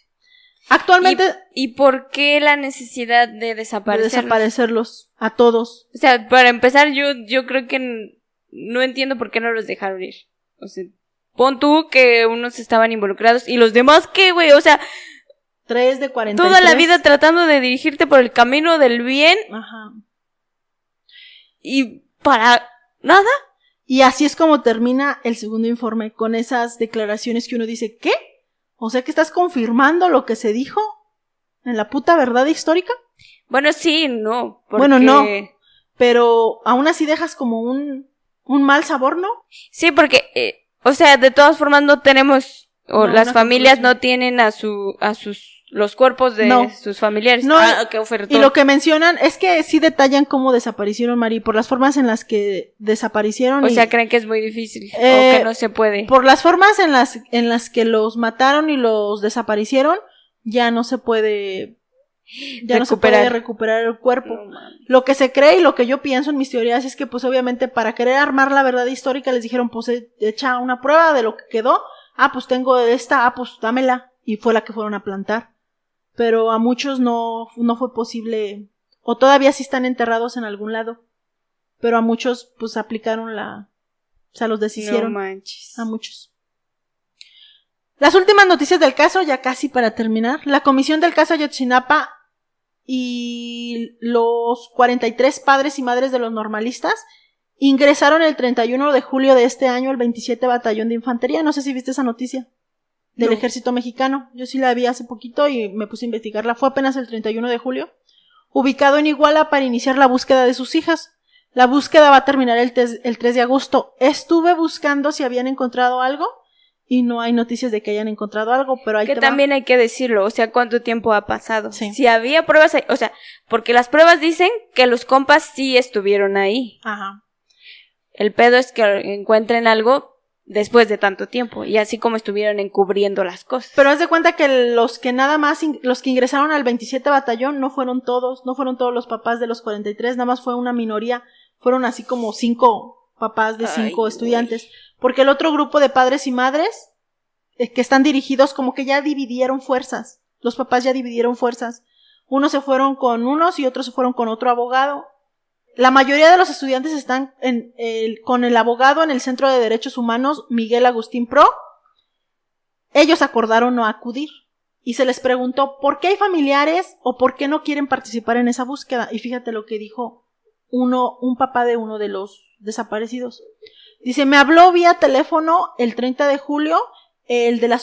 Actualmente. ¿Y por qué la necesidad de desaparecerlos? De desaparecerlos a todos. O sea, para empezar, yo creo que no entiendo por qué no los dejaron ir. O sea, pon tú que unos estaban involucrados y los demás, ¿qué, güey? O sea, 3 de 43. Toda la vida tratando de dirigirte por el camino del bien. Ajá. Y para nada. Y así es como termina el segundo informe, con esas declaraciones que uno dice, ¿qué? O sea que estás confirmando lo que se dijo. en la puta verdad histórica. Bueno, sí, no. Porque... Bueno, no. Pero aún así dejas como un mal sabor, ¿no? Sí, porque, o sea, de todas formas no tenemos, o no, las familias no tienen los cuerpos de sus familiares. No, que ofertó. Y lo que mencionan es que sí detallan cómo desaparecieron, Mari, por las formas en las que desaparecieron. O sea, creen que es muy difícil, o que no se puede. Por las formas en las que los mataron y los desaparecieron, ya no se puede... no se puede recuperar el cuerpo. No, lo que se cree y lo que yo pienso en mis teorías es que pues obviamente para querer armar la verdad histórica les dijeron pues echa una prueba de lo que quedó. Pues tengo esta, pues dámela. Y fue la que fueron a plantar. Pero a muchos no fue posible, o todavía sí están enterrados en algún lado. Pero a muchos pues aplicaron o sea, los deshicieron. No manches. A muchos. Las últimas noticias del caso, ya casi para terminar. La comisión del caso Ayotzinapa y los 43 padres y madres de los normalistas ingresaron el 31 de julio de este año al 27 Batallón de Infantería. No sé si viste esa noticia del Ejército Mexicano. Yo sí la vi hace poquito y me puse a investigarla. Fue apenas el 31 de julio. Ubicado en Iguala para iniciar la búsqueda de sus hijas. La búsqueda va a terminar el 3 de agosto. Estuve buscando si habían encontrado algo y no hay noticias de que hayan encontrado algo, pero ahí que también hay que decirlo, o sea, ¿cuánto tiempo ha pasado? Sí. Si había pruebas, o sea, porque las pruebas dicen que los compas sí estuvieron ahí. Ajá. El pedo es que encuentren algo después de tanto tiempo, y así como estuvieron encubriendo las cosas. Pero haz de cuenta que los que ingresaron al 27 batallón no fueron todos los papás de los 43, nada más fue una minoría, fueron así como 5 papás de 5 estudiantes, porque el otro grupo de padres y madres que están dirigidos como que ya dividieron fuerzas, los papás ya dividieron fuerzas, unos se fueron con unos y otros se fueron con otro abogado. La mayoría de los estudiantes están con el abogado en el Centro de Derechos Humanos, Miguel Agustín Pro. Ellos acordaron no acudir y se les preguntó ¿por qué hay familiares o por qué no quieren participar en esa búsqueda? Y fíjate lo que dijo un papá de uno de los desaparecidos. Dice, me habló vía teléfono el 30 de julio el de la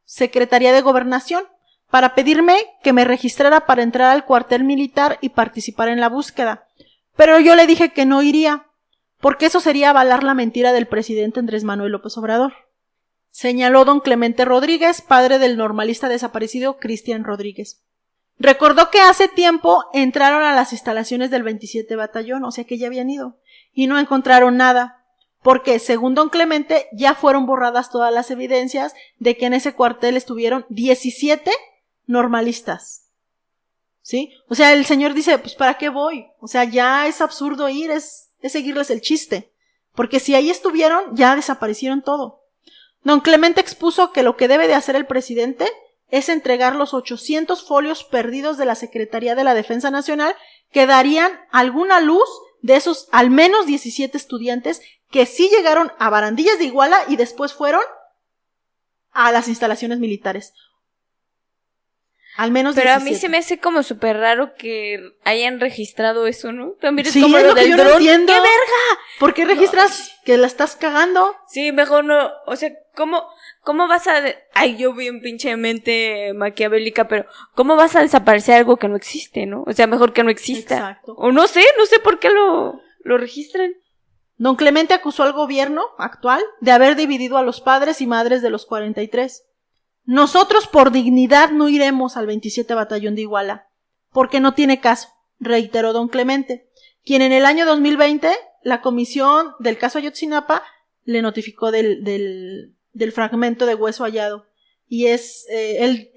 Subsecretaría de Gobernación para pedirme que me registrara para entrar al cuartel militar y participar en la búsqueda. Pero yo le dije que no iría, porque eso sería avalar la mentira del presidente Andrés Manuel López Obrador. Señaló don Clemente Rodríguez, padre del normalista desaparecido Cristian Rodríguez. Recordó que hace tiempo entraron a las instalaciones del 27 Batallón, o sea que ya habían ido, y no encontraron nada, porque según don Clemente ya fueron borradas todas las evidencias de que en ese cuartel estuvieron 17 normalistas, ¿sí? O sea, el señor dice, pues ¿para qué voy? O sea, ya es absurdo ir, es seguirles el chiste, porque si ahí estuvieron, ya desaparecieron todo. Don Clemente expuso que lo que debe de hacer el presidente es entregar los 800 folios perdidos de la Secretaría de la Defensa Nacional que darían alguna luz de esos al menos 17 estudiantes que sí llegaron a Barandillas de Iguala y después fueron a las instalaciones militares. Al menos pero 17. A mí se me hace como súper raro que hayan registrado eso, ¿no? También es sí, como es lo que del yo dron. No entiendo. ¡Qué verga! ¿Por qué registras que la estás cagando? Sí, mejor no. O sea, ¿cómo vas a...? Ay, yo bien pinche mente maquiavélica, pero ¿cómo vas a desaparecer algo que no existe, no? O sea, mejor que no exista. Exacto. O no sé por qué lo registran. Don Clemente acusó al gobierno actual de haber dividido a los padres y madres de los 43. Nosotros por dignidad no iremos al 27 Batallón de Iguala, porque no tiene caso, reiteró don Clemente, quien en el año 2020, la comisión del caso Ayotzinapa le notificó del fragmento de hueso hallado, y él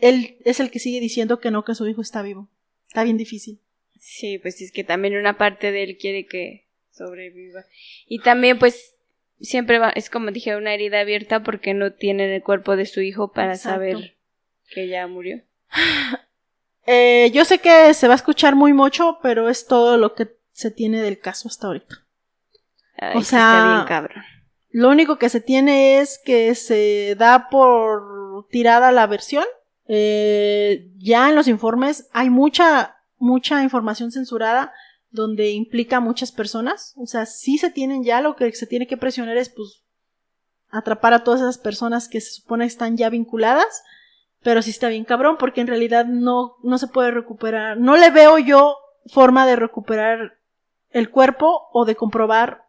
es el que sigue diciendo que no, que su hijo está vivo. Está bien difícil. Sí, pues es que también una parte de él quiere que sobreviva. Y también pues siempre es como dije, una herida abierta porque no tienen el cuerpo de su hijo para Exacto. saber que ya murió. Yo sé que se va a escuchar muy mocho, pero es todo lo que se tiene del caso hasta ahorita. Ay, o sea, está bien cabrón. Lo único que se tiene es que se da por tirada la versión. Ya en los informes hay mucha información censurada donde implica a muchas personas, o sea, sí se tienen ya, lo que se tiene que presionar es pues atrapar a todas esas personas que se supone están ya vinculadas pero sí está bien cabrón, porque en realidad no se puede recuperar. No le veo yo forma de recuperar el cuerpo o de comprobar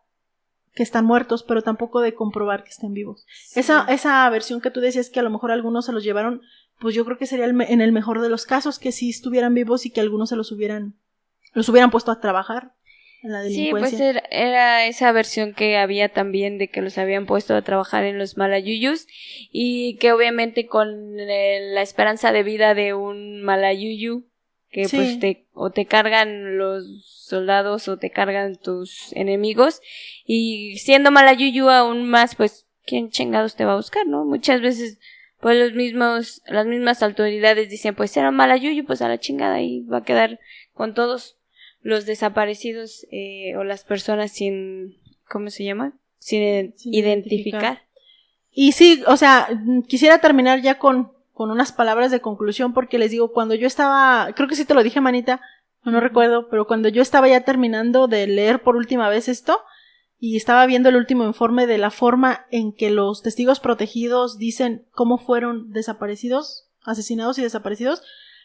que están muertos, pero tampoco de comprobar que estén vivos. Sí. Esa versión que tú decías que a lo mejor algunos se los llevaron, pues yo creo que sería en el mejor de los casos que sí estuvieran vivos y que algunos se los hubieran puesto a trabajar en la delincuencia. Sí, pues era esa versión que había también de que los habían puesto a trabajar en los Malayuyus y que obviamente con la esperanza de vida de un Malayuyu que sí. Pues te cargan los soldados o te cargan tus enemigos y siendo Malayuyu aún más, pues ¿quién chingados te va a buscar, no? Muchas veces pues las mismas autoridades dicen pues era Malayuyu, pues a la chingada y va a quedar con todos los desaparecidos o las personas sin, ¿cómo se llama? Sin identificar. Y sí, o sea, quisiera terminar ya con unas palabras de conclusión, porque les digo, cuando yo estaba, creo que sí te lo dije, manita, no recuerdo, pero cuando yo estaba ya terminando de leer por última vez esto, y estaba viendo el último informe de la forma en que los testigos protegidos dicen cómo fueron asesinados y desaparecidos,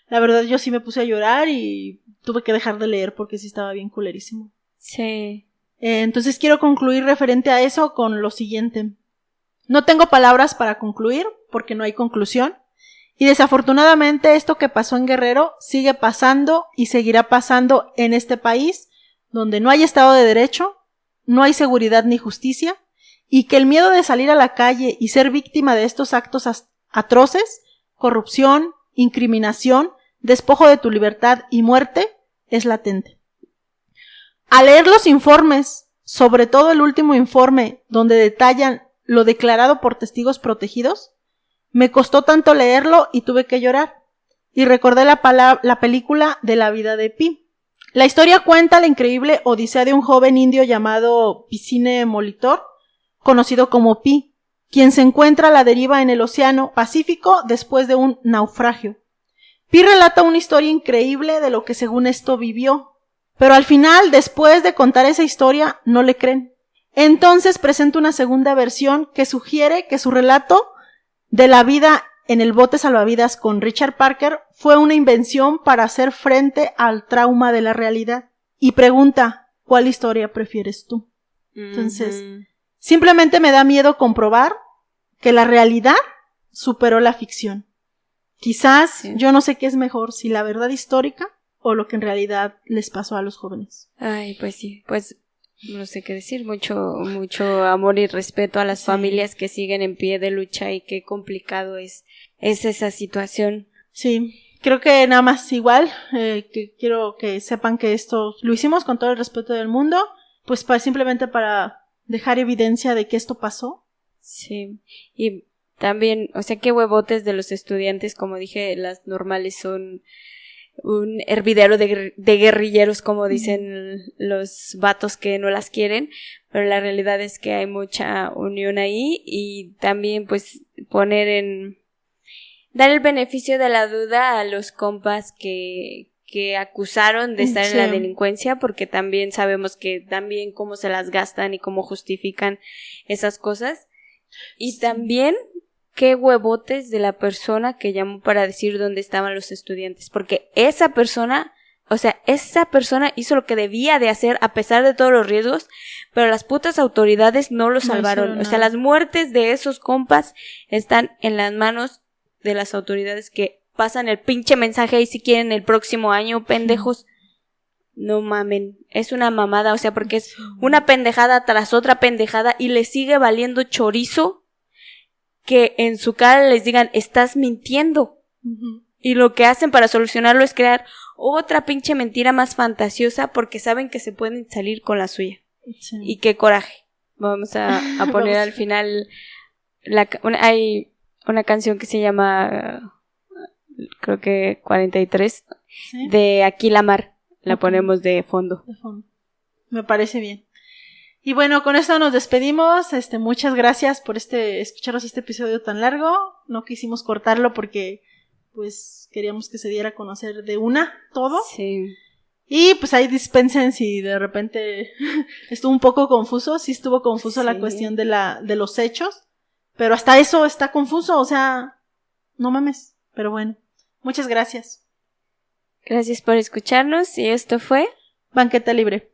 la verdad yo sí me puse a llorar y tuve que dejar de leer porque sí estaba bien culerísimo. Sí. Entonces quiero concluir referente a eso con lo siguiente. No tengo palabras para concluir porque no hay conclusión. Y desafortunadamente esto que pasó en Guerrero sigue pasando y seguirá pasando en este país donde no hay Estado de Derecho, no hay seguridad ni justicia, y que el miedo de salir a la calle y ser víctima de estos actos atroces, corrupción, incriminación, despojo de tu libertad y muerte, es latente. Al leer los informes, sobre todo el último informe donde detallan lo declarado por testigos protegidos, me costó tanto leerlo y tuve que llorar. Y recordé la película de la vida de Pi. La historia cuenta la increíble odisea de un joven indio llamado Piscine Molitor, conocido como Pi, quien se encuentra a la deriva en el Océano Pacífico después de un naufragio. Pi relata una historia increíble de lo que según esto vivió, pero al final, después de contar esa historia, no le creen. Entonces presenta una segunda versión que sugiere que su relato de la vida en el bote salvavidas con Richard Parker fue una invención para hacer frente al trauma de la realidad. Y pregunta, ¿cuál historia prefieres tú? Entonces, simplemente me da miedo comprobar que la realidad superó la ficción. Quizás, yo no sé qué es mejor, si la verdad histórica o lo que en realidad les pasó a los jóvenes. Ay, pues sí, pues no sé qué decir, mucho amor y respeto a las familias que siguen en pie de lucha y qué complicado es esa situación. Sí, creo que nada más igual, que quiero que sepan que esto lo hicimos con todo el respeto del mundo, pues simplemente para dejar evidencia de que esto pasó. Sí, y también, o sea, qué huevotes de los estudiantes, como dije, las normales son un hervidero de guerrilleros, como dicen los vatos que no las quieren, pero la realidad es que hay mucha unión ahí y también pues dar el beneficio de la duda a los compas que acusaron de estar en la delincuencia, porque también sabemos que también cómo se las gastan y cómo justifican esas cosas. Y también qué huevotes de la persona que llamó para decir dónde estaban los estudiantes, porque esa persona hizo lo que debía de hacer a pesar de todos los riesgos, pero las putas autoridades no lo salvaron. O sea, las muertes de esos compas están en las manos de las autoridades que pasan el pinche mensaje ahí si quieren el próximo año, pendejos. No mamen, es una mamada, o sea, porque es una pendejada tras otra pendejada y les sigue valiendo chorizo que en su cara les digan, estás mintiendo. Y lo que hacen para solucionarlo es crear otra pinche mentira más fantasiosa porque saben que se pueden salir con la suya. Sí. Y qué coraje. Vamos a poner al final hay una canción que se llama creo que 43 de Aquí la Mar. La ponemos de fondo. Me parece bien. Y bueno, con esto nos despedimos. Muchas gracias por escucharos este episodio tan largo. No quisimos cortarlo porque pues queríamos que se diera a conocer de todo. Sí. Y pues ahí dispensen si de repente estuvo un poco confuso. Sí estuvo confuso la cuestión de los hechos. Pero hasta eso está confuso, o sea, no mames. Pero bueno, muchas gracias. Gracias por escucharnos y esto fue Banqueta Libre.